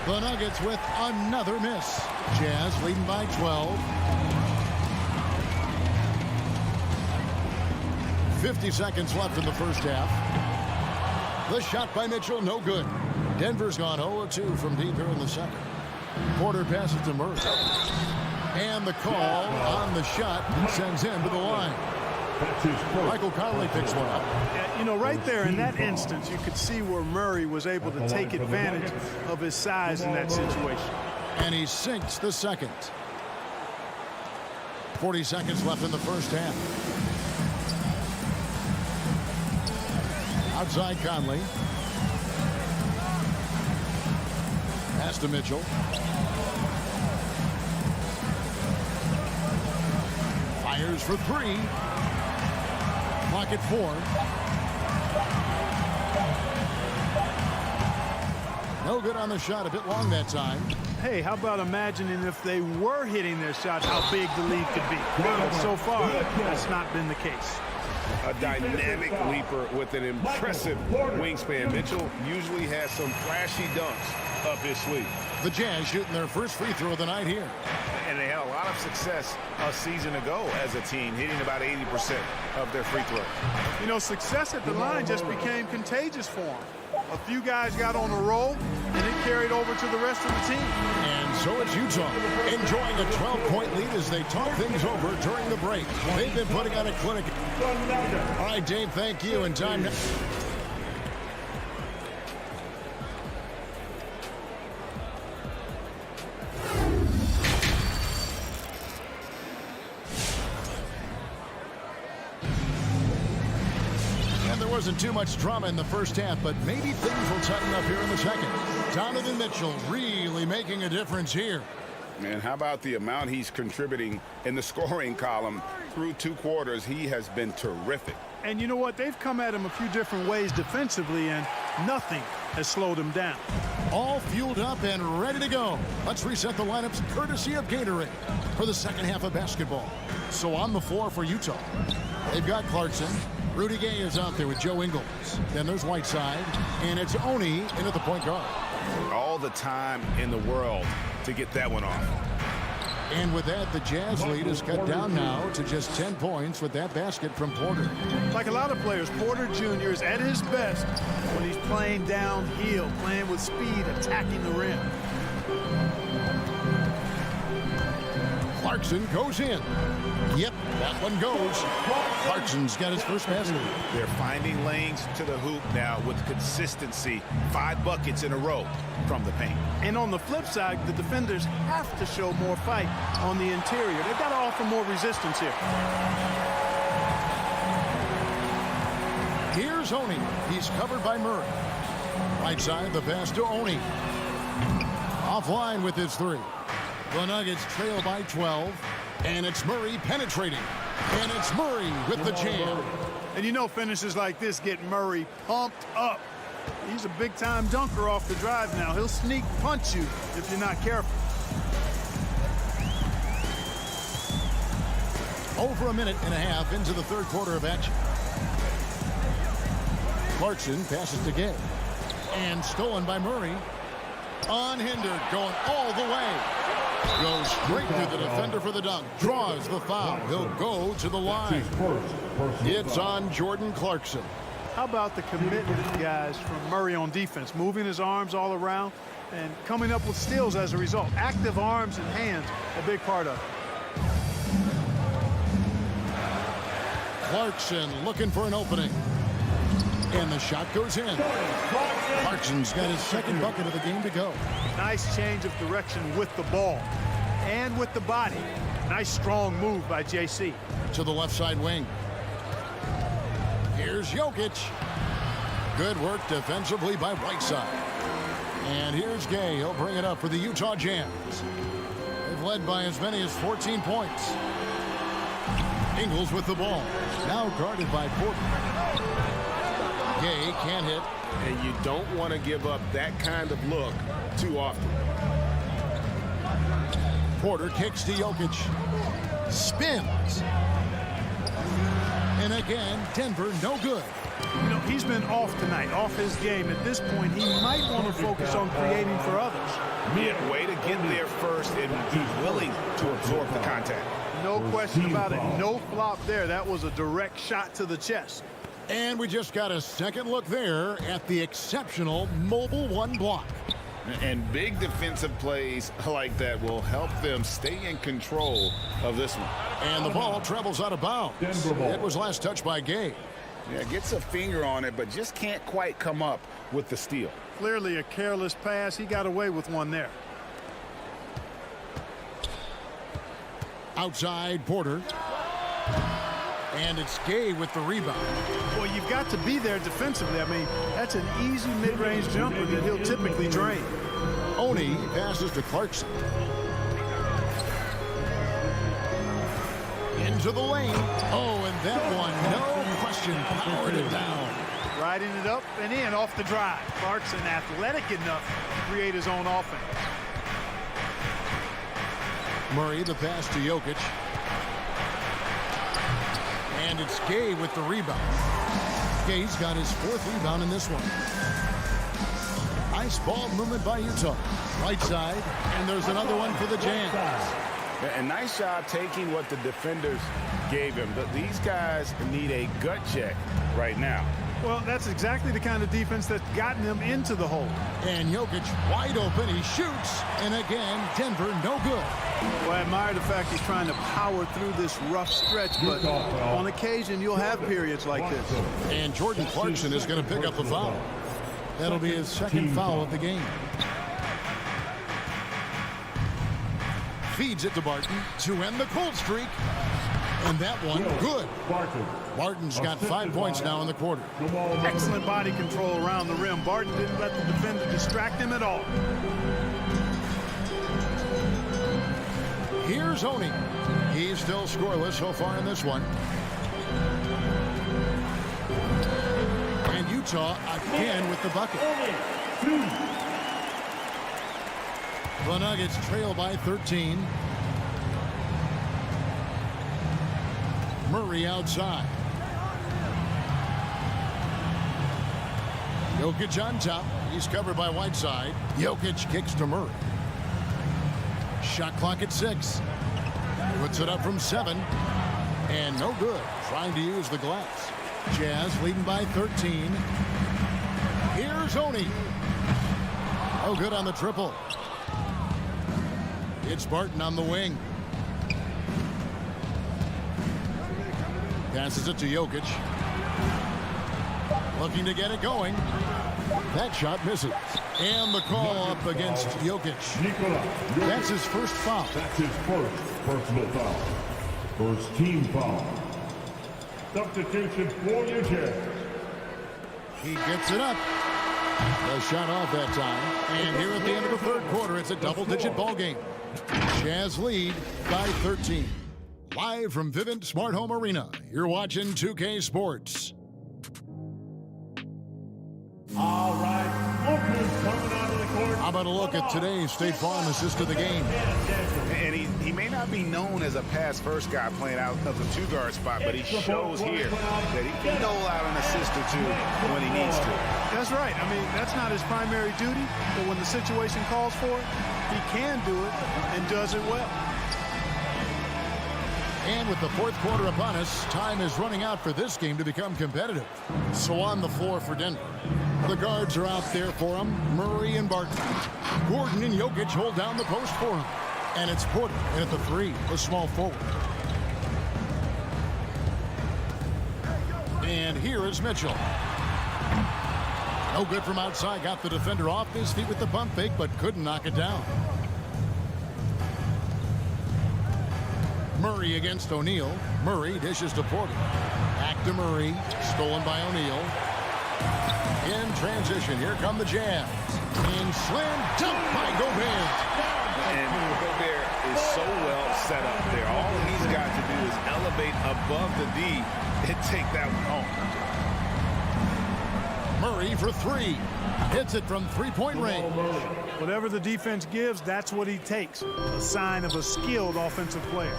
The Nuggets with another miss. Jazz leading by 12. 50 seconds left in the first half. The shot by Mitchell, no good. Denver's gone 0-2 from deep here in the second. Porter passes to Murray. And the call on the shot sends him to the line. Michael Conley picks one up. Yeah, you know, right there in that instance, you could see where Murray was able to take advantage of his size in that situation. And he sinks the second. 40 seconds left in the first half. Outside Conley. Pass to Mitchell. Fires for three. Clock at 4. No good on the shot. A bit long that time. Hey, how about imagining if they were hitting their shots, how big the lead could be? But so far, that's not been the case. A dynamic leaper with an impressive wingspan. Mitchell usually has some flashy dunks up his sleeve. The Jazz shooting their first free throw of the night here. And they had a lot of success a season ago as a team, hitting about 80% of their free throws. You know, success at the line just became contagious for them. A few guys got on a roll, and it carried over to the rest of the team. And so it's Utah enjoying a 12-point lead as they talk things over during the break. They've been putting on a clinic. All right, Dave, thank you. And time now. Wasn't too much drama in the first half, but maybe things will tighten up here in the second. Donovan Mitchell really making a difference here. And how about the amount he's contributing in the scoring column through 2 quarters? He has been terrific. And you know what? They've come at him a few different ways defensively, and nothing has slowed him down. All fueled up and ready to go. Let's reset the lineups courtesy of Gatorade for the second half of basketball. So on the floor for Utah, they've got Clarkson. Rudy Gay is out there with Joe Ingles. Then there's Whiteside, and it's Oni in at the point guard. All the time in the world to get that one off. And with that, the Jazz lead is cut down now to just 10 points with that basket from Porter. Like a lot of players, Porter Jr. is at his best when he's playing downhill, playing with speed, attacking the rim. Clarkson goes in. Yep, that one goes. Clarkson's got his first basket. They're finding lanes to the hoop now with consistency. 5 buckets in a row from the paint. And on the flip side, the defenders have to show more fight on the interior. They've got to offer more resistance here. Here's Oni. He's covered by Murray. Right side, the pass to Oni. Offline with his 3. The Nuggets trail by 12. And it's Murray penetrating. And it's Murray with the jam. And you know finishes like this get Murray pumped up. He's a big-time dunker off the drive now. He'll sneak punch you if you're not careful. Over a minute and a half into the third quarter of action. Clarkson passes to Gay. And stolen by Murray. Unhindered, going all the way. Goes straight through the defender for the dunk. Draws the foul. He'll go to the line. It's on Jordan Clarkson. How about the commitment, guys, from Murray on defense, moving his arms all around and coming up with steals as a result. Active arms and hands, a big part of it. Clarkson looking for an opening. And the shot goes in. Clarkson's got his second bucket of the game to go. Nice change of direction with the ball and with the body. Nice strong move by JC. To the left side wing. Here's Jokic. Good work defensively by Whiteside. And here's Gay. He'll bring it up for the Utah Jazz. They've led by as many as 14 points. Ingles with the ball. Now guarded by Porter. Gay can't hit. And you don't want to give up that kind of look too often. Porter kicks to Jokic. Spins. And again, Denver no good. You know, he's been off tonight, off his game. At this point, he might want to focus on creating for others. Yeah, way to get there first and be willing to absorb the contact. No question about it. No flop there. That was a direct shot to the chest. And we just got a second look there at the exceptional mobile one block. And big defensive plays like that will help them stay in control of this one. And the ball travels out of bounds. It was last touched by Gay. Yeah, gets a finger on it, but just can't quite come up with the steal. Clearly a careless pass. He got away with one there. Outside Porter. And it's Gay with the rebound. Well, you've got to be there defensively. I mean, that's an easy mid-range jumper that he'll typically drain. Oni passes to Clarkson. Into the lane. Oh, and that one, no question, powered it down. Riding it up and in off the drive. Clarkson athletic enough to create his own offense. Murray, the pass to Jokic. And it's Gay with the rebound. Gay's got his fourth rebound in this one. Nice ball movement by Utah. Right side, and there's another one for the Jazz. A nice job taking what the defenders gave him. But these guys need a gut check right now. Well, that's exactly the kind of defense that's gotten them into the hole. And Jokic wide open. He shoots. And again, Denver no good. Well, I admire the fact he's trying to power through this rough stretch, but on occasion you'll have periods like this. And Jordan Clarkson is going to pick up the foul. That'll be his second foul of the game. Feeds it to Barton to end the cold streak. And that one, good. Barton's got 5 points now in the quarter. Excellent body control around the rim. Barton didn't let the defender distract him at all. Here's Oni. He's still scoreless so far in this one. And Utah again with the bucket. The Nuggets trail by 13. Murray outside. Jokic on top. He's covered by Whiteside. Jokic kicks to Murray. Shot clock at 6. Puts it up from 7. And no good. Trying to use the glass. Jazz leading by 13. Here's Oni. Oh, good on the triple. It's Barton on the wing. Passes it to Jokic. Looking to get it going. That shot misses. And the call up against Jokic. That's his first foul. That's his first personal foul. First team foul. Substitution for your Jazz. He gets it up. The shot off that time. And here at the end of the third quarter, it's a double-digit ball game. Jazz lead by 13. Live from Vivint Smart Home Arena, you're watching 2K Sports. All right, coming out of the court. How about a look at today's State Farm assist of the game? And he may not be known as a pass-first guy playing out of the two-guard spot, but he shows here that he can dole out an assist or two when he needs to. That's right. I mean, that's not his primary duty, but when the situation calls for it, he can do it and does it well. And with the fourth quarter upon us, time is running out for this game to become competitive. So on the floor for Denver, the guards are out there for him. Murray and Barton. Gordon and Jokic hold down the post for him. And it's Porter in at the 3, a small forward. And here is Mitchell. No good from outside. Got the defender off his feet with the pump fake, but couldn't knock it down. Murray against O'Neal. Murray dishes to Porter. Back to Murray. Stolen by O'Neal. In transition, here come the Jazz. And slam dunk by Gobert. And Gobert is so well set up there. All he's got to do is elevate above the D and take that one home. Murray for 3. Hits it from three-point range. Whatever the defense gives, that's what he takes. A sign of a skilled offensive player.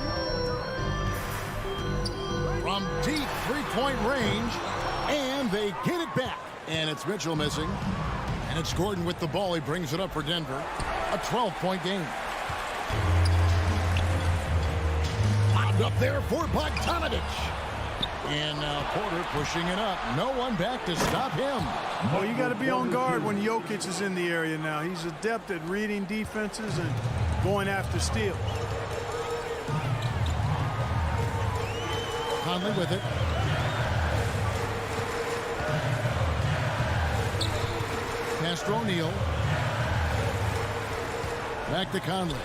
From deep three-point range, and they get it back. And it's Mitchell missing. And it's Gordon with the ball. He brings it up for Denver. A 12-point game. Lobbed up there for Bogdanovich. And now Porter pushing it up. No one back to stop him. Well, you got to be on guard when Jokic is in the area now. He's adept at reading defenses and going after steals. Conley with it. Pass to O'Neal. Back to Conley.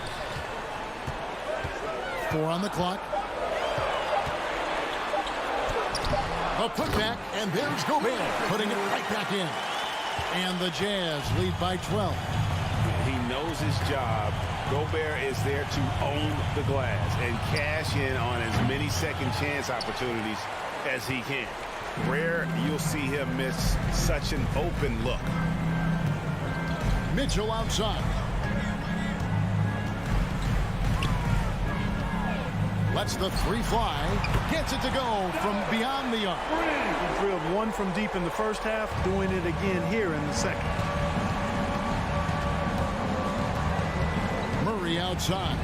4 on the clock. A putback, and there's Gobert putting it right back in. And the Jazz lead by 12. He knows his job. Gobert is there to own the glass and cash in on as many second chance opportunities as he can. Rare you'll see him miss such an open look. Mitchell outside. Lets the 3 fly. Gets it to go from beyond the arc. He drilled 1 from deep in the first half, doing it again here in the second. Murray outside.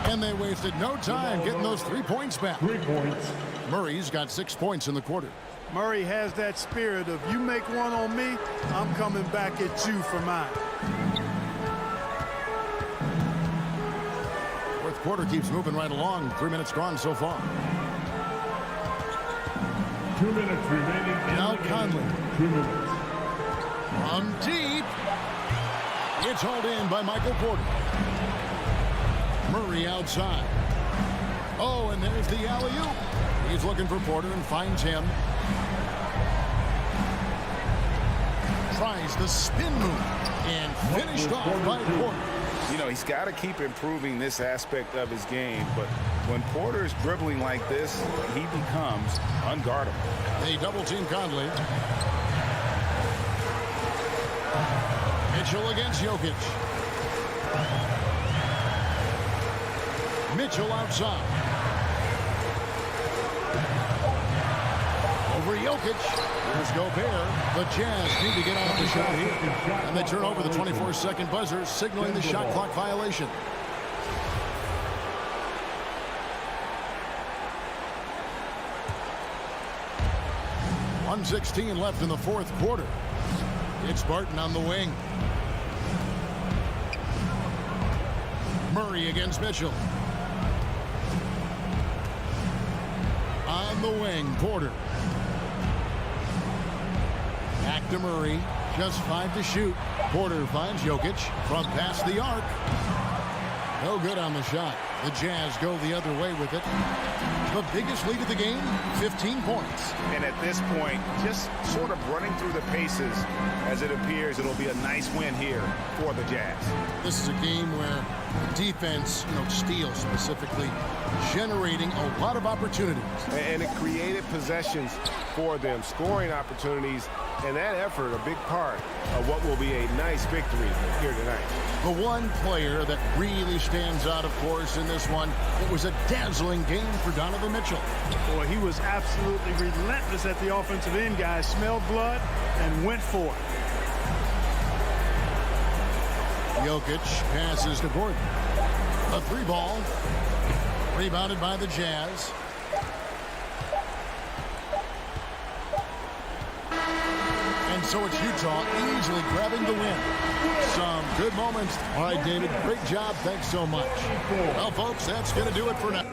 And they wasted no time getting those 3 points back. 3 points. Murray's got 6 points in the quarter. Murray has that spirit of, you make one on me, I'm coming back at you for mine. Fourth quarter keeps moving right along. 3 minutes gone so far. 2 minutes remaining. Now Conley. 2 minutes. From deep. It's hauled in by Michael Porter. Murray outside. Oh, and there's the alley-oop. He's looking for Porter and finds him. Tries the spin move and finished off by Porter. You know, he's got to keep improving this aspect of his game, but when Porter is dribbling like this, he becomes unguardable. They double-team Conley. Mitchell against Jokic. Mitchell outside. Over Jokic. There's Gobert. The Jazz need to get off the shot here. And they turn over the 24-second buzzer, signaling the shot clock violation. .116 left in the fourth quarter. It's Barton on the wing. Murray against Mitchell. On the wing, Porter. Back to Murray. Just 5 to shoot. Porter finds Jokic from past the arc. No good on the shot. The Jazz go the other way with it. The biggest lead of the game, 15 points. And at this point, just sort of running through the paces, as it appears it'll be a nice win here for the Jazz. This is a game where the defense, steals specifically, generating a lot of opportunities. And it created possessions for them, scoring opportunities, and that effort a big part of what will be a nice victory here tonight. The one player that really stands out, of course, in this one, it was a dazzling game for Donovan Mitchell. Boy, he was absolutely relentless at the offensive end, guys. Smelled blood and went for it. Jokic passes to Gordon. A 3 ball. Rebounded by the Jazz. And so it's Utah easily grabbing the win. Some good moments. All right, David, great job. Thanks so much. Well, folks, that's going to do it for now.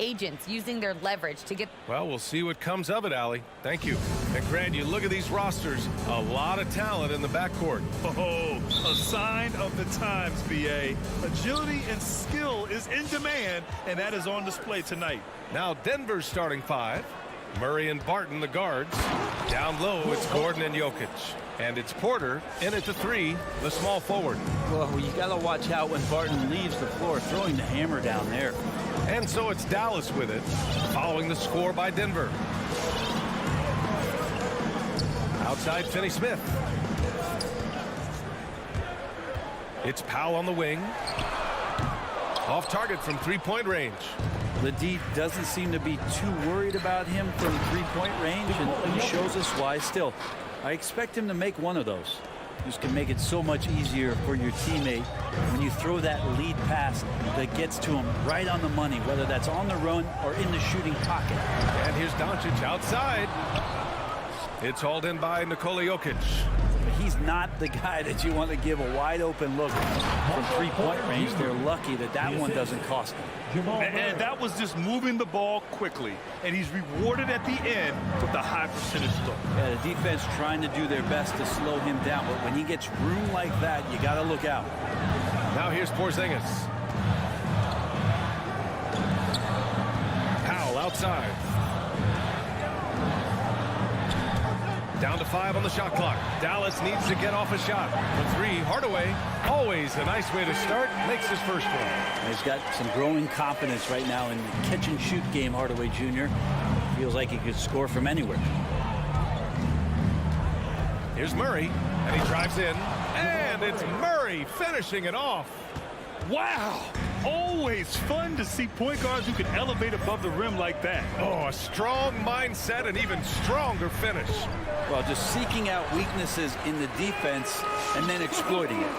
agents using their leverage to get... Well, we'll see what comes of it, Allie. Thank you. And Grant, you look at these rosters, a lot of talent in the backcourt. Oh, a sign of the times, B.A. Agility and skill is in demand, and that is on display tonight. Now Denver's starting 5. Murray and Barton, the guards. Down low, it's Gordon and Jokic. And it's Porter in at the 3, the small forward. Well, you got to watch out when Barton leaves the floor, throwing the hammer down there. And so it's Dallas with it, following the score by Denver. Outside, Finney-Smith. It's Powell on the wing. Off target from three-point range. The D doesn't seem to be too worried about him from three-point range, and he shows us why. Still, I expect him to make one of those. This can make it so much easier for your teammate when you throw that lead pass that gets to him right on the money, whether that's on the run or in the shooting pocket. And here's Doncic outside. It's hauled in by Nikola Jokic. He's not the guy that you want to give a wide open look from three-point range. They're lucky that that one doesn't cost them. And that was just moving the ball quickly. And he's rewarded at the end with a high percentage look. Yeah, the defense trying to do their best to slow him down. But when he gets room like that, you got to look out. Now here's Porzingis. Powell outside. Down to 5 on the shot clock. Dallas needs to get off a shot. For 3, Hardaway, always a nice way to start, makes his first one. He's got some growing confidence right now in the catch-and-shoot game, Hardaway Jr. Feels like he could score from anywhere. Here's Murray, and he drives in. And it's Murray finishing it off. Wow! Always fun to see point guards who can elevate above the rim like that. Oh, a strong mindset and even stronger finish. Well, just seeking out weaknesses in the defense and then exploiting it.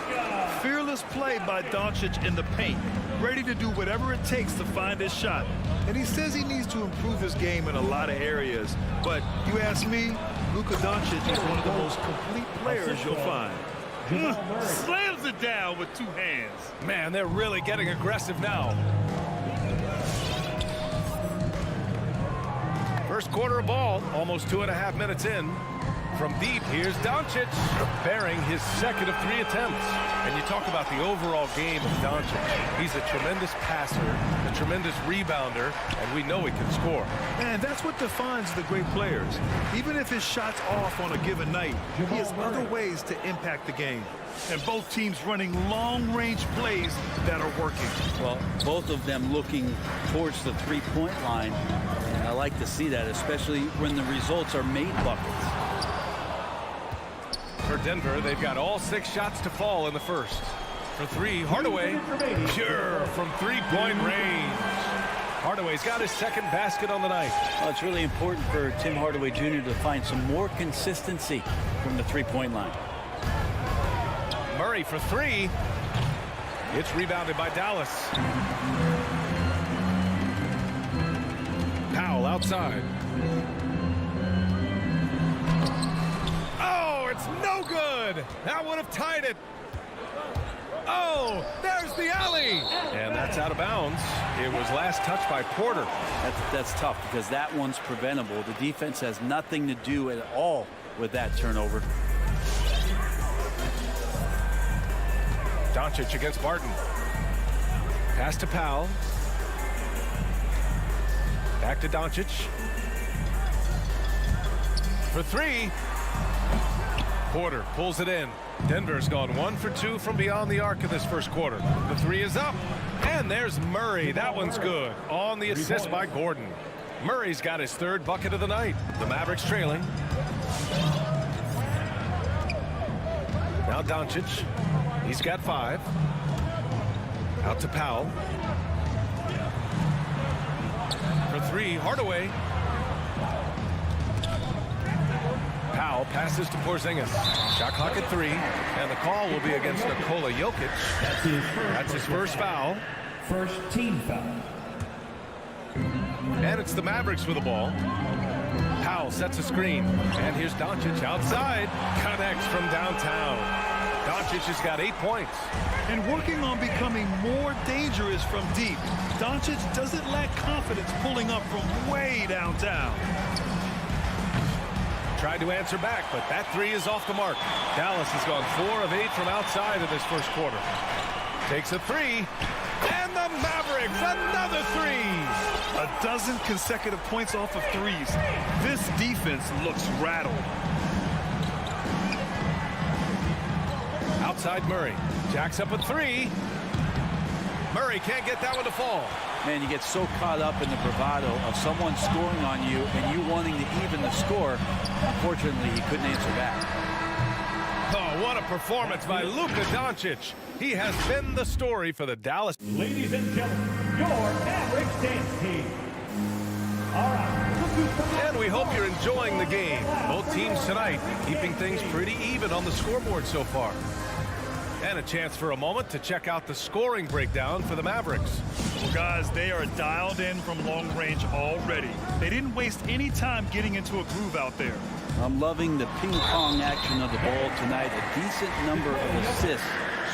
Fearless play by Doncic in the paint. Ready to do whatever it takes to find his shot. And he says he needs to improve his game in a lot of areas. But you ask me, Luka Doncic is one of the most complete players you'll find. Slams it down with 2 hands. Man, they're really getting aggressive now. First quarter of ball, almost 2.5 minutes in. From deep, here's Doncic, bearing his second of 3 attempts. And you talk about the overall game of Doncic. He's a tremendous passer, a tremendous rebounder, and we know he can score. And that's what defines the great players. Even if his shot's off on a given night, he has other ways to impact the game. And both teams running long-range plays that are working. Well, both of them looking towards the three-point line. And I like to see that, especially when the results are made buckets. For Denver, they've got all 6 shots to fall in the first. For 3, Hardaway, pure from three-point range. Hardaway's got his second basket on the night. Well, it's really important for Tim Hardaway Jr. to find some more consistency from the three-point line. Murray for 3. It's rebounded by Dallas. Powell outside. Oh, it's no good. That would have tied it. Oh, there's the alley. And that's out of bounds. It was last touched by Porter. That's tough because that one's preventable. The defense has nothing to do at all with that turnover. Doncic against Barton. Pass to Powell. Back to Doncic. For 3. Porter pulls it in. Denver's gone 1 for 2 from beyond the arc in this first quarter. The 3 is up. And there's Murray. That one's good. On the assist by Gordon. Murray's got his 3rd bucket of the night. The Mavericks trailing. Now Doncic. He's got 5. Out to Powell. For 3, Hardaway. Powell passes to Porzingis. Shot clock at 3. And the call will be against Nikola Jokic. That's his first foul. First team foul. And it's the Mavericks with the ball. Powell sets a screen. And here's Doncic outside. Connects from downtown. Doncic has got 8 points. And working on becoming more dangerous from deep, Doncic doesn't lack confidence pulling up from way downtown. Tried to answer back, but that three is off the mark. Dallas has gone 4 of 8 from outside in this first quarter. Takes a three, and the Mavericks, another three. A dozen consecutive points off of threes. This defense looks rattled. Outside Murray. Jacks up a three. Murray can't get that one to fall. Man, you get so caught up in the bravado of someone scoring on you and you wanting to even the score. Unfortunately, he couldn't answer back. Oh, what a performance by Luka Doncic. He has been the story for the Dallas. Ladies and gentlemen, your Mavericks dance team. All right. And we hope you're enjoying the game. Both teams tonight keeping things pretty even on the scoreboard so far. And a chance for a moment to check out the scoring breakdown for the Mavericks. Well, guys, they are dialed in from long range already. They didn't waste any time getting into a groove out there. I'm loving the ping pong action of the ball tonight. A decent number of assists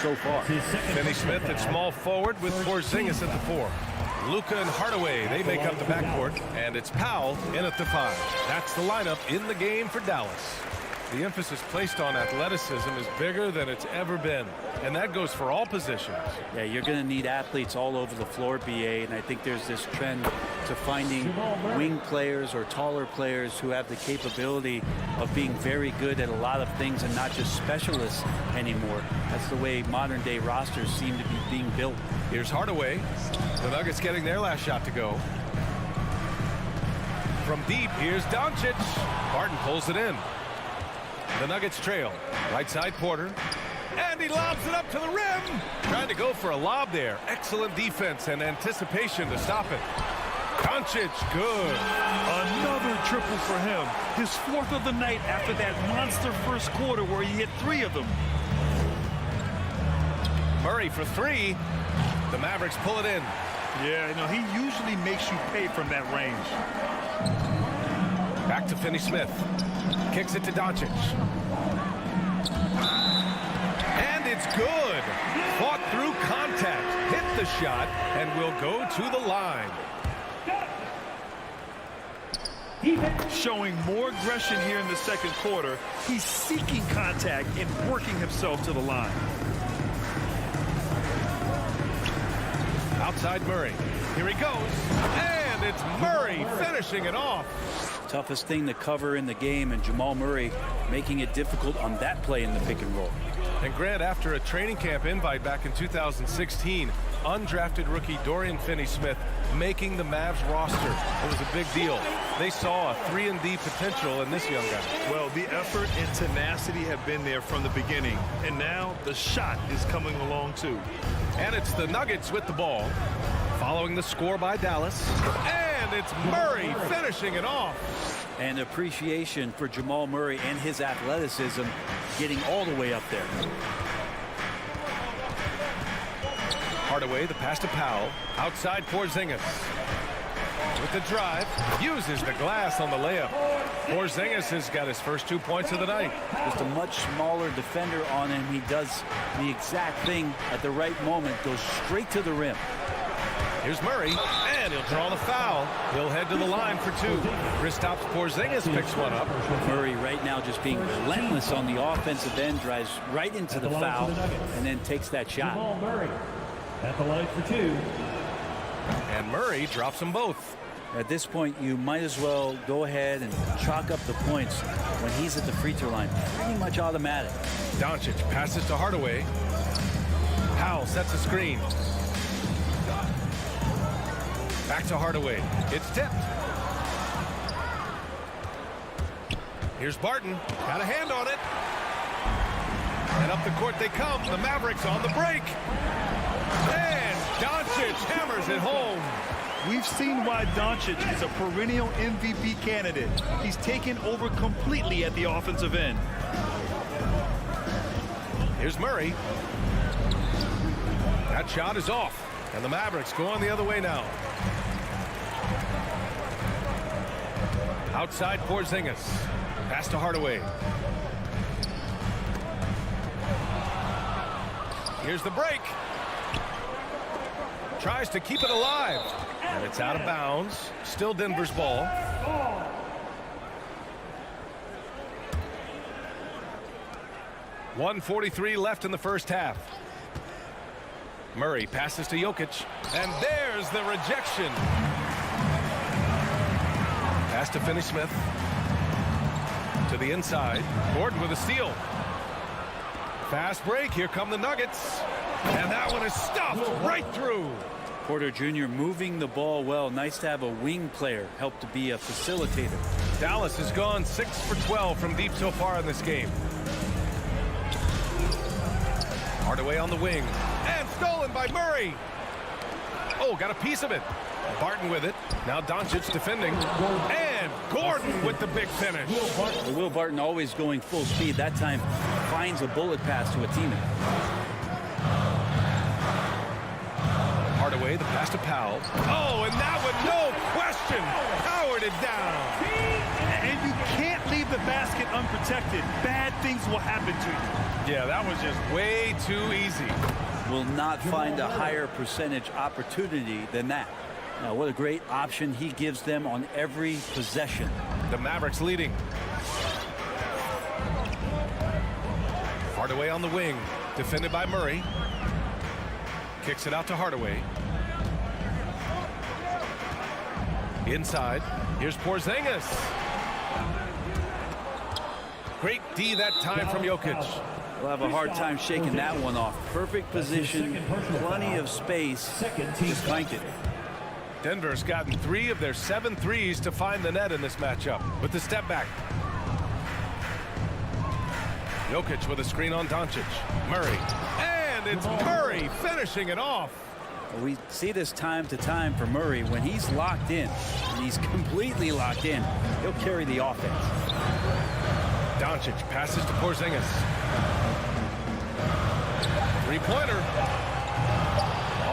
so far. Finney Smith at small forward with Porzingis at the 4. Luka and Hardaway, they make up the backcourt, and it's Powell in at the 5. That's the lineup in the game for Dallas. The emphasis placed on athleticism is bigger than it's ever been, and that goes for all positions. Yeah, you're going to need athletes all over the floor, BA, and I think there's this trend to finding wing players or taller players who have the capability of being very good at a lot of things and not just specialists anymore. That's the way modern-day rosters seem to be being built. Here's Hardaway. The Nuggets getting their last shot to go. From deep, here's Doncic. Barton pulls it in. The Nuggets trail. Right side Porter. And he lobs it up to the rim. Trying to go for a lob there. Excellent defense and anticipation to stop it. Doncic, good. Another triple for him. His 4th of the night after that monster first quarter where he hit 3 of them. Murray for 3. The Mavericks pull it in. Yeah, you know, he usually makes you pay from that range. Back to Finney Smith. Kicks it to Doncic. And it's good. Fought through contact. Hit the shot and will go to the line. Showing more aggression here in the second quarter. He's seeking contact and working himself to the line. Outside Murray. Here he goes. And it's Murray finishing it off. Toughest thing to cover in the game, and Jamal Murray making it difficult on that play in the pick and roll. And Grant, after a training camp invite back in 2016, undrafted rookie Dorian Finney-Smith making the Mavs roster. It was a big deal. They saw a 3-and-D potential in this young guy. Well, the effort and tenacity have been there from the beginning, and now the shot is coming along too. And it's the Nuggets with the ball, following the score by Dallas. And it's Murray finishing it off. And appreciation for Jamal Murray and his athleticism getting all the way up there. Hardaway, the pass to Powell. Outside Porzingis. With the drive, uses the glass on the layup. Porzingis has got his first 2 points of the night. Just a much smaller defender on him. He does the exact thing at the right moment. Goes straight to the rim. Here's Murray, and he'll draw the foul. He'll head to the line for 2. Kristaps Porzingis picks one up. Murray right now just being relentless on the offensive end, drives right into the foul, and then takes that shot. Jamal Murray at the line for 2. And Murray drops them both. At this point, you might as well go ahead and chalk up the points when he's at the free throw line. Pretty much automatic. Doncic passes to Hardaway. Powell sets a screen. Back to Hardaway. It's tipped. Here's Barton. Got a hand on it. And up the court they come. The Mavericks on the break. And Doncic hammers it home. We've seen why Doncic is a perennial MVP candidate. He's taken over completely at the offensive end. Here's Murray. That shot is off. And the Mavericks going the other way now. Outside Porzingis. Pass to Hardaway. Here's the break. Tries to keep it alive. And it's out of bounds. Still Denver's ball. .143 left in the first half. Murray passes to Jokic. And there's the rejection. Pass to Finney-Smith. To the inside. Gordon with a steal. Fast break. Here come the Nuggets. And that one is stuffed right through. Porter Jr. moving the ball well. Nice to have a wing player help to be a facilitator. Dallas has gone 6 for 12 from deep so far in this game. Hardaway on the wing. And stolen by Murray. Oh, got a piece of it. Barton with it. Now Doncic defending. And Gordon with the big finish. Will Barton always going full speed. That time finds a bullet pass to a teammate. Hardaway, the pass to Powell. Oh, and that one, no question, powered it down. And you can't leave the basket unprotected. Bad things will happen to you. Yeah, that was just way too easy. Will not find a higher percentage opportunity than that. Now, what a great option he gives them on every possession. The Mavericks leading. Hardaway on the wing, defended by Murray. Kicks it out to Hardaway. Inside. Here's Porzingis. Great D that time from Jokic. We'll have a hard time shaking that one off. Perfect position, plenty of space. Just cranked it. Denver's gotten 3 of their 7 threes to find the net in this matchup with the step back. Jokic with a screen on Doncic. Murray. And it's Murray finishing it off. We see this time to time for Murray. When he's locked in, and he's completely locked in, he'll carry the offense. Doncic passes to Porzingis. Three-pointer.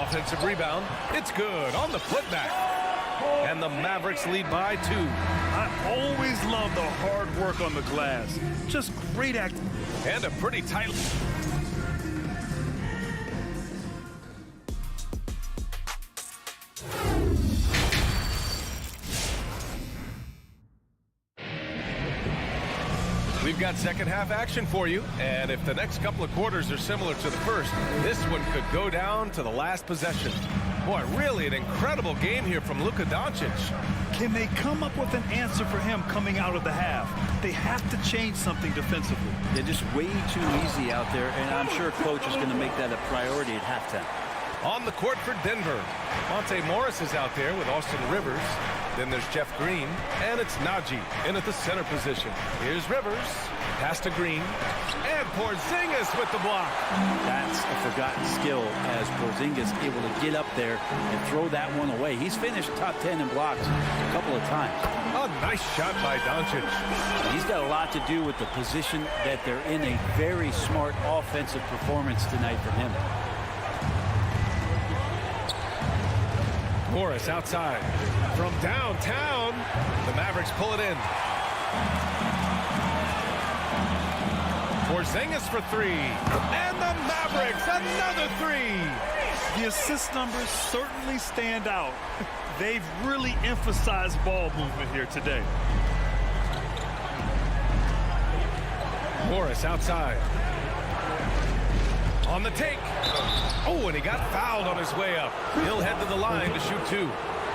Offensive rebound. It's good on the putback. And the Mavericks lead by 2. I always love the hard work on the glass. Just great acting. And a pretty tight... We've got second half action for you, and if the next couple of quarters are similar to the first, this one could go down to the last possession. Boy, really an incredible game here from Luka Doncic. Can they come up with an answer for him coming out of the half? They have to change something defensively. They're just way too easy out there, and I'm sure coach is going to make that a priority at halftime. On the court for Denver, Monte Morris is out there with Austin Rivers. Then there's Jeff Green, and it's Najee in at the center position. Here's Rivers, pass to Green, and Porzingis with the block. That's a forgotten skill as Porzingis able to get up there and throw that one away. He's finished top 10 in blocks a couple of times. A nice shot by Doncic. He's got a lot to do with the position that they're in. A very smart offensive performance tonight from him. Morris outside. From downtown, the Mavericks pull it in. Porzingis for 3. And the Mavericks, another 3. The assist numbers certainly stand out. They've really emphasized ball movement here today. Morris outside. On the take. Oh, and he got fouled on his way up. He'll head to the line to shoot 2.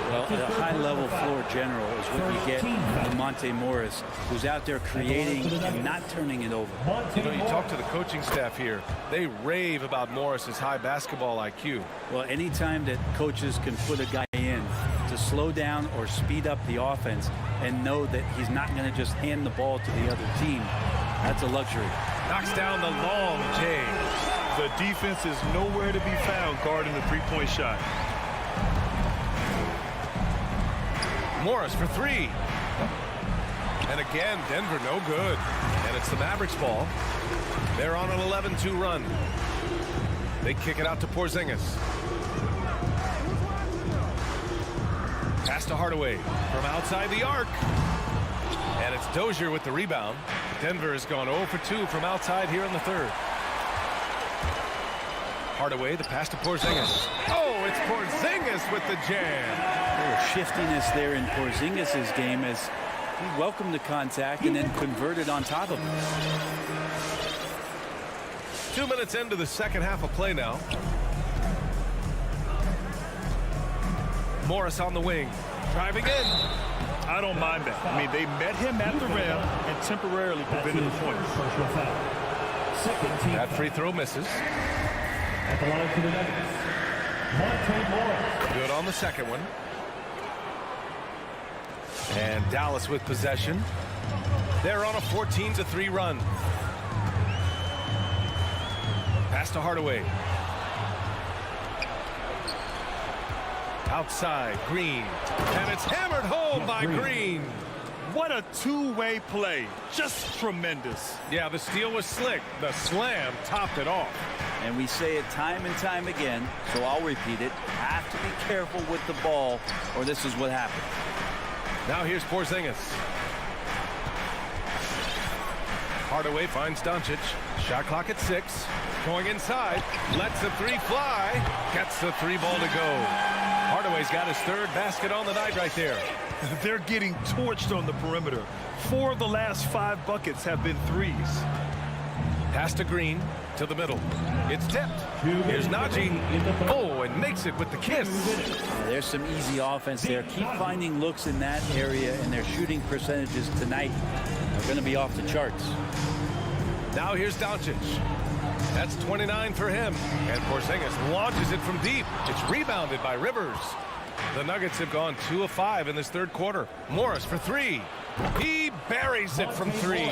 Well, a high-level floor general is what you get from Monte Morris, who's out there creating and not turning it over. You know, you talk to the coaching staff here, they rave about Morris's high basketball IQ. Well, anytime that coaches can put a guy in to slow down or speed up the offense and know that he's not going to just hand the ball to the other team, that's a luxury. Knocks down the long J. The defense is nowhere to be found guarding the three-point shot. Morris for 3. And again, Denver no good. And it's the Mavericks ball. They're on an 11-2 run. They kick it out to Porzingis. Pass to Hardaway from outside the arc. And it's Dozier with the rebound. Denver has gone 0 for 2 from outside here in the third. Hardaway, the pass to Porzingis. Oh, it's Porzingis with the jam. A little shiftiness there in Porzingis' game as he welcomed the contact and then converted on top of it. 2 minutes into the second half of play now. Morris on the wing, driving in. I don't mind that. I mean, they met him at the rim and temporarily prevented the points. That free throw misses. At the line to the Nuggets, Monte Morris. Good on the second one. And Dallas with possession. They're on a 14-3 run. Pass to Hardaway. Outside, Green. And it's hammered home by Green. What a two-way play. Just tremendous. Yeah, the steal was slick. The slam topped it off. And we say it time and time again, so I'll repeat it. Have to be careful with the ball, or this is what happens. Now here's Porzingis. Hardaway finds Doncic. Shot clock at 6. Going inside. Lets the three fly. Gets the three ball to go. Hardaway's got his third basket on the night right there. They're getting torched on the perimeter. 4 of the last 5 buckets have been threes. Pass to Green to the middle. It's tipped. Here's Najee. Oh, and makes it with the kiss. There's some easy offense there. Keep finding looks in that area, and their shooting percentages tonight are going to be off the charts. Now here's Doncic. That's 29 for him. And Porzingis launches it from deep. It's rebounded by Rivers. The Nuggets have gone 2 of 5 in this third quarter. Morris for 3. He buries it from 3.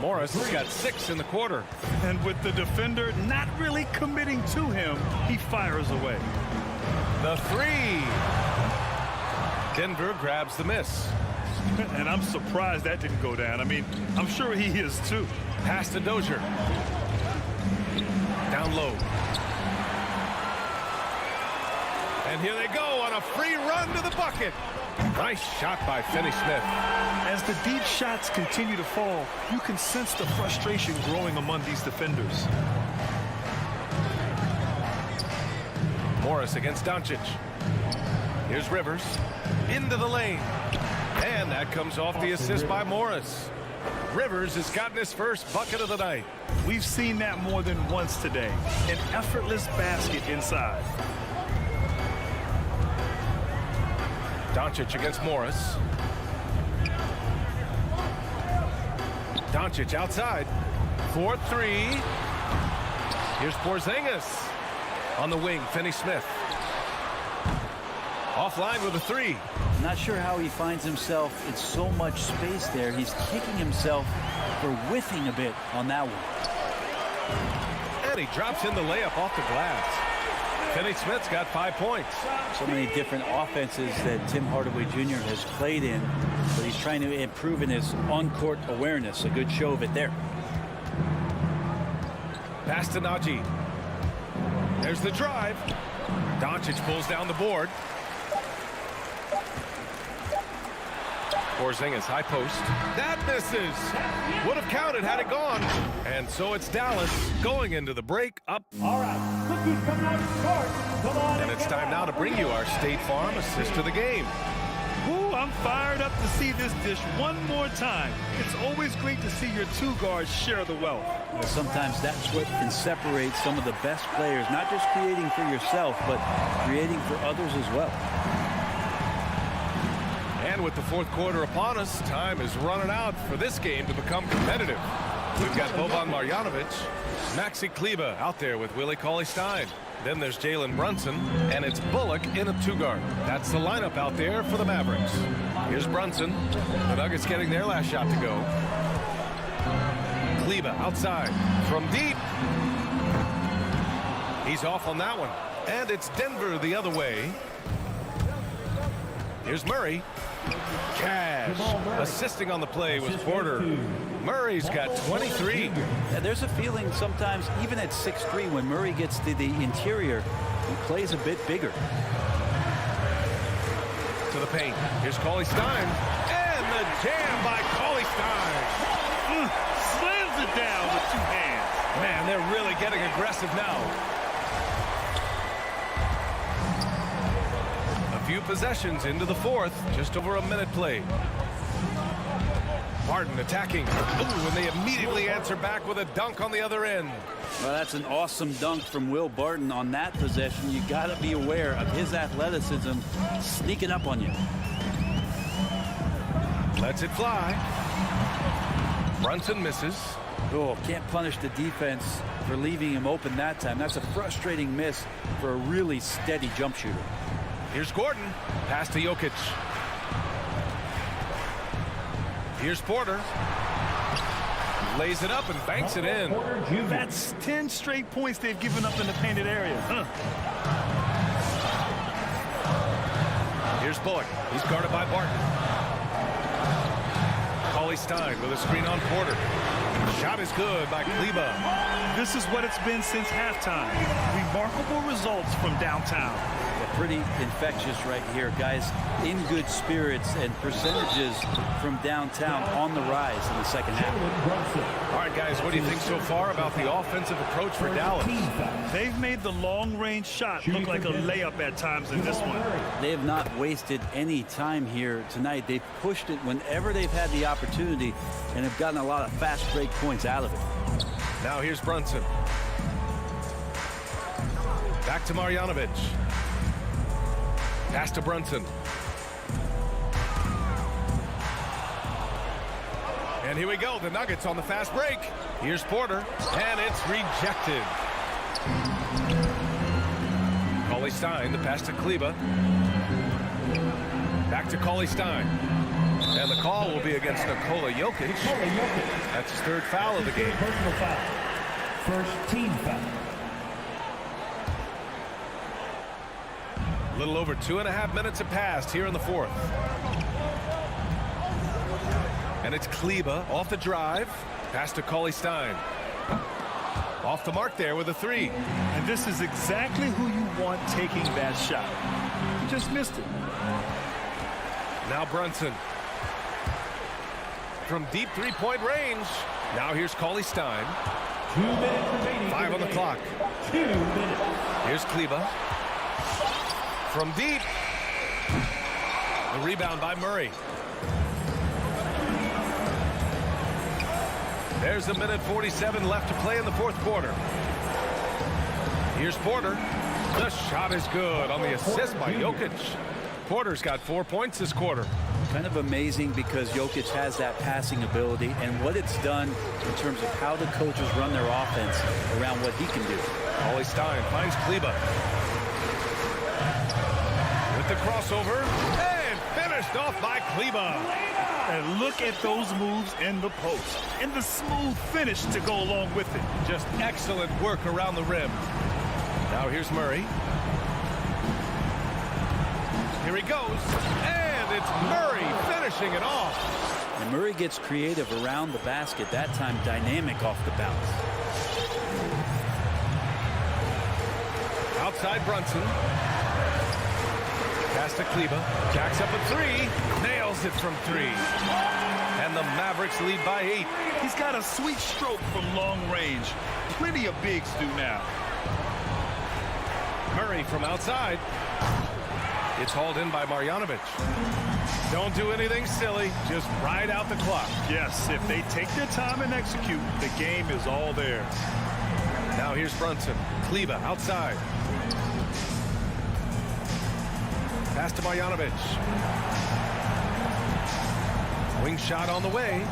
Morris has got 6 in the quarter. And with the defender not really committing to him, he fires away. The 3. Denver grabs the miss. And I'm surprised that didn't go down. I mean, I'm sure he is too. Pass to Dozier. Down low. And here they go on a free run to the bucket. Nice shot by Finney-Smith. As the deep shots continue to fall, you can sense the frustration growing among these defenders. Morris against Doncic. Here's Rivers. Into the lane. And that comes off the assist by Morris. Rivers has gotten his first bucket of the night. We've seen that more than once today. An effortless basket inside. Doncic against Morris. Doncic outside. 4-3. Here's Porzingis. On the wing, Finney-Smith. Offline with a 3. Not sure how he finds himself in so much space there. He's kicking himself for whiffing a bit on that one. And he drops in the layup off the glass. Finney-Smith's got 5 points. So many different offenses that Tim Hardaway Jr. has played in, but he's trying to improve in his on-court awareness. A good show of it there. Pass to Najee. There's the drive. Doncic pulls down the board. Porzingis high post. That misses. Would have counted had it gone. And so it's Dallas going into the break up. All right, cookies coming out of court. Come on. And it's time now to bring you our State Farm assist of the game. Ooh, I'm fired up to see this dish one more time. It's always great to see your 2 guards share the wealth. Well, sometimes that's what can separate some of the best players, not just creating for yourself, but creating for others as well. And with the fourth quarter upon us, time is running out for this game to become competitive. We've got Boban Marjanovic, Maxi Kleber out there with Willie Cauley-Stein. Then there's Jalen Brunson, and it's Bullock in a 2-guard. That's the lineup out there for the Mavericks. Here's Brunson. The Nuggets getting their last shot to go. Kleber outside from deep. He's off on that one. And it's Denver the other way. Here's Murray. Cash assisting on the play was Porter. Murray's got 23. Yeah, there's a feeling sometimes, even at 6'3", when Murray gets to the interior, he plays a bit bigger. To the paint. Here's Cauley-Stein. And the jam by Cauley-Stein. Slams it down with 2 hands. Man, they're really getting aggressive now. few possessions into the fourth. Just over a minute played. Barton attacking. Ooh, and they immediately answer back with a dunk on the other end. Well, that's an awesome dunk from Will Barton on that possession. You got to be aware of his athleticism sneaking up on you. Lets it fly. Brunson misses. Oh, can't punish the defense for leaving him open that time. That's a frustrating miss for a really steady jump shooter. Here's Gordon. Pass to Jokic. Here's Porter. Lays it up and banks it in. That's 10 straight points they've given up in the painted area. Here's Bullock. He's guarded by Barton. Cauley-Stein with a screen on Porter. Shot is good by Kleber. This is what it's been since halftime. Remarkable results from downtown. Yeah, pretty infectious right here. Guys in good spirits and percentages from downtown on the rise in the second half. All right, guys, what do you think so far about the offensive approach for Dallas? They've made the long-range shot look like a layup at times in this one. They have not wasted any time here tonight. They've pushed it whenever they've had the opportunity and have gotten a lot of fast break points out of it. Now here's Brunson. Back to Marjanovic. Pass to Brunson. And here we go. The Nuggets on the fast break. Here's Porter. And it's rejected. Cauley-Stein, the pass to Kleber. Back to Cauley-Stein. And the call will be against Nikola Jokic. That's his third foul of the game. Personal foul. First team foul. A little over 2.5 minutes have passed here in the fourth. And it's Kleber off the drive. Pass to Cauley-Stein. Off the mark there with a three. And this is exactly who you want taking that shot. You just missed it. Now Brunson. From deep three-point range. Now here's Cauley-Stein. 2 minutes remaining. 5 on the clock. 2 minutes. Here's Kleber. From deep. The rebound by Murray. There's a minute 47 left to play in the fourth quarter. Here's Porter. The shot is good on the assist by Jokic. Porter's got 4 points this quarter. Kind of amazing because Jokic has that passing ability and what it's done in terms of how the coaches run their offense around what he can do. Cauley-Stein finds Kleber. With the crossover and finished off by Kleber. And look at those moves in the post and the smooth finish to go along with it. Just excellent work around the rim. Now here's Murray. Here he goes. And it's Murray finishing it off. And Murray gets creative around the basket. That time dynamic off the bounce. Outside Brunson. Pass to Kleber. Jacks up a three. Nails it from three. And the Mavericks lead by 8. He's got a sweet stroke from long range. Plenty of bigs do now. Murray from outside. It's hauled in by Marjanovic. Don't do anything silly. Just ride out the clock. Yes, if they take their time and execute, the game is all theirs. Now here's Brunson. Kleber outside. Pass to Marjanovic. Wing shot on the way.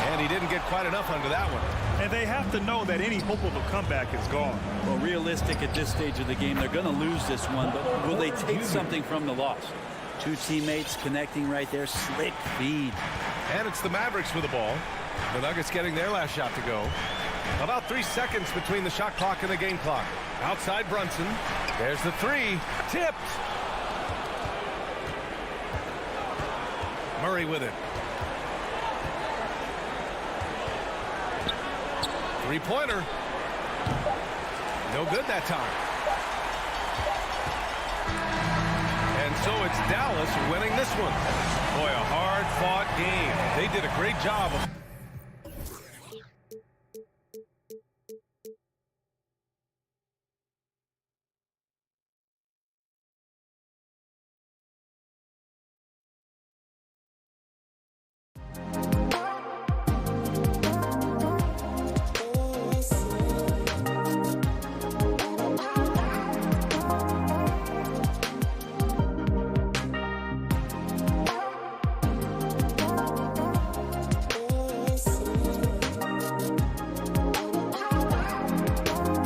And he didn't get quite enough under that one. And they have to know that any hope of a comeback is gone. Well, realistic at this stage of the game, they're going to lose this one, but will they take something from the loss? Two teammates connecting right there. Slick feed. And it's the Mavericks with the ball. The Nuggets getting their last shot to go. About 3 seconds between the shot clock and the game clock. Outside Brunson. There's the three. Tipped. Murray with it. Three-pointer. No good that time. And so it's Dallas winning this one. Boy, a hard-fought game. They did a great job of